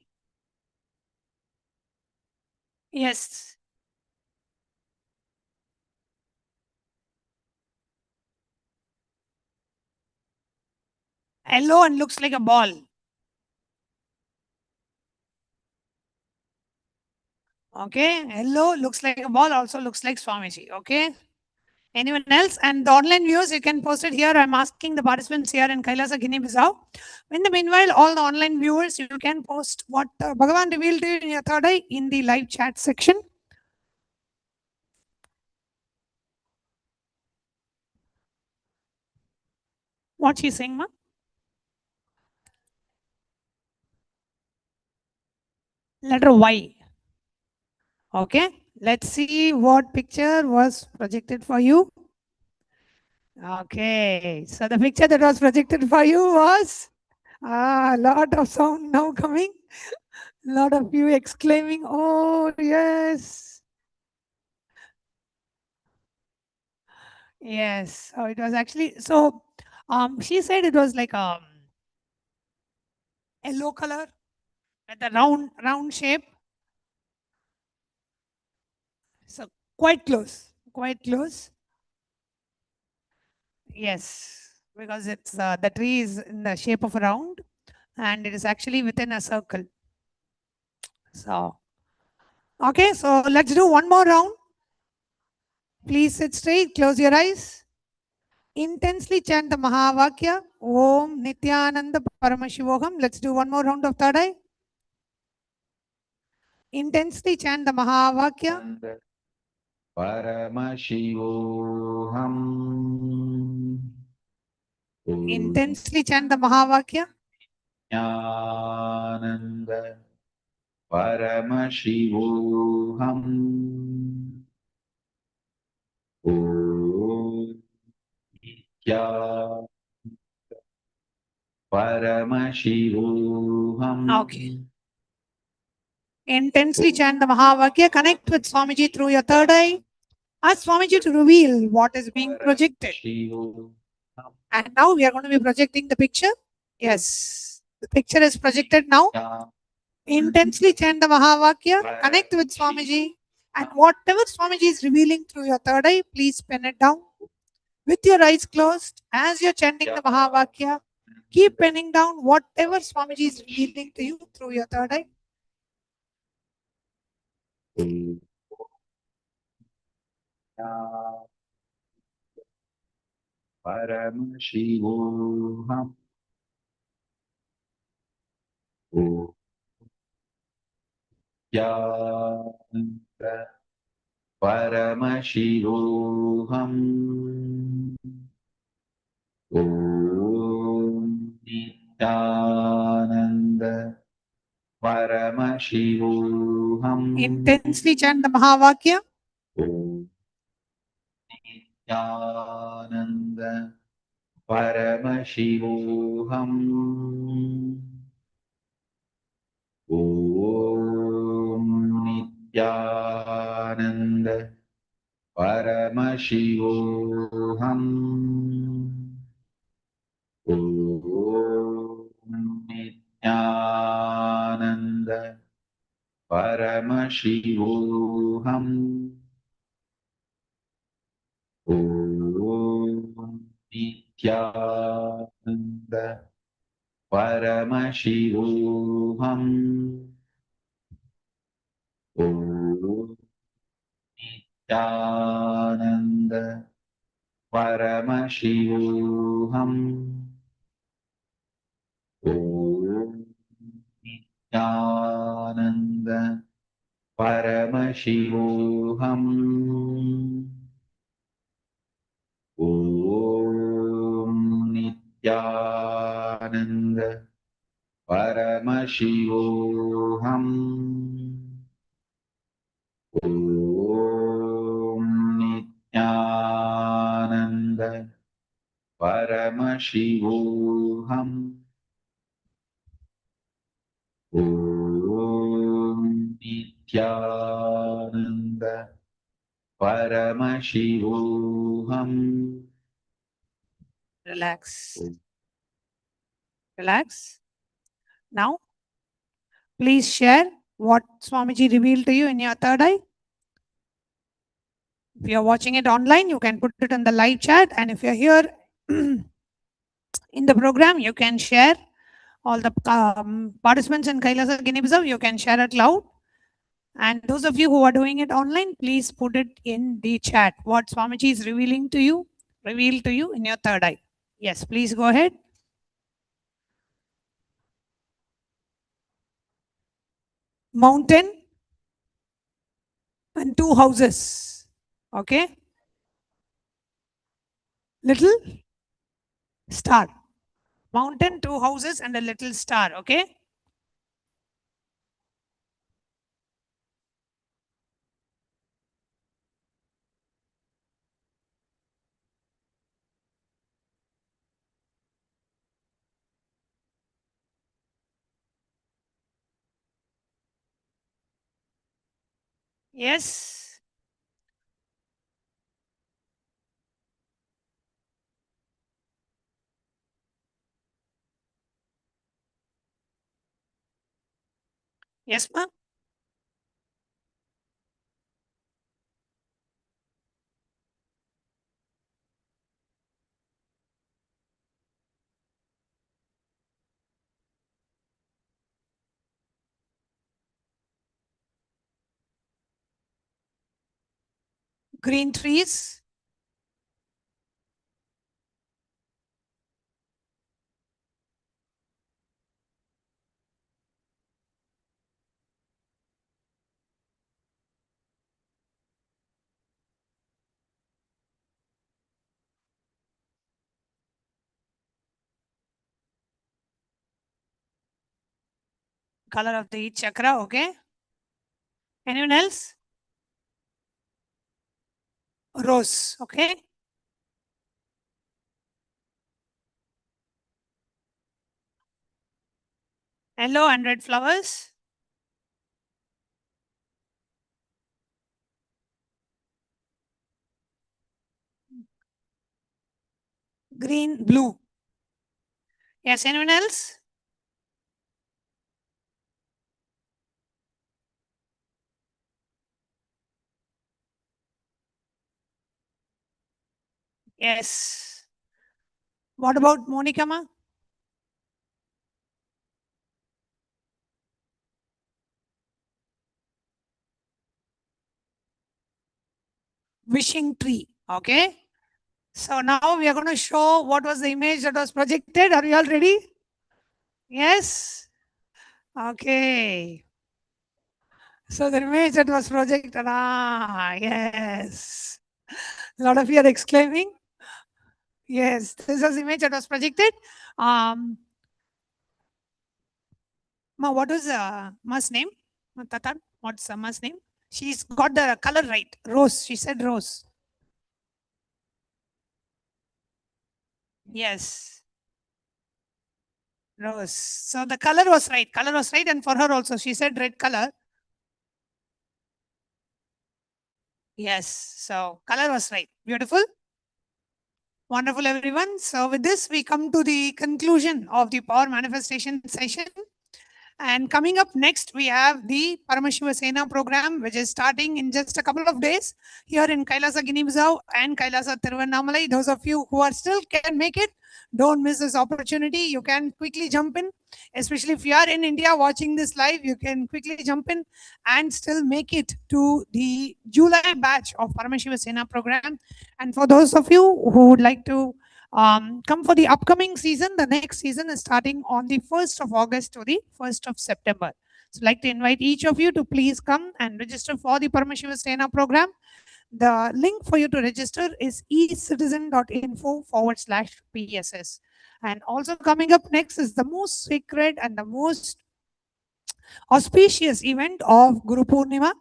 Speaker 1: Yes. Yellow and looks like a ball. Okay, yellow looks like a ball, also looks like Swamiji, okay? Anyone else? And the online viewers, you can post it here. I'm asking the participants here in Kailasa, Guinea-Bissau. In the meanwhile, all the online viewers, you can post what Bhagavan revealed to you in your third eye in the live chat section. What she's saying, ma? Letter Y. Okay. Let's see what picture was projected for you. Okay. So the picture that was projected for you was a lot of sound now coming. A lot of you exclaiming, oh, yes. Yes. So it was actually, so she said it was like a yellow color with a round shape. So quite close, quite close. Yes, because it's the tree is in the shape of a round and it is actually within a circle. So, okay, so let's do one more round. Please sit straight, close your eyes. Intensely chant the Mahavakya, Om Nithyananda Paramashivam. Let's do one more round of third eye. Intensely chant the Mahavakya.
Speaker 5: Paramashivoham.
Speaker 1: Intensely chant the Mahavakya.
Speaker 5: Nithyananda Paramashivoham. Om Nithyananda Paramashivoham.
Speaker 1: Okay. Intensely chant the Mahavakya. Connect with Swamiji through your third eye. Ask Swamiji to reveal what is being projected. And now we are going to be projecting the picture. Yes. The picture is projected now. Intensely chant the Mahavakya. Connect with Swamiji. And whatever Swamiji is revealing through your third eye, please pen it down. With your eyes closed, as you're chanting the Mahavakya, keep penning down whatever Swamiji is revealing to you through your third eye.
Speaker 5: Paramashivoham. Om Nithyananda Paramashivoham. Om Nithyananda Paramashivoham.
Speaker 1: Intensely chant the Mahavakya.
Speaker 5: Om Nithyananda Paramashivoham. Om Nithyananda Paramashivoham. Om Nithyananda Paramashivoham. Om Nithyananda Paramashivoham. Om Nithyananda Paramashivoham. Om Nithyananda Paramashivoham. Om Nithyananda Paramashivoham. Om Nithyananda Paramashivoham. Om Nithyananda Paramashivoham.
Speaker 1: Relax. Relax. Now, please share what Swamiji revealed to you in your third eye. If you are watching it online, you can put it in the live chat. And if you're here in the program, you can share. All the participants in Kailasa Guinea-Bissau, you can share it loud. And those of you who are doing it online, please put it in the chat. What Swamiji is revealed to you in your third eye. Yes, please go ahead. Mountain and two houses. Okay. Little Star. Mountain, 2 houses and a little star. Okay. Yes. Yes, ma. Green trees. Color of the chakra. Okay. Anyone else? Rose. Okay. Yellow and red flowers. Green, blue. Yes, anyone else? Yes. What about Monica ma? Wishing tree. Okay. So now we are going to show what was the image that was projected. Are you all ready? Yes. Okay. So the image that was projected. Yes. A lot of you are exclaiming. Yes, this is the image that was projected. Ma, what was Ma's name? Tatan, what's Ma's name? She's got the color right. Rose. She said rose. Yes. Rose. So the color was right. Color was right. And for her also, she said red color. Yes. So color was right. Beautiful. Wonderful, everyone. So with this, we come to the conclusion of the power manifestation session. And coming up next, we have the Paramashiva Sena program, which is starting in just a couple of days here in Kailasa, Guinea-Bissau and Kailasa, Tiruvannamalai. Those of you who are still can make it, don't miss this opportunity. You can quickly jump in, especially if you are in India watching this live, you can quickly jump in and still make it to the July batch of Paramashiva Sena program. And for those of you who would like to come for the upcoming season. The next season is starting on the 1st of August to the 1st of September. So I'd like to invite each of you to please come and register for the Paramashiva Sena program. The link for you to register is ecitizen.info/PSS. And also coming up next is the most sacred and the most auspicious event of Guru Purnima,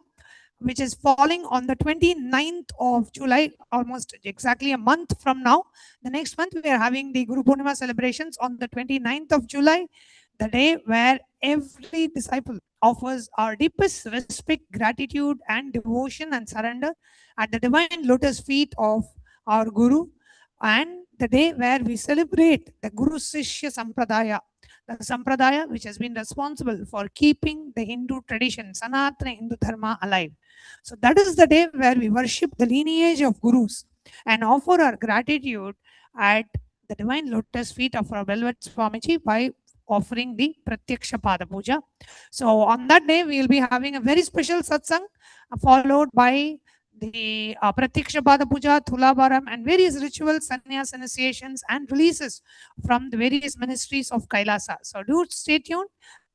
Speaker 1: which is falling on the 29th of July, almost exactly a month from now. The next month, we are having the Guru Purnima celebrations on the 29th of July, the day where every disciple offers our deepest respect, gratitude, and devotion and surrender at the divine lotus feet of our Guru, and the day where we celebrate the Guru Sishya Sampradaya, the Sampradaya which has been responsible for keeping the Hindu tradition, Sanatana Hindu Dharma, alive. So that is the day where we worship the lineage of Gurus and offer our gratitude at the divine lotus feet of our beloved Swamiji by offering the Pratyaksha Pada Puja. So on that day, we will be having a very special satsang followed by the Pratyaksha Pada Puja, Thulabharam, and various rituals, sannyas initiations, and releases from the various ministries of Kailasa. So do stay tuned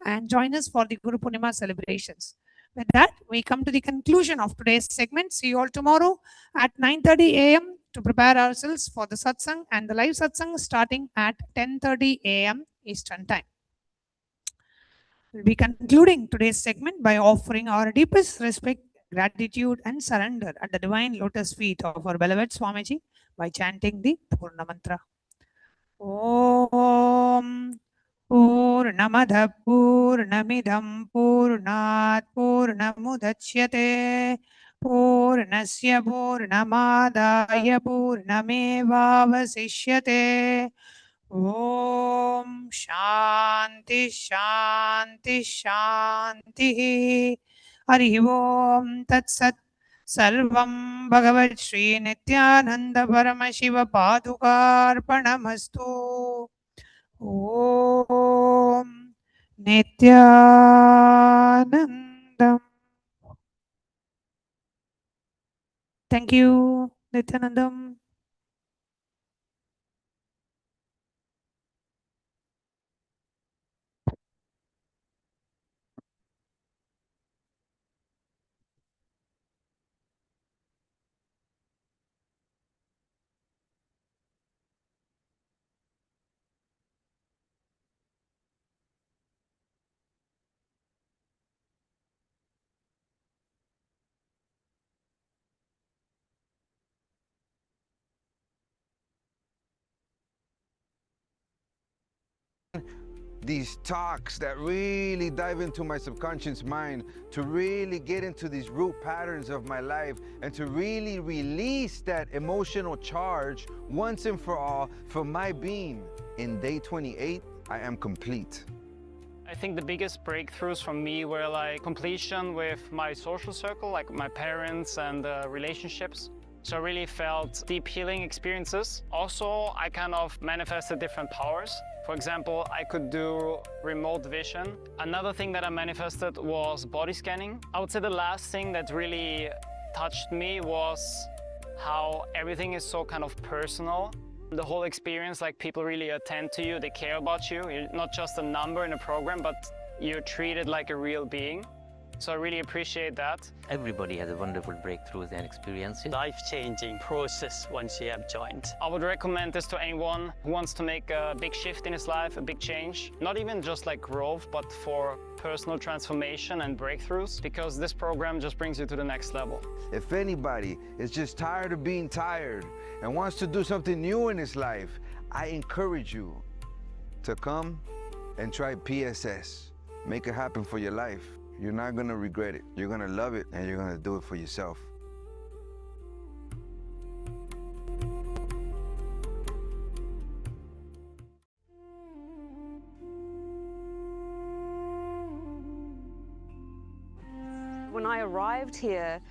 Speaker 1: and join us for the Guru Purnima celebrations. With that, we come to the conclusion of today's segment. See you all tomorrow at 9:30 a.m. to prepare ourselves for the satsang, and the live satsang starting at 10:30 a.m. Eastern Time. We'll be concluding today's segment by offering our deepest respect, gratitude, and surrender at the divine lotus feet of our beloved Swamiji by chanting the Purna Mantra. Om Purnamada Purnamidam Purnat Purnamudachyate Purnasya Purnamadaya Purnamevavasishyate. Om Shanti Shanti Shanti. Hari Om Tat Sat. Sarvam Bhagavat Shri Nithyananda Paramashiva Padukarpanamastu. Om Nithyanandam. Thank you, Nithyanandam.
Speaker 11: These talks that really dive into my subconscious mind to really get into these root patterns of my life and to really release that emotional charge once and for all for my being. In day 28, I am complete.
Speaker 12: I think the biggest breakthroughs for me were like completion with my social circle, like my parents and relationships. So I really felt deep healing experiences. Also, I kind of manifested different powers. For example, I could do remote vision. Another thing that I manifested was body scanning. I would say the last thing that really touched me was how everything is so kind of personal. The whole experience, like people really attend to you, they care about you. You're not just a number in a program, but you're treated like a real being. So I really appreciate that.
Speaker 13: Everybody has a wonderful breakthroughs and experiences.
Speaker 9: Life-changing process once you have joined.
Speaker 12: I would recommend this to anyone who wants to make a big shift in his life, a big change. Not even just like growth, but for personal transformation and breakthroughs, because this program just brings you to the next level.
Speaker 11: If anybody is just tired of being tired and wants to do something new in his life, I encourage you to come and try PSS. Make it happen for your life. You're not gonna regret it. You're gonna love it, and you're gonna do it for yourself.
Speaker 8: When I arrived here,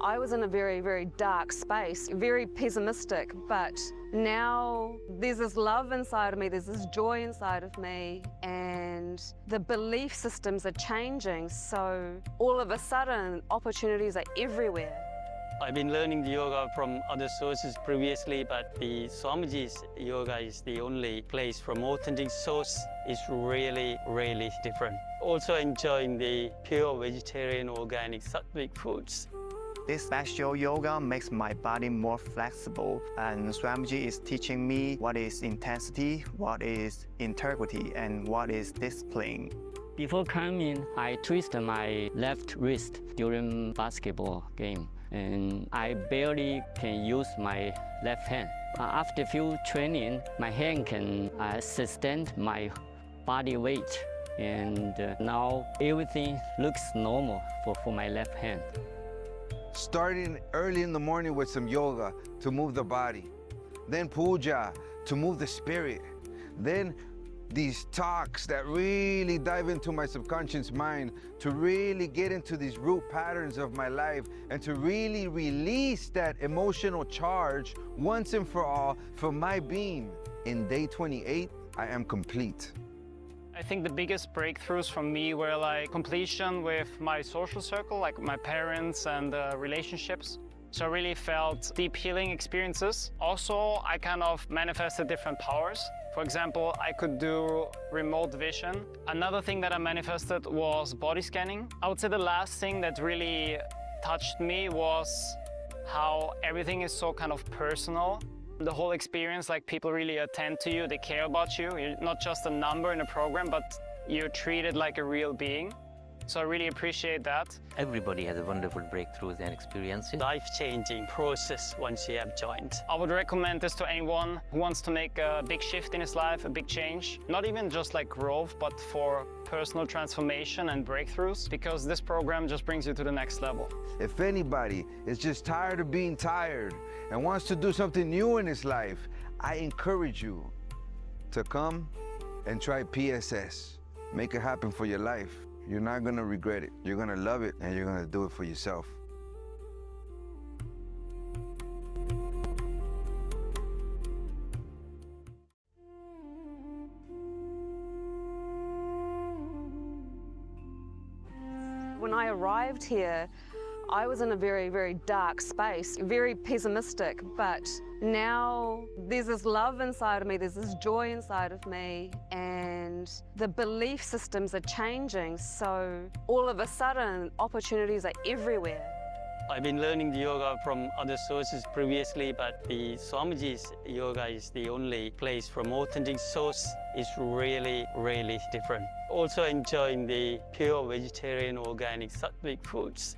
Speaker 8: I was in a very, very dark space, very pessimistic, but now there's this love inside of me, there's this joy inside of me, and the belief systems are changing, so all of a sudden opportunities are everywhere.
Speaker 9: I've been learning the yoga from other sources previously, but the Swamiji's yoga is the only place from authentic source. Is really, really different. Also enjoying the pure vegetarian, organic, sattvic foods.
Speaker 10: This special yoga makes my body more flexible, and Swamiji is teaching me what is intensity, what is integrity, and what is discipline.
Speaker 9: Before coming, I twisted my left wrist during basketball game, and I barely can use my left hand. After few training, my hand can sustain my body weight, and now everything looks normal for my left hand.
Speaker 11: Starting early in the morning with some yoga to move the body, then puja to move the spirit, then these talks that really dive into my subconscious mind to really get into these root patterns of my life and to really release that emotional charge once and for all for my being. In day 28, I am complete.
Speaker 12: I think the biggest breakthroughs for me were like completion with my social circle, like my parents and relationships. So I really felt deep healing experiences. Also, I kind of manifested different powers. For example, I could do remote vision. Another thing that I manifested was body scanning. I would say the last thing that really touched me was how everything is so kind of personal. The whole experience, like people really attend to you, they care about you. You're not just a number in a program, but you're treated like a real being. So I really appreciate that.
Speaker 13: Everybody has a wonderful breakthroughs and experiences.
Speaker 9: Life-changing process once you have joined.
Speaker 12: I would recommend this to anyone who wants to make a big shift in his life, a big change. Not even just like growth, but for personal transformation and breakthroughs, because this program just brings you to the next level.
Speaker 11: If anybody is just tired of being tired and wants to do something new in his life, I encourage you to come and try PSS. Make it happen for your life. You're not gonna regret it. You're gonna love it, and you're gonna do it for yourself.
Speaker 8: When I arrived here, I was in a very, very dark space, very pessimistic, but now there's this love inside of me, there's this joy inside of me, and the belief systems are changing, so all of a sudden opportunities are everywhere.
Speaker 9: I've been learning the yoga from other sources previously, but the Swamiji's yoga is the only place from authentic source. Is really, really different. Also enjoying the pure vegetarian, organic, sattvic foods.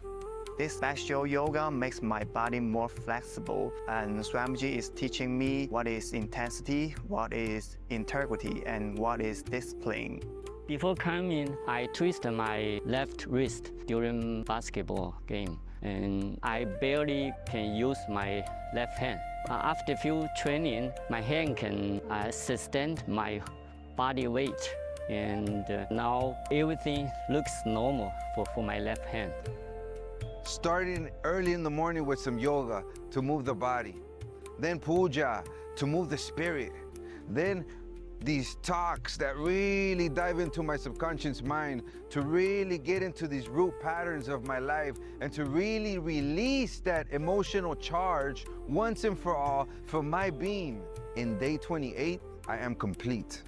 Speaker 10: This special yoga makes my body more flexible, and Swamiji is teaching me what is intensity, what is integrity, and what is discipline.
Speaker 9: Before coming, I twisted my left wrist during basketball game, and I barely can use my left hand. After few training, my hand can sustain my body weight, and now everything looks normal for my left hand.
Speaker 11: Starting early in the morning with some yoga to move the body, then puja to move the spirit, then these talks that really dive into my subconscious mind to really get into these root patterns of my life and to really release that emotional charge once and for all for my being. In day 28, I am complete.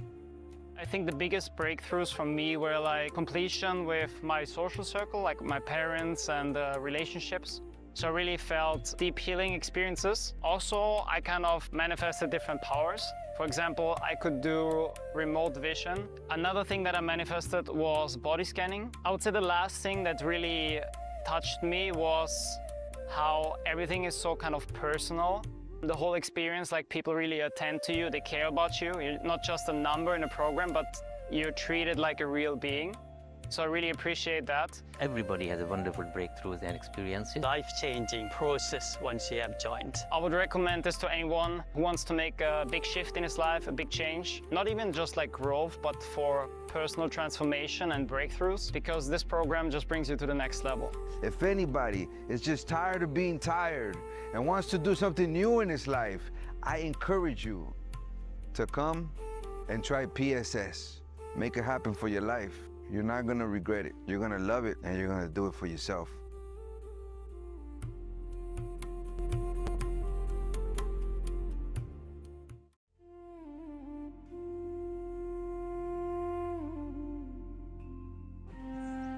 Speaker 12: I think the biggest breakthroughs for me were like completion with my social circle, like my parents and relationships. So I really felt deep healing experiences. Also, I kind of manifested different powers. For example, I could do remote vision. Another thing that I manifested was body scanning. I would say the last thing that really touched me was how everything is so kind of personal. The whole experience, like people really attend to you, they care about you. You're not just a number in a program, but you're treated like a real being. So I really appreciate that.
Speaker 13: Everybody has a wonderful breakthroughs and experiences.
Speaker 9: Life-changing process once you have joined.
Speaker 12: I would recommend this to anyone who wants to make a big shift in his life, a big change. Not even just like growth, but for personal transformation and breakthroughs, because this program just brings you to the next level.
Speaker 11: If anybody is just tired of being tired and wants to do something new in his life, I encourage you to come and try PSS. Make it happen for your life. You're not gonna regret it. You're gonna love it, and you're gonna do it for yourself.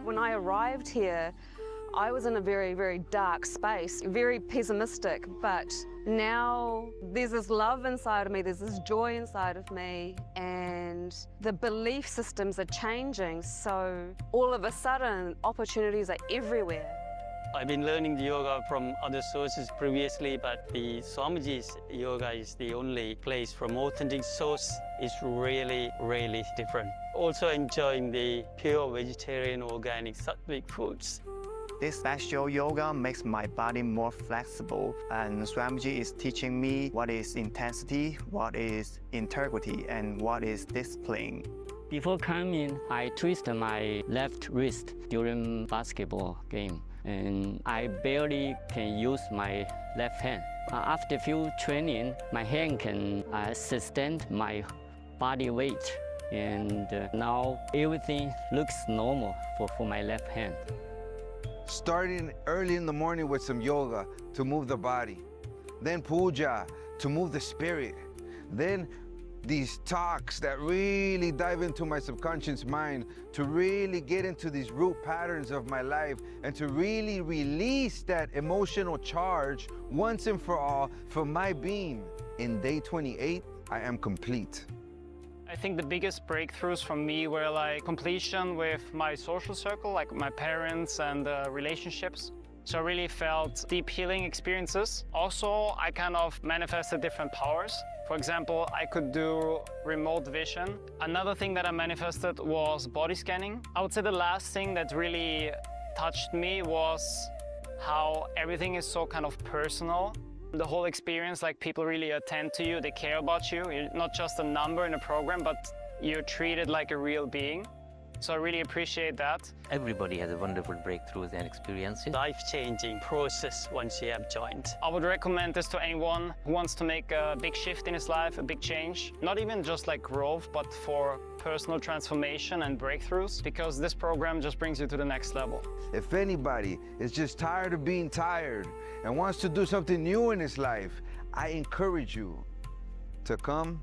Speaker 8: When I arrived here, I was in a very, very dark space, very pessimistic, but now there's this love inside of me, there's this joy inside of me, and the belief systems are changing, so all of a sudden opportunities are everywhere.
Speaker 9: I've been learning the yoga from other sources previously, but the Swamiji's yoga is the only place from authentic source. Is really, really different. Also enjoying the pure vegetarian, organic, sattvic foods.
Speaker 10: This special yoga makes my body more flexible, and Swamiji is teaching me what is intensity, what is integrity, and what is discipline.
Speaker 9: Before coming, I twisted my left wrist during basketball game, and I barely can use my left hand. After few training, my hand can sustain my body weight, and now everything looks normal for my left hand.
Speaker 11: Starting early in the morning with some yoga to move the body, then puja to move the spirit, then these talks that really dive into my subconscious mind, to really get into these root patterns of my life, and to really release that emotional charge once and for all for my being. In day 28, I am complete.
Speaker 12: I think the biggest breakthroughs for me were like completion with my social circle, like my parents and relationships. So I really felt deep healing experiences. Also, I kind of manifested different powers. For example, I could do remote vision. Another thing that I manifested was body scanning. I would say the last thing that really touched me was how everything is so kind of personal. The whole experience, like people really attend to you, they care about you. You're not just a number in a program, but you're treated like a real being. So I really appreciate that.
Speaker 13: Everybody has a wonderful breakthroughs and experiences.
Speaker 9: Life-changing process once you have joined.
Speaker 12: I would recommend this to anyone who wants to make a big shift in his life, a big change. Not even just like growth, but for personal transformation and breakthroughs, because this program just brings you to the next level.
Speaker 11: If anybody is just tired of being tired and wants to do something new in his life, I encourage you to come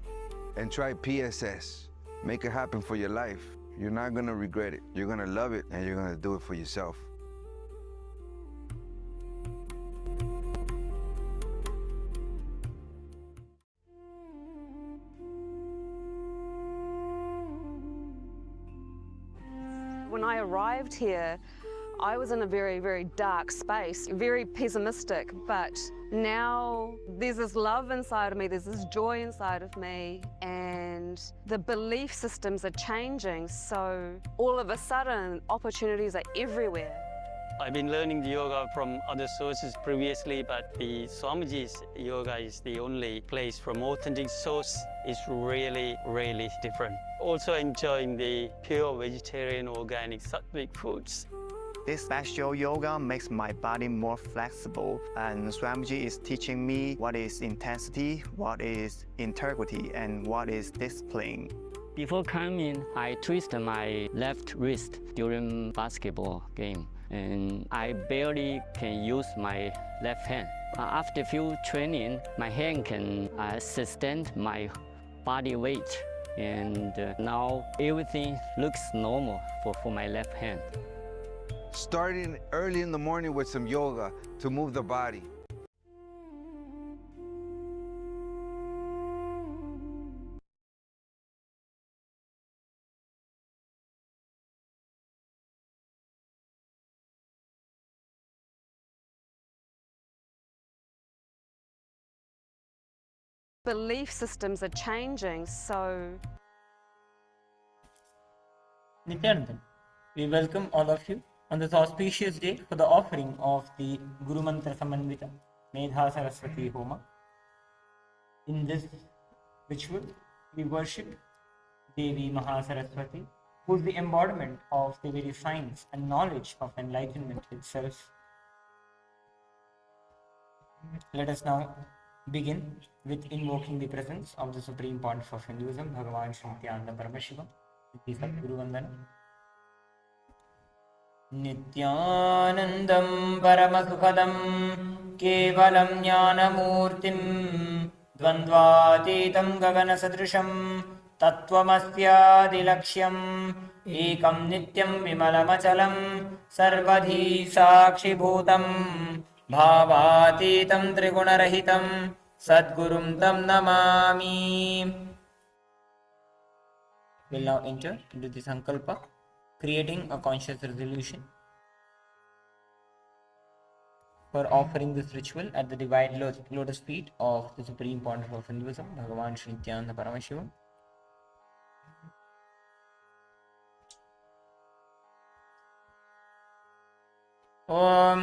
Speaker 11: and try PSS. Make it happen for your life. You're not gonna regret it. You're gonna love it, and you're gonna do it for yourself.
Speaker 8: When I arrived here, I was in a very, very dark space, very pessimistic, but now there's this love inside of me, there's this joy inside of me, and the belief systems are changing, so all of a sudden opportunities are everywhere.
Speaker 9: I've been learning the yoga from other sources previously, but the Swamiji's yoga is the only place from authentic source. Is really, really different. Also enjoying the pure vegetarian, organic, sattvic foods.
Speaker 10: This special yoga makes my body more flexible, and Swamiji is teaching me what is intensity, what is integrity, and what is discipline.
Speaker 9: Before coming, I twisted my left wrist during basketball game, and I barely can use my left hand. After few training, my hand can sustain my body weight, and now everything looks normal for my left hand.
Speaker 11: Starting early in the morning with some yoga to move the body.
Speaker 8: Belief systems are changing, so...
Speaker 14: Nithyananda, we welcome all of you on this auspicious day for the offering of the Guru Mantra Sammanvita Medha Saraswati Homa. In this ritual, we worship Devi Mahasaraswati, who is the embodiment of the very science and knowledge of enlightenment itself. Let us now begin with invoking the presence of the Supreme Pontiff of Hinduism, BHAGAVAN Nithyananda Paramashivam, the Sadguru Vandana. Nithyanandam Paramasukhadam Kevalam Jnanamurtim Dvandvatitam Gaganasadrisham Tattvamasyadilaksham Ekam Nityam Vimalamachalam Sarvadhi Sakshibhutam Bhavatitam Trigunarahitam Sadgurum Tam Namami. We'll now enter into the Sankalpa, creating a conscious resolution for offering this ritual at the divine lotus feet of the Supreme Pontiff of Hinduism, Bhagavan Sri Nithyananda Paramashivam. Om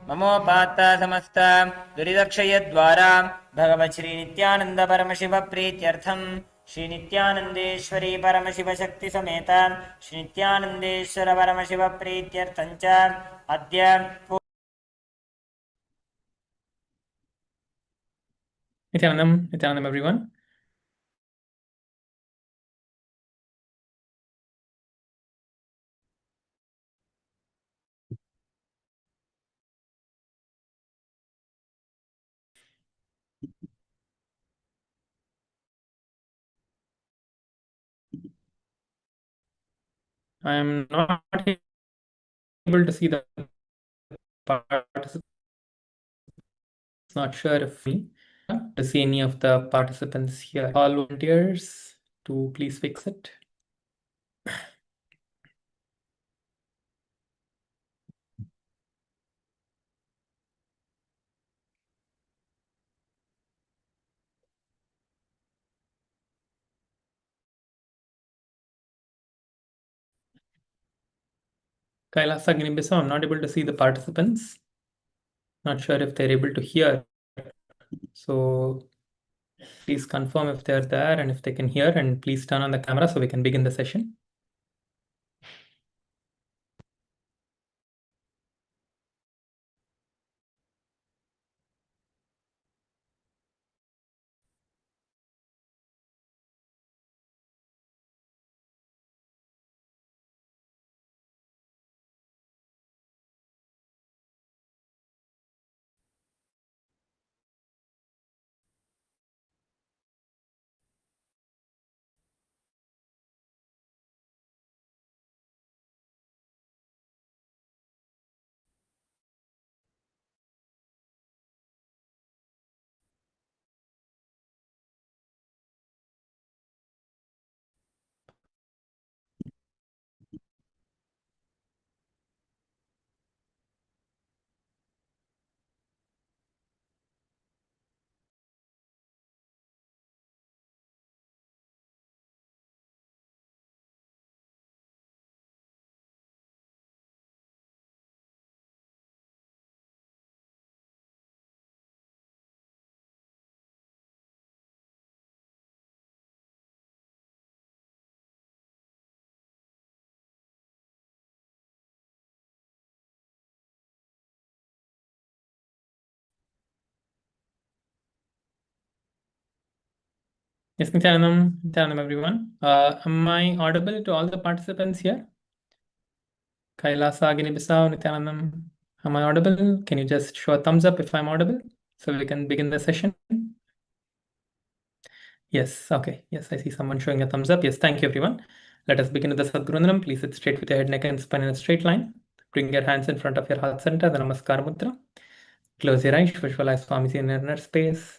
Speaker 14: Mamo Pata Samasta Duridakshaya Dwara Bhagavat Sri Nithyananda Paramashiva Prityartham Shri Nithyanandeshwari Paramashiva Shakti Sameta Shri Nithyanandeshwara Paramashiva Prityarthancha Adya
Speaker 15: Nithyanandam everyone. I am not able to see the participants. Not sure if me to see any of the participants here. All volunteers to please fix it. Kailasa Ginibisa, I'm not able to see the participants. Not sure if they're able to hear. So please confirm if they're there and if they can hear, and please turn on the camera so we can begin the session. Yes, Nithyanandam, everyone. Am I audible to all the participants here? Kailasa, Ginibisa, Nithyanandam, am I audible? Can you just show a thumbs up if I'm audible so we can begin the session? Yes, okay. Yes, I see someone showing a thumbs up. Yes, thank you, everyone. Let us begin with the Sadgurundanam. Please sit straight with your head, neck, and spine in a straight line. Bring your hands in front of your heart center, the Namaskar Mudra. Close your eyes, visualize Swamiji in inner space.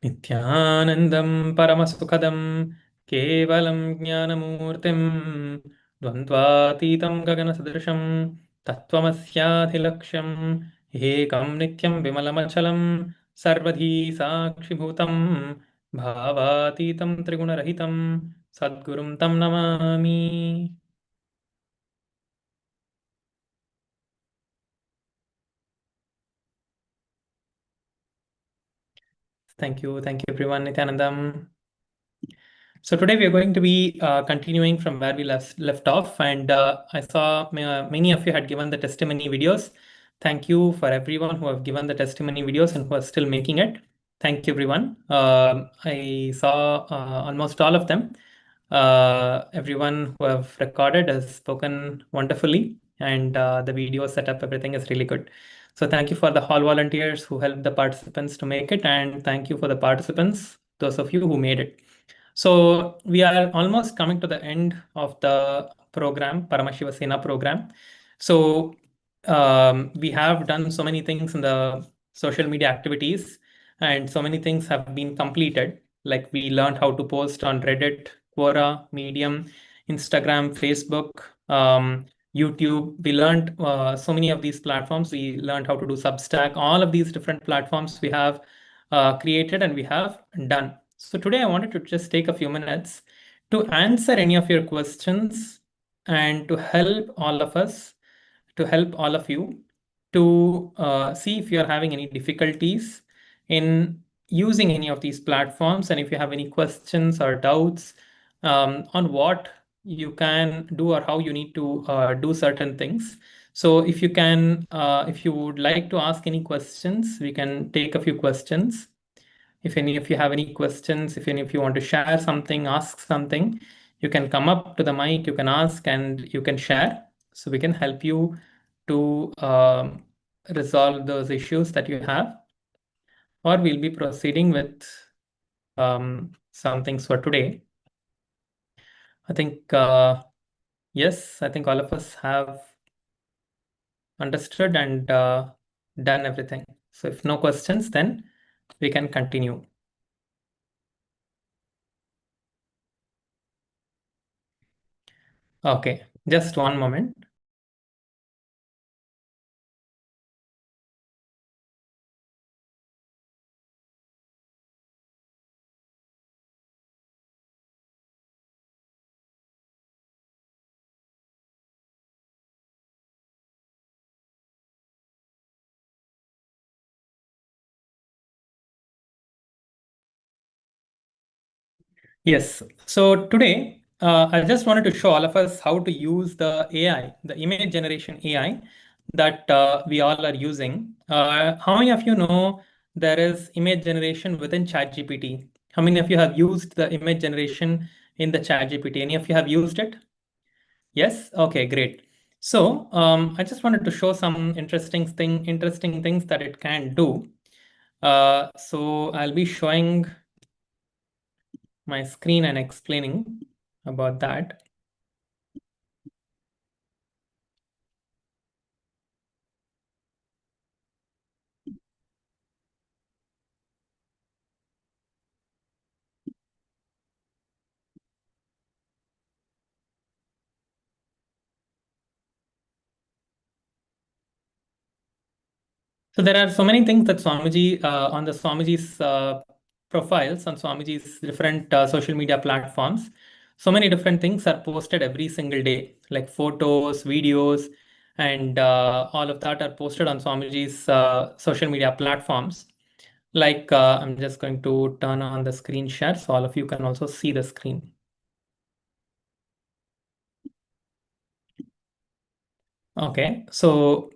Speaker 15: Nithyanandam Paramasukadam Kevalam Jnanamurtim Dvandvatitam Gaganasadrisham Tattvamasyadhilaksham Ekam Nityam Vimalamachalam Sarvadhi Sakshibhutam Bhavatitam Trigunarahitam Sadgurum Tam Namami. Thank you everyone, Nithyanandam. So today we are going to be continuing from where we left off, and I saw many of you had given the testimony videos. Thank you for everyone who have given the testimony videos and who are still making it. Thank you, everyone. I saw almost all of them. Everyone who have recorded has spoken wonderfully, and the video setup, everything is really good. So thank you for the hall volunteers who helped the participants to make it, and thank you for the participants, those of you who made it. So we are almost coming to the end of the program, Paramashiva Sena program. So we have done so many things in the social media activities, and so many things have been completed. Like we learned how to post on Reddit, Quora, Medium, Instagram, Facebook, YouTube. We learned so many of these platforms. We learned how to do Substack. All of these different platforms we have created and we have done. So today I wanted to just take a few minutes to answer any of your questions and to help all of us, to help all of you to see if you're having any difficulties in using any of these platforms, and if you have any questions or doubts on what you can do or how you need to do certain things. So if you can, if you would like to ask any questions, we can take a few questions. If any of you have any questions, if any of you want to share something, ask something, you can come up to the mic, you can ask, and you can share. So we can help you to resolve those issues that you have. Or we'll be proceeding with some things for today. I think, yes, I think all of us have understood and done everything. So if no questions, then we can continue. Okay, just one moment. Yes, so today I just wanted to show all of us how to use the AI, the image generation AI that we all are using. How many of you know there is image generation within ChatGPT? How many of you have used the image generation in the ChatGPT? Any of you have used it? Yes? Okay, great. So I just wanted to show some interesting things that it can do. So I'll be showing my screen and explaining about that. So there are so many things that Swamiji, on the Swamiji's profiles, on Swamiji's different social media platforms, so many different things are posted every single day, like photos, videos, and all of that are posted on Swamiji's social media platforms. Like I'm just going to turn on the screen share so all of you can also see the screen. Okay, so